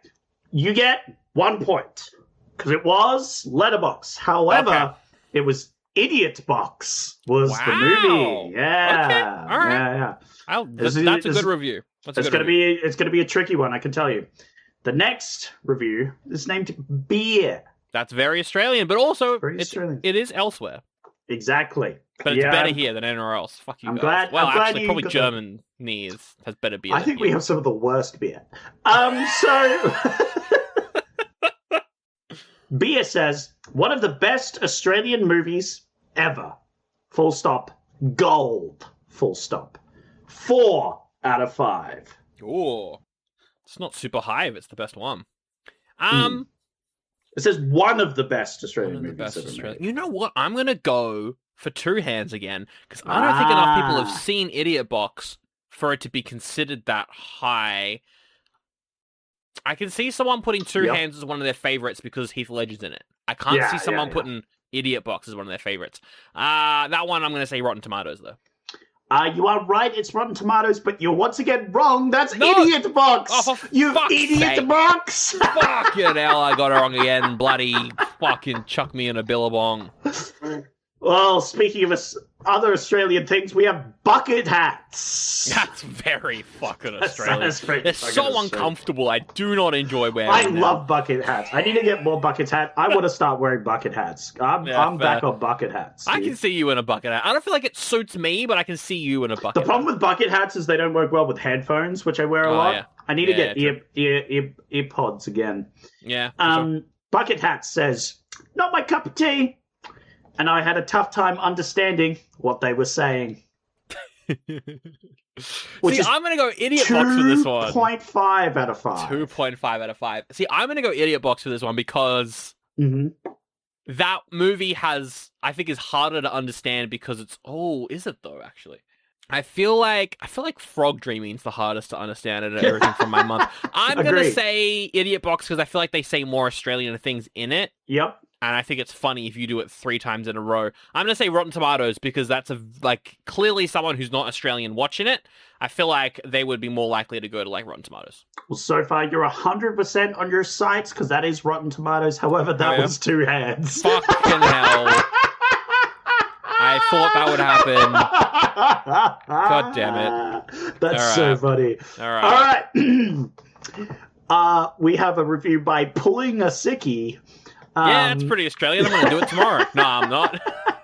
You get 1 point because it was Letterboxd. However, it was Idiot Box was the movie. Yeah. Okay. All right. Yeah. That's a good review. It's going to be a tricky one, I can tell you. The next review is named Beer. That's very Australian, but also Australian. It is elsewhere. Exactly. But it's better here than anywhere else. Fuck you guys. Actually, probably Germany has better beer. I think we have some of the worst beer. So... Beer says, one of the best Australian movies ever. Full stop. Gold. Full stop. 4 out of 5. Ooh. It's not super high if it's the best one. It says one of the best Australian movies ever made. You know what? I'm going to go for two hands again, because I don't think enough people have seen Idiot Box for it to be considered that high. I can see someone putting two hands as one of their favorites because Heath Ledger's in it. I can't see someone putting Idiot Box as one of their favorites. That one I'm going to say Rotten Tomatoes, though. You are right, it's Rotten Tomatoes, but you're once again wrong. That's Idiot Box! Oh, you idiot box! Fucking hell, I got it wrong again. Bloody fucking chuck me in a billabong. Well, speaking of other Australian things, we have bucket hats. That's very fucking Australian. They're so Australian. Uncomfortable. I do not enjoy wearing them. I love bucket hats. I need to get more bucket hats. I want to start wearing bucket hats. I'm back on bucket hats. I can see you in a bucket hat. I don't feel like it suits me, but I can see you in a bucket hat. The problem with bucket hats is they don't work well with headphones, which I wear a lot. Yeah. I need to get ear pods again. Yeah. Bucket hat says, not my cup of tea. And I had a tough time understanding what they were saying. See, I'm going to go Idiot Box for this one. 2.5 out of 5. 2.5 out of 5. See, I'm going to go Idiot Box for this one because that movie I think is harder to understand because it's... Oh, is it though, actually? I feel like Frog Dreaming's the hardest to understand out of everything from my month. I'm going to say Idiot Box because I feel like they say more Australian things in it. Yep. And I think it's funny if you do it 3 times in a row. I'm going to say Rotten Tomatoes because that's clearly someone who's not Australian watching it. I feel like they would be more likely to go to Rotten Tomatoes. Well, so far you're 100% on your sites because that is Rotten Tomatoes. However, that was 2 hands. Fucking hell. I thought that would happen. God damn it. That's so funny. All right. We have a review by Pulling a Sickie. Yeah, it's pretty Australian. I'm going to do it tomorrow. No, I'm not.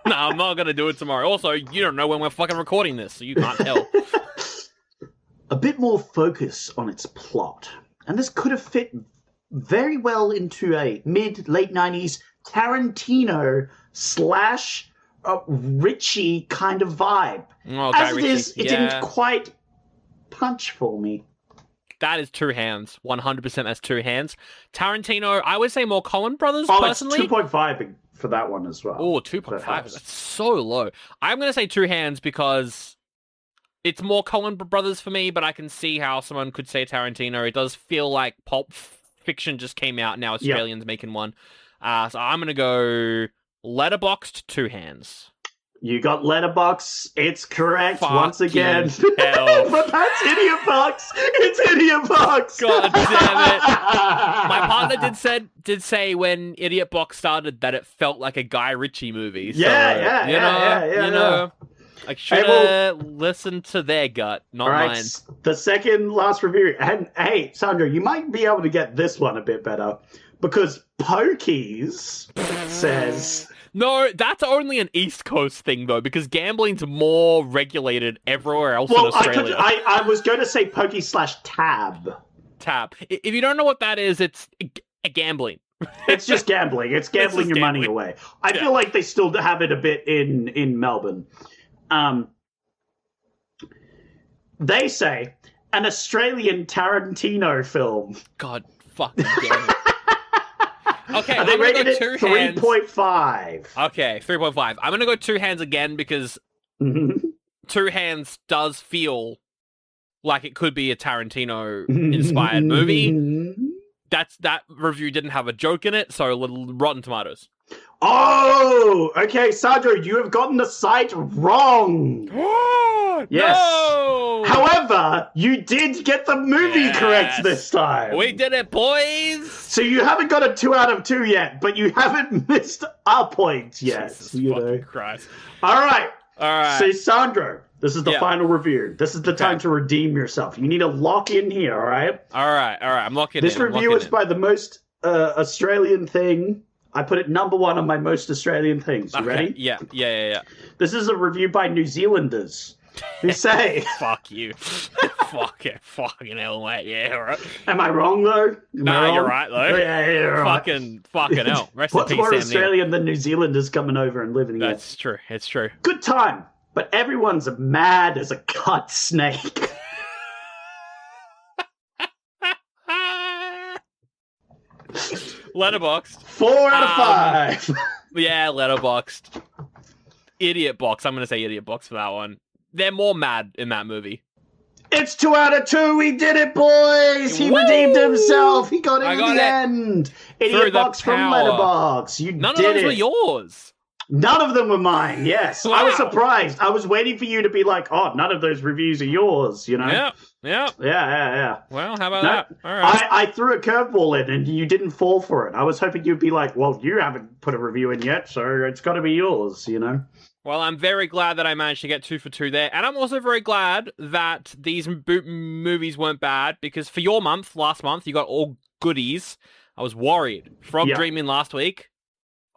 No, I'm not going to do it tomorrow. Also, you don't know when we're fucking recording this, so you can't tell. A bit more focus on its plot. And this could have fit very well into a mid-late 90s Tarantino / Ritchie kind of vibe. Oh, As it is, it didn't quite punch for me. That is 2 hands. 100% that's 2 hands. Tarantino, I would say more Coen Brothers, personally. It's 2.5 for that one as well. Oh, 2.5. That's so low. I'm going to say 2 hands because it's more Coen Brothers for me, but I can see how someone could say Tarantino. It does feel like Pulp Fiction just came out, now Australians making one. So I'm going to go Letterboxd 2 hands. You got Letterboxd. It's correct once again. But that's Idiot Box. It's Idiot Box. God damn it! My partner did say when Idiot Box started that it felt like a Guy Ritchie movie. So, yeah. I should have listened to their gut, not mine. The second last review, and hey, Sandro, you might be able to get this one a bit better because Pokies says. No, that's only an East Coast thing, though, because gambling's more regulated everywhere else in Australia. I was going to say Pokey / Tab. Tab. If you don't know what that is, it's gambling. It's just gambling. It's gambling your money away. I feel like they still have it a bit in Melbourne. They say, an Australian Tarantino film. God fucking damn it. Okay, they rated it 3.5. 3.5. Okay, 3.5. I'm going to go 2 hands again because 2 hands does feel like it could be a Tarantino-inspired movie. That review didn't have a joke in it, so Rotten Tomatoes. Oh, okay, Sandro, you have gotten the site wrong. Yes. No! However, you did get the movie correct this time. We did it, boys! So you haven't got a 2 out of 2 yet, but you haven't missed a point yet. Jesus fucking Christ. All right. So, Sandro, this is the final review. This is the time to redeem yourself. You need to lock in here, all right? All right. I'm locking in. This review is by the most Australian thing. I put it number 1 on my most Australian things. You ready? Yeah. This is a review by New Zealanders who say... Fuck you. Fucking hell, mate. Yeah, all right. Am I wrong, though? You're right, though. Yeah, you're right. Fucking hell. Rest in What's peace, more Sam Australian than New Zealanders coming over and living here? That's true. It's true. Good time, but everyone's mad as a cut snake. Letterboxd. 4 out of 5. Yeah, Letterboxd. Idiot Box. I'm going to say Idiot Box for that one. They're more mad in that movie. It's 2 out of 2. We did it, boys. He redeemed himself. He got it in the end. Idiot Box from Letterboxd. None of those were yours. None of them were mine, yes. Wow. I was surprised. I was waiting for you to be like, oh, none of those reviews are yours, you know? Yeah. Well, how about that? All right. I threw a curveball in and you didn't fall for it. I was hoping you'd be like, well, you haven't put a review in yet, so it's got to be yours, you know? Well, I'm very glad that I managed to get 2 for 2 there. And I'm also very glad that these movies weren't bad, because for your month, last month, you got all goodies. I was worried. Frog Dreaming last week.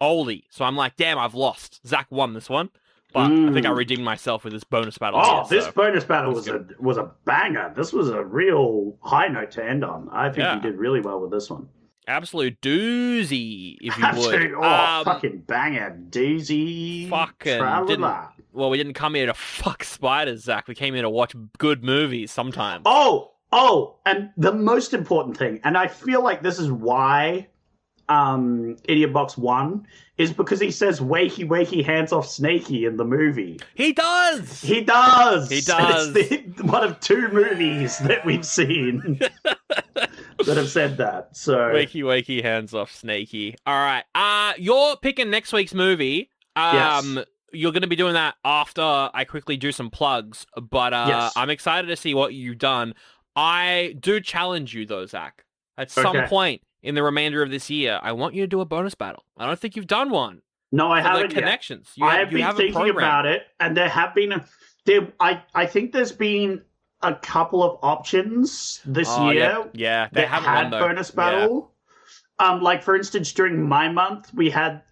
Oldie. So I'm like, damn, I've lost. Zach won this one. But I think I redeemed myself with this bonus battle. This bonus battle was a banger. This was a real high note to end on. I think you did really well with this one. Absolute doozy, if you would. Fucking banger. Doozy. Fucking Well, we didn't come here to fuck spiders, Zach. We came here to watch good movies sometimes. Oh, and the most important thing, and I feel like this is why Idiot Box won, is because he says wakey, wakey, hands off Snakey in the movie. He does! He does! It's one of 2 movies that we've seen that have said that. So wakey, wakey, hands off Snakey. All right. You're picking next week's movie. Yes. You're going to be doing that after I quickly do some plugs, but Yes. I'm excited to see what you've done. I do challenge you, though, Zach. At some point in the remainder of this year, I want you to do a bonus battle. I don't think you've done one. No, I haven't yet. Connections. I have been thinking about it, and there have been... I think there's been a couple of options this year. Yeah, they haven't had won, though. bonus battle. Yeah. Like, for instance, during my month, we had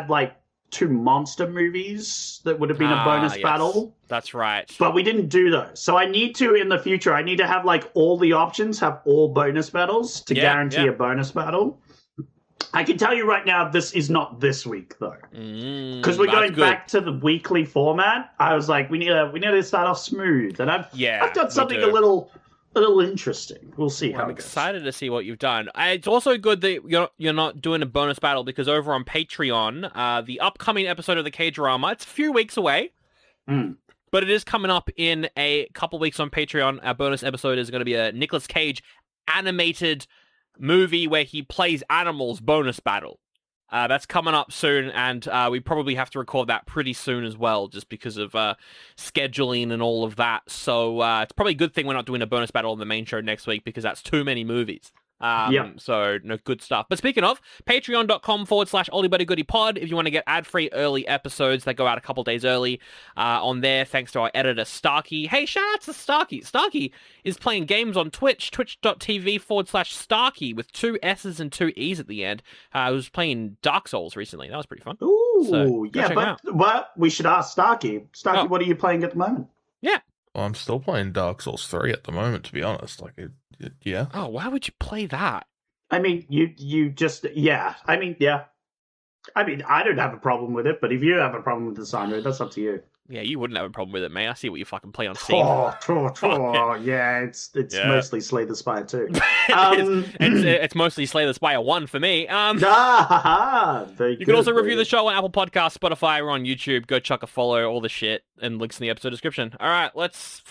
like 2 monster movies that would have been a bonus battle. That's right. But we didn't do those. So I need to, in the future, I need to have like all the options, have all bonus battles to guarantee a bonus battle. I can tell you right now, this is not this week though. Because we're going back to the weekly format. I was like, we need to start off smooth. And I've done something a little interesting. We'll see how it goes. I'm excited to see what you've done. It's also good that you're not doing a bonus battle, because over on Patreon, the upcoming episode of the K-Drama, it's a few weeks away, but it is coming up in a couple weeks on Patreon. Our bonus episode is going to be a Nicolas Cage animated movie where he plays animals bonus battle. That's coming up soon, and we probably have to record that pretty soon as well, just because of scheduling and all of that. So it's probably a good thing we're not doing a bonus battle on the main show next week, because that's too many movies. So, no, good stuff. But speaking of, patreon.com/Oldie Buddy Goodie Pod, if you want to get ad-free early episodes that go out a couple days early on there, thanks to our editor, Starkey. Hey, shout out to Starkey. Starkey is playing games on Twitch, twitch.tv/Starkey, with 2 S's and 2 E's at the end. I was playing Dark Souls recently. That was pretty fun. Ooh, so, but we should ask Starkey. Starkey, what are you playing at the moment? Yeah. Well, I'm still playing Dark Souls 3 at the moment, to be honest. Yeah. Oh, why would you play that? I mean, you just, yeah. I mean, yeah. I mean, I don't have a problem with it, but if you have a problem with the Sandro, that's up to you. Yeah, you wouldn't have a problem with it, mate. I see what you fucking play on Steam. Yeah, it's mostly Slay the Spire 2. It's mostly Slay the Spire 1 for me. You can also review the show on Apple Podcasts, Spotify, or on YouTube. Go chuck a follow, all the shit, and links in the episode description. All right, let's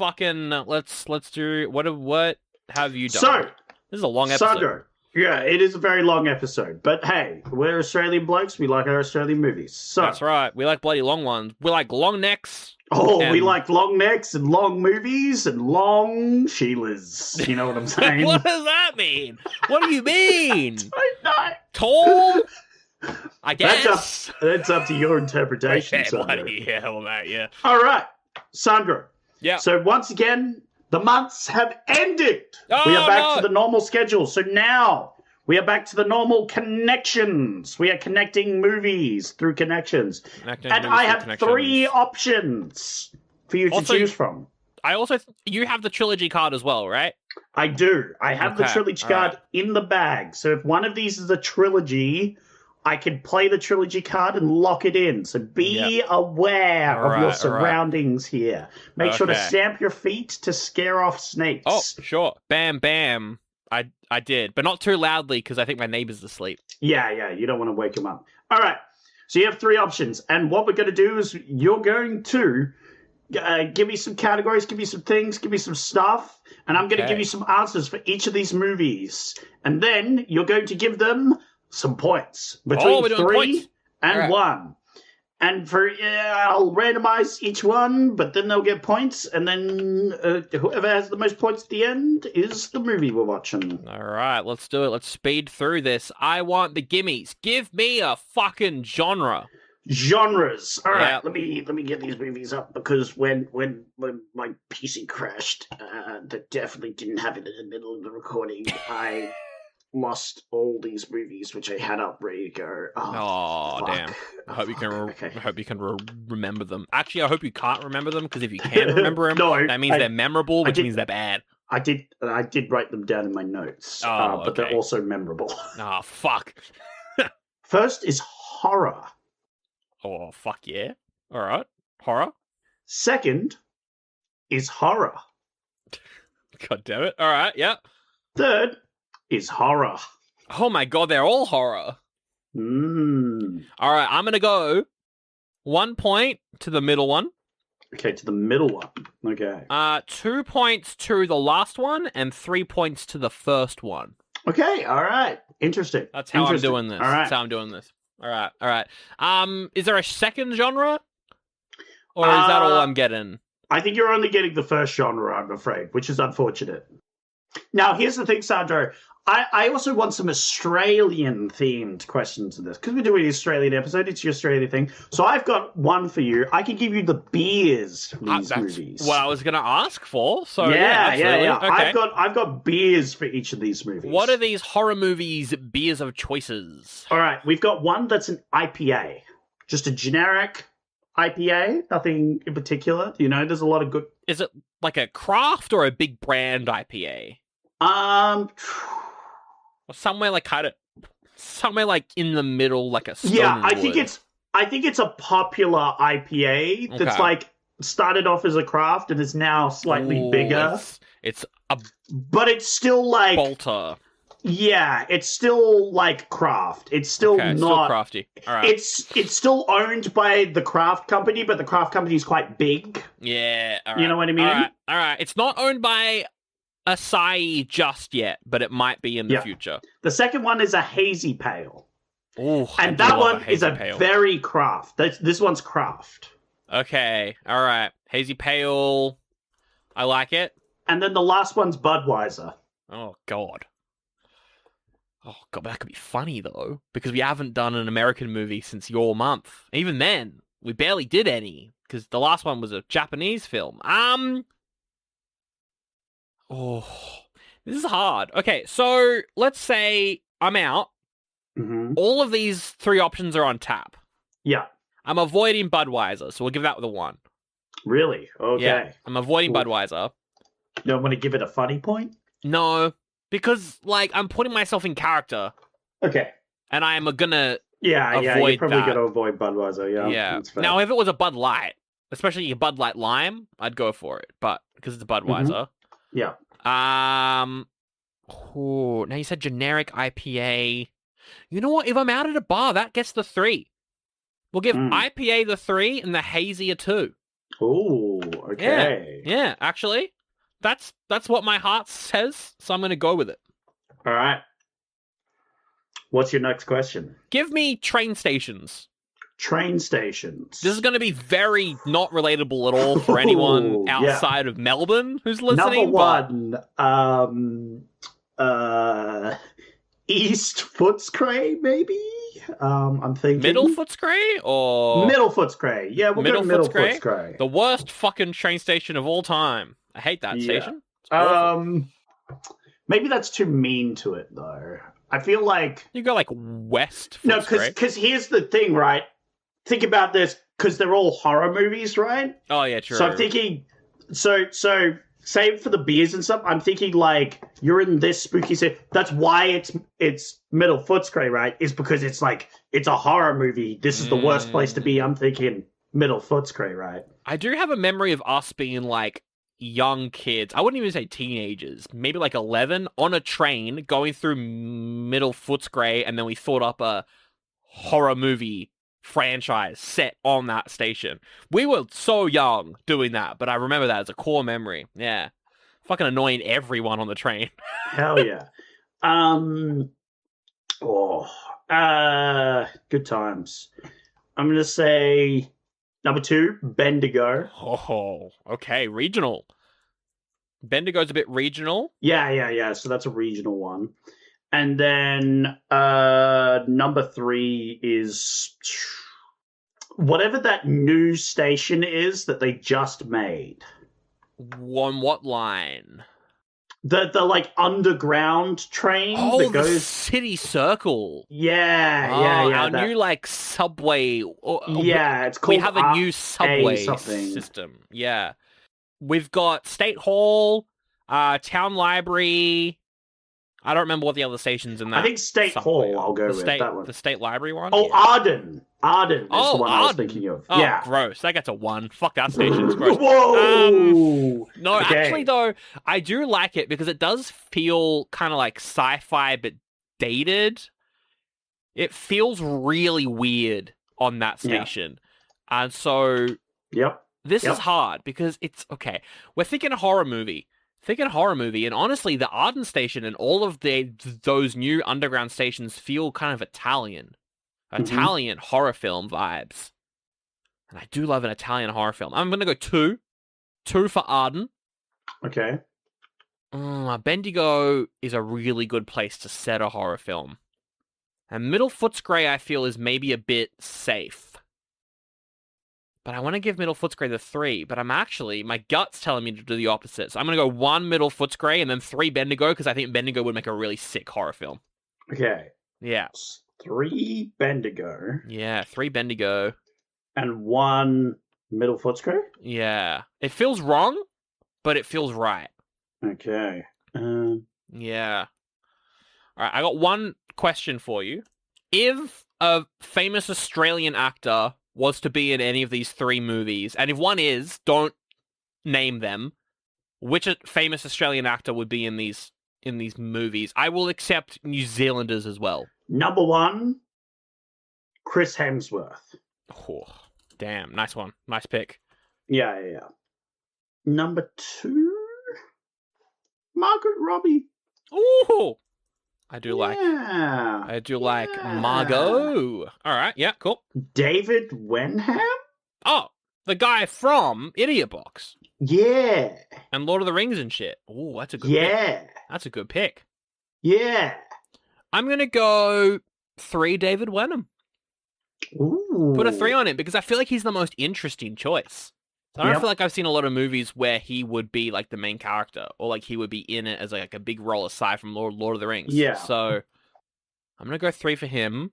do what have you done? So this is a long episode. Sandro, yeah, it is a very long episode, but hey, we're Australian blokes. We like our Australian movies. So that's right. We like bloody long ones. We like long necks. We like long necks and long movies and long Sheilas. You know what I'm saying? What does that mean? What do you mean? I don't know. Tall? I guess. That's up to your interpretation, yeah, Sandro. Yeah. All right, Sandro. Yeah. So once again, the months have ended. We are back to the normal schedule. So now we are back to the normal connections. We are connecting movies through connections. And I have 3 options for you to choose from. You have the trilogy card as well, right? I do. I have the trilogy card in the bag. So if one of these is a trilogy, I can play the trilogy card and lock it in. So be aware of your surroundings here. Make sure to stamp your feet to scare off snakes. Oh, sure. Bam, bam. I did, but not too loudly because I think my neighbor's asleep. Yeah. You don't want to wake him up. All right. So you have 3 options. And what we're going to do is you're going to give me some categories, give me some things, give me some stuff. And I'm going to give you some answers for each of these movies. And then you're going to give them some points between 3 and 1. And I'll randomize each one, but then they'll get points, and then whoever has the most points at the end is the movie we're watching. All right, let's do it. Let's speed through this. I want the gimmies. Give me a fucking genre. Genres. All right, let me get these movies up, because when my PC crashed, that definitely didn't have it in the middle of the recording. I lost all these movies which I had up ready to go. Damn! I hope you can remember them. Actually, I hope you can't remember them, because if you can remember them, that means they're memorable, which means they're bad. I did write them down in my notes, but they're also memorable. Oh, fuck! First is horror. Oh, fuck yeah! All right, horror. Second is horror. God damn it. All right, yeah. Third is horror. Oh my god, they're all horror. All right, I'm going to go 1 point to the middle one. Okay, to the middle one. Okay. 2 points to the last one and 3 points to the first one. Okay, all right. Interesting. That's how I'm doing this. All right. That's how I'm doing this. All right. Is there a second genre? Or is that all I'm getting? I think you're only getting the first genre, I'm afraid, which is unfortunate. Now, here's the thing, Sandro. I also want some Australian-themed questions in this. Because we're doing the Australian episode, it's your Australian thing. So I've got one for you. I can give you the beers from these movies. What I was going to ask for. So yeah. Okay. I've got beers for each of these movies. What are these horror movies' beers of choices? All right, we've got one that's an IPA. Just a generic IPA, nothing in particular. You know, there's a lot of good... Is it like a craft or a big brand IPA? Somewhere like in the middle, like a Stonewood. Yeah, I think it's a popular IPA that's like started off as a craft and is now slightly bigger. But it's still like Bolter. Yeah, it's still like craft. It's still not still crafty. All right. It's still owned by the craft company, but the craft company is quite big. Yeah, all right. You know what I mean? All right. It's not owned by Asahi just yet, but it might be in the future. The second one is a hazy pale. Ooh, and that one is a very craft. This one's craft. Okay, all right. Hazy pale. I like it. And then the last one's Budweiser. Oh, God. But that could be funny, though, because we haven't done an American movie since your month. Even then, we barely did any, because the last one was a Japanese film. This is hard. Okay, so let's say I'm out. Mm-hmm. All of these three options are on tap. Yeah. I'm avoiding Budweiser, so we'll give that the 1. Really? Okay. Yeah, I'm avoiding Budweiser. You don't want to give it a funny point? No, because, I'm putting myself in character. Okay. And I am gonna avoid you're probably that. going to avoid Budweiser, Yeah. Now, if it was a Bud Light, especially a Bud Light Lime, I'd go for it, but because it's a Budweiser. Mm-hmm. Yeah. Now you said generic IPA. You know what? If I'm out at a bar, that gets the 3. We'll give IPA the 3 and the hazy a 2. Oh, okay. Yeah, actually. That's what my heart says, so I'm going to go with it. All right. What's your next question? Give me train stations. Train stations. This is going to be very not relatable at all for anyone outside of Melbourne who's listening. Number 1, East Footscray, maybe? I'm thinking... Middle Footscray or... Middle Footscray. Yeah, we'll go Middle Footscray. The worst fucking train station of all time. I hate that station. Maybe that's too mean to it, though. I feel like... You go, West Footscray. No, because here's the thing, right? Think about this, because they're all horror movies, right? Oh, yeah, true. So I'm thinking... So save for the beers and stuff, I'm thinking, you're in this spooky set. That's why it's Middle Footscray, right? Is because it's a horror movie. This is the worst place to be. I'm thinking Middle Footscray, right? I do have a memory of us being, young kids. I wouldn't even say teenagers. Maybe 11 on a train going through Middle Footscray, and then we thought up a horror movie franchise set on that station. We were so young doing that, but I remember that as a core memory. Yeah. Fucking annoying everyone on the train. Hell yeah. Good times. I'm going to say number 2, Bendigo. Oh, okay. Regional. Bendigo's a bit regional. Yeah. So that's a regional one. And then number 3 is whatever that new station is that they just made. On what line? The underground train that goes... the City Circle. Yeah. Our new subway. It's called... We have a new subway system. Yeah. We've got State Hall, Town Library... I don't remember what the other stations in that. I think State Hall, I'll go with that one. The State Library one? Oh, yeah. Arden. Arden is the one I was thinking of. Oh, yeah. Gross. That gets a 1. Fuck that station. It's gross. Whoa! No, actually, though, I do like it because it does feel kind of like sci-fi, but dated. It feels really weird on that station. Yeah. And so... This is hard because it's... Okay, we're thinking a horror movie. And honestly, the Arden station and all of those new underground stations feel kind of Italian horror film vibes. And I do love an Italian horror film. I'm going to go 2. 2 for Arden. Okay. Bendigo is a really good place to set a horror film. And Middle Footscray, I feel, is maybe a bit safe. But I want to give Middle Footscray the 3, but my gut's telling me to do the opposite. So I'm going to go 1 Middle Footscray and then 3 Bendigo, because I think Bendigo would make a really sick horror film. Okay. Yeah. 3 Bendigo. Yeah, 3 Bendigo. And 1 Middle Footscray? Yeah. It feels wrong, but it feels right. Okay. Yeah. All right, I got one question for you. If a famous Australian actor was to be in any of these 3 movies, and if one is, don't name them, which famous Australian actor would be in these movies? I will accept New Zealanders as well. Number 1, Chris Hemsworth. Oh, damn, nice one. Nice pick. Yeah. Number 2, Margaret Robbie. Ooh! I do like Margot. All right, yeah, cool. David Wenham? Oh, the guy from Idiot Box. Yeah. And Lord of the Rings and shit. Ooh, that's a good pick. That's a good pick. Yeah. I'm going to go 3 David Wenham. Ooh. Put a 3 on him because I feel like he's the most interesting choice. I don't feel like I've seen a lot of movies where he would be like the main character or like he would be in it as like a big role aside from Lord of the Rings. Yeah. So I'm going to go 3 for him.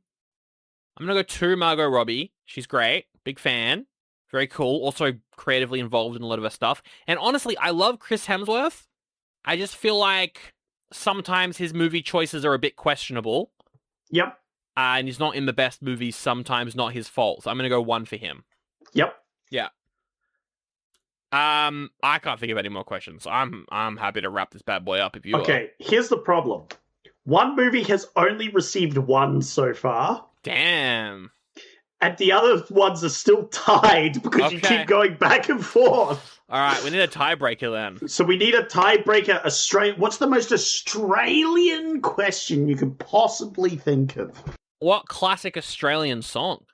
I'm going to go 2 Margot Robbie. She's great. Big fan. Very cool. Also creatively involved in a lot of her stuff. And honestly, I love Chris Hemsworth. I just feel like sometimes his movie choices are a bit questionable. Yep. And he's not in the best movies, sometimes not his fault. So I'm going to go 1 for him. Yep. Yeah. I can't think of any more questions. I'm happy to wrap this bad boy up if you are. Okay, here's the problem. One movie has only received 1 so far. Damn. And the other ones are still tied because you keep going back and forth. All right, we need a tiebreaker then. So we need a tiebreaker. What's the most Australian question you could possibly think of? What classic Australian song?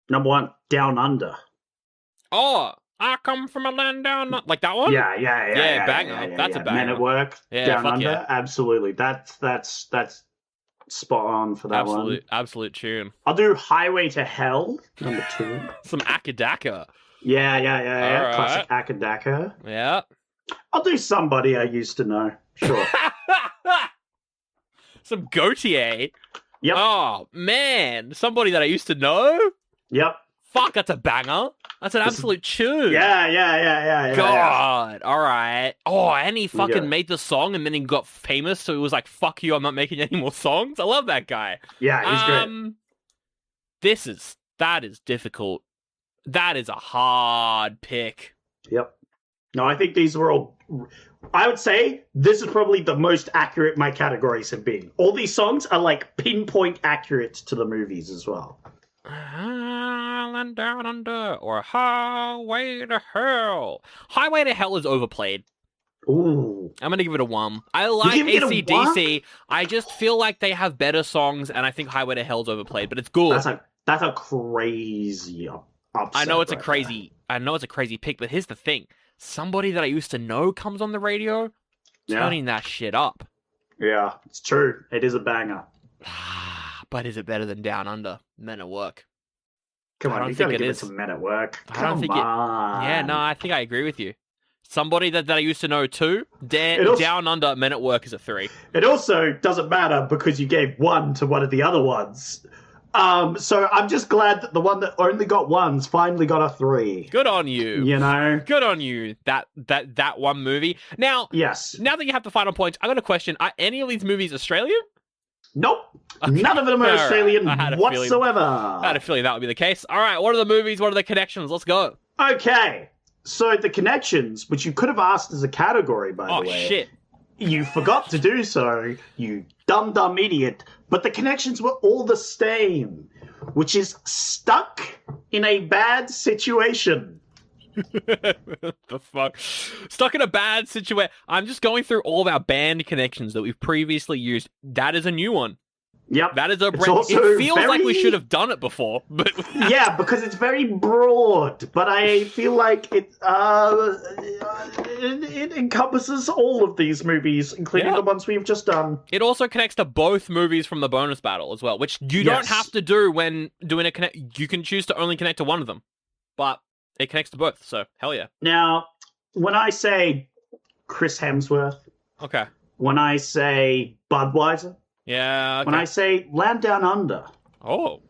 Number 1, Down Under. Oh, I come from a land down... Like that one? Yeah, banger. That's a banger. Men at Work, Down Under. Yeah. Absolutely. That's spot on for that one. Absolute tune. I'll do Highway to Hell, number 2. Some Akadaka. Yeah. Right. Classic Akadaka. Yeah. I'll do Somebody I Used to Know. Sure. Some Gautier. Yep. Oh, man. Somebody that I used to know? Yep. Fuck, that's a banger. That's an absolute tune. Yeah. God. All right. Oh, and he fucking made the song and then he got famous, so he was like, fuck you, I'm not making any more songs. I love that guy. Yeah, he's great. That is difficult. That is a hard pick. Yep. No, I think these were all... I would say this is probably the most accurate my categories have been. All these songs are like pinpoint accurate to the movies as well. Island Down Under or Highway to Hell. Highway to Hell is overplayed. Ooh. I'm going to give it a 1. I like AC/DC. I just feel like they have better songs, and I think Highway to Hell's overplayed, but it's good. That's a crazy upset. I know it's a crazy pick, but here's the thing. Somebody that I used to know comes on the radio, turning that shit up. Yeah, it's true. It is a banger. But is it better than Down Under? Men at Work. Come on, you gotta give it some Men at Work. I think I agree with you. Somebody that I used to know too. Down Under, Men at Work is a 3. It also doesn't matter because you gave 1 to one of the other ones. So I'm just glad that the one that only got ones finally got a 3. Good on you. You know? Good on you. That one movie. Now, yes. Now that you have the final points, I got a question. Are any of these movies Australian? Nope. Okay. None of them are Australian whatsoever. I had a feeling that would be the case. All right, what are the movies? What are the connections? Let's go. Okay. So the connections, which you could have asked as a category, by the way. Oh, shit. You forgot to do so, you dumb idiot. But the connections were all the same, which is stuck in a bad situation. The fuck? Stuck in a bad situation. I'm just going through all of our band connections that we've previously used. That is a new one. Yep. That is a brand. It feels like we should have done it before, but yeah, because it's very broad. But I feel like it encompasses all of these movies, including the ones we've just done. It also connects to both movies from the bonus battle as well, which you don't have to do when doing a connect. You can choose to only connect to one of them, but it connects to both. So hell yeah. Now, when I say Chris Hemsworth, okay. When I say Budweiser. Yeah. Okay. When I say Land Down Under. Oh.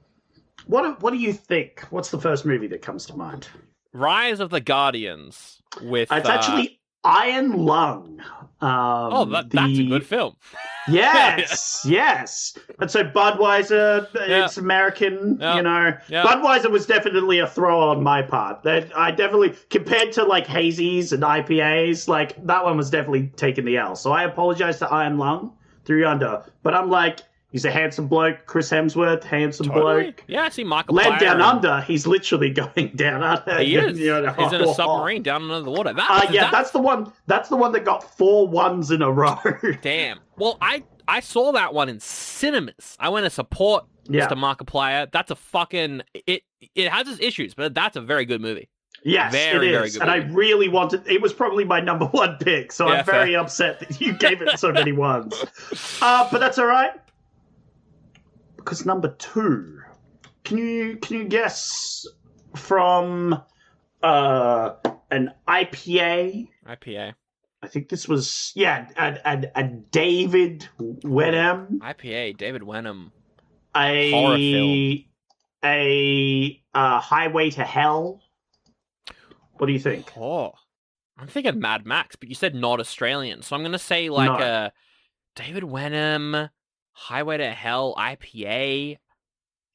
What do you think? What's the first movie that comes to mind? Rise of the Guardians with... It's actually Iron Lung. That's a good film. Yes, yes. And so Budweiser, it's American, you know. Yep. Budweiser was definitely a throw on my part. I definitely, compared to like hazies and IPAs, like that one was definitely taking the L. So I apologize to Iron Lung. 3 Under. But I'm like, he's a handsome bloke. Chris Hemsworth, handsome bloke. Yeah, I see Michael Land Down Under, he's literally going down under. He is. He's in a submarine down under the water. That's the one that got 4 ones in a row. Damn. Well, I saw that one in cinemas. I went to support Mr. Markiplier. That's a fucking... It has its issues, but that's a very good movie. Yes, very, it very is. good and movie. I really wanted... It was probably my number 1 pick, so I'm very upset that you gave it so many ones. But that's all right. Because number 2... Can you guess from an IPA? IPA. I think this was... Yeah, a David Wenham. IPA, David Wenham. A horror film. A Highway to Hell. What do you think? Oh, I'm thinking Mad Max, but you said not Australian, so I'm gonna say like a David Wenham, Highway to Hell, IPA.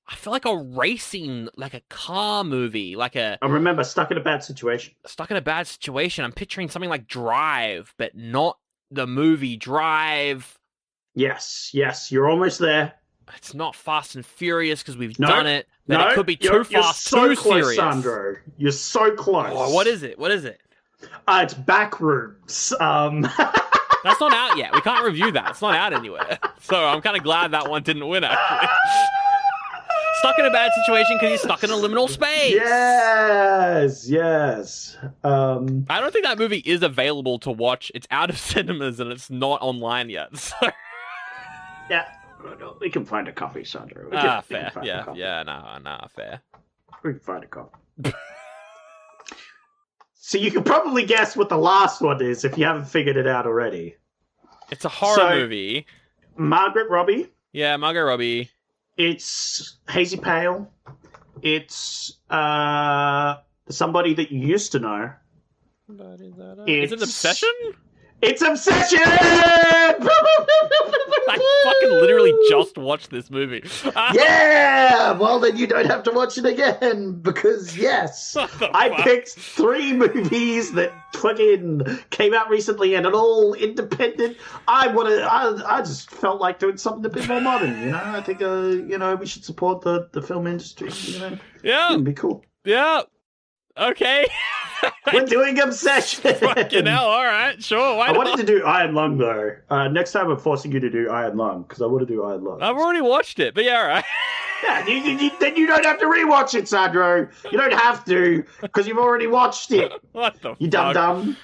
I feel like a racing, like a car movie, like a. I remember Stuck in a Bad Situation. Stuck in a Bad Situation. I'm picturing something like Drive, but not the movie Drive. Yes, you're almost there. It's not Fast and Furious because we've done it. But it could be you're fast, so too close, serious. Sandro. You're so close. Oh, what is it? It's Backrooms. That's not out yet. We can't review that. It's not out anywhere. So I'm kind of glad that one didn't win, actually. Stuck in a Bad Situation because he's stuck in a liminal space. Yes. I don't think that movie is available to watch. It's out of cinemas and it's not online yet. So. Yeah. We can find a copy, Sandro. Fair. Yeah, no, fair. We can find a copy. So you can probably guess what the last one is if you haven't figured it out already. It's a horror movie. Margaret Robbie. Yeah, Margaret Robbie. It's Hazy Pale. It's somebody that you used to know. Is it Obsession? It's Obsession! I fucking literally just watched this movie. Yeah! Well, then you don't have to watch it again, because, yes, I picked 3 movies that fucking came out recently and are all independent. I just felt like doing something a bit more modern, you know? I think, we should support the film industry, you know? Yeah. It'd be cool. Yeah. Okay. We're doing Obsession. Fucking hell, all right, sure. Why not? I wanted to do Iron Lung, though. Next time I'm forcing you to do Iron Lung, because I want to do Iron Lung. I've already watched it, but yeah, all right. Yeah, then you don't have to rewatch it, Sandro. You don't have to, because you've already watched it. What the fuck? You dumb.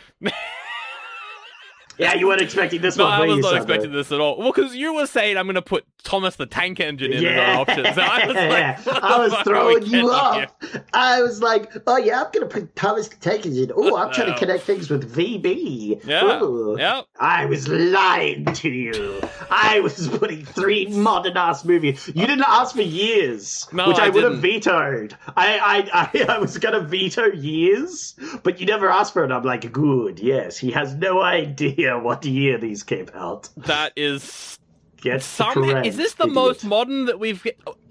Yeah, you weren't expecting this No, one. I was not expecting this at all. Well, because you were saying I'm going to put Thomas the Tank Engine in as an option. So I was like, I was throwing you off. I was like, oh yeah, I'm going to put Thomas the Tank Engine. Oh, I'm trying to connect things with VB. Yeah. I was lying to you. I was putting 3 modern-ass movies. You didn't ask for Years, which I would have vetoed. I was going to veto Years, but you never asked for it. I'm like, good, yes. He has no idea what year these came out. That is... Correct, is this the most modern that we've...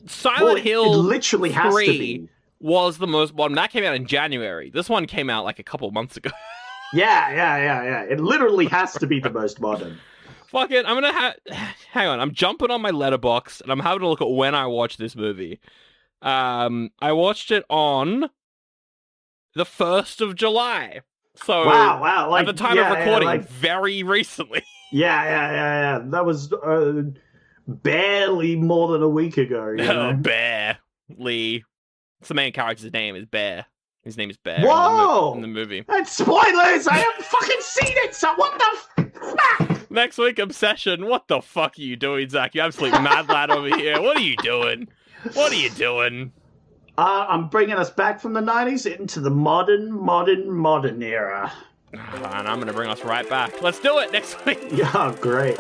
Silent Hill it literally 3 has to be. Was the most modern. That came out in January. This one came out like a couple months ago. Yeah. It literally has to be the most modern. Fuck it. I'm gonna hang on. I'm jumping on my letterbox and I'm having a look at when I watched this movie. I watched it on the 1st of July. So wow. Like, at the time of recording, very recently. Yeah. That was barely more than a week ago. You know? Barely. It's the main character's name is Bear. His name is Bear. Whoa! In the movie. That's spoilers! I haven't fucking seen it, so what the fuck? Next week, Obsession. What the fuck are you doing, Zach? You absolute mad lad over here. What are you doing? I'm bringing us back from the 90s into the modern era. And I'm going to bring us right back. Let's do it next week. Yeah, great.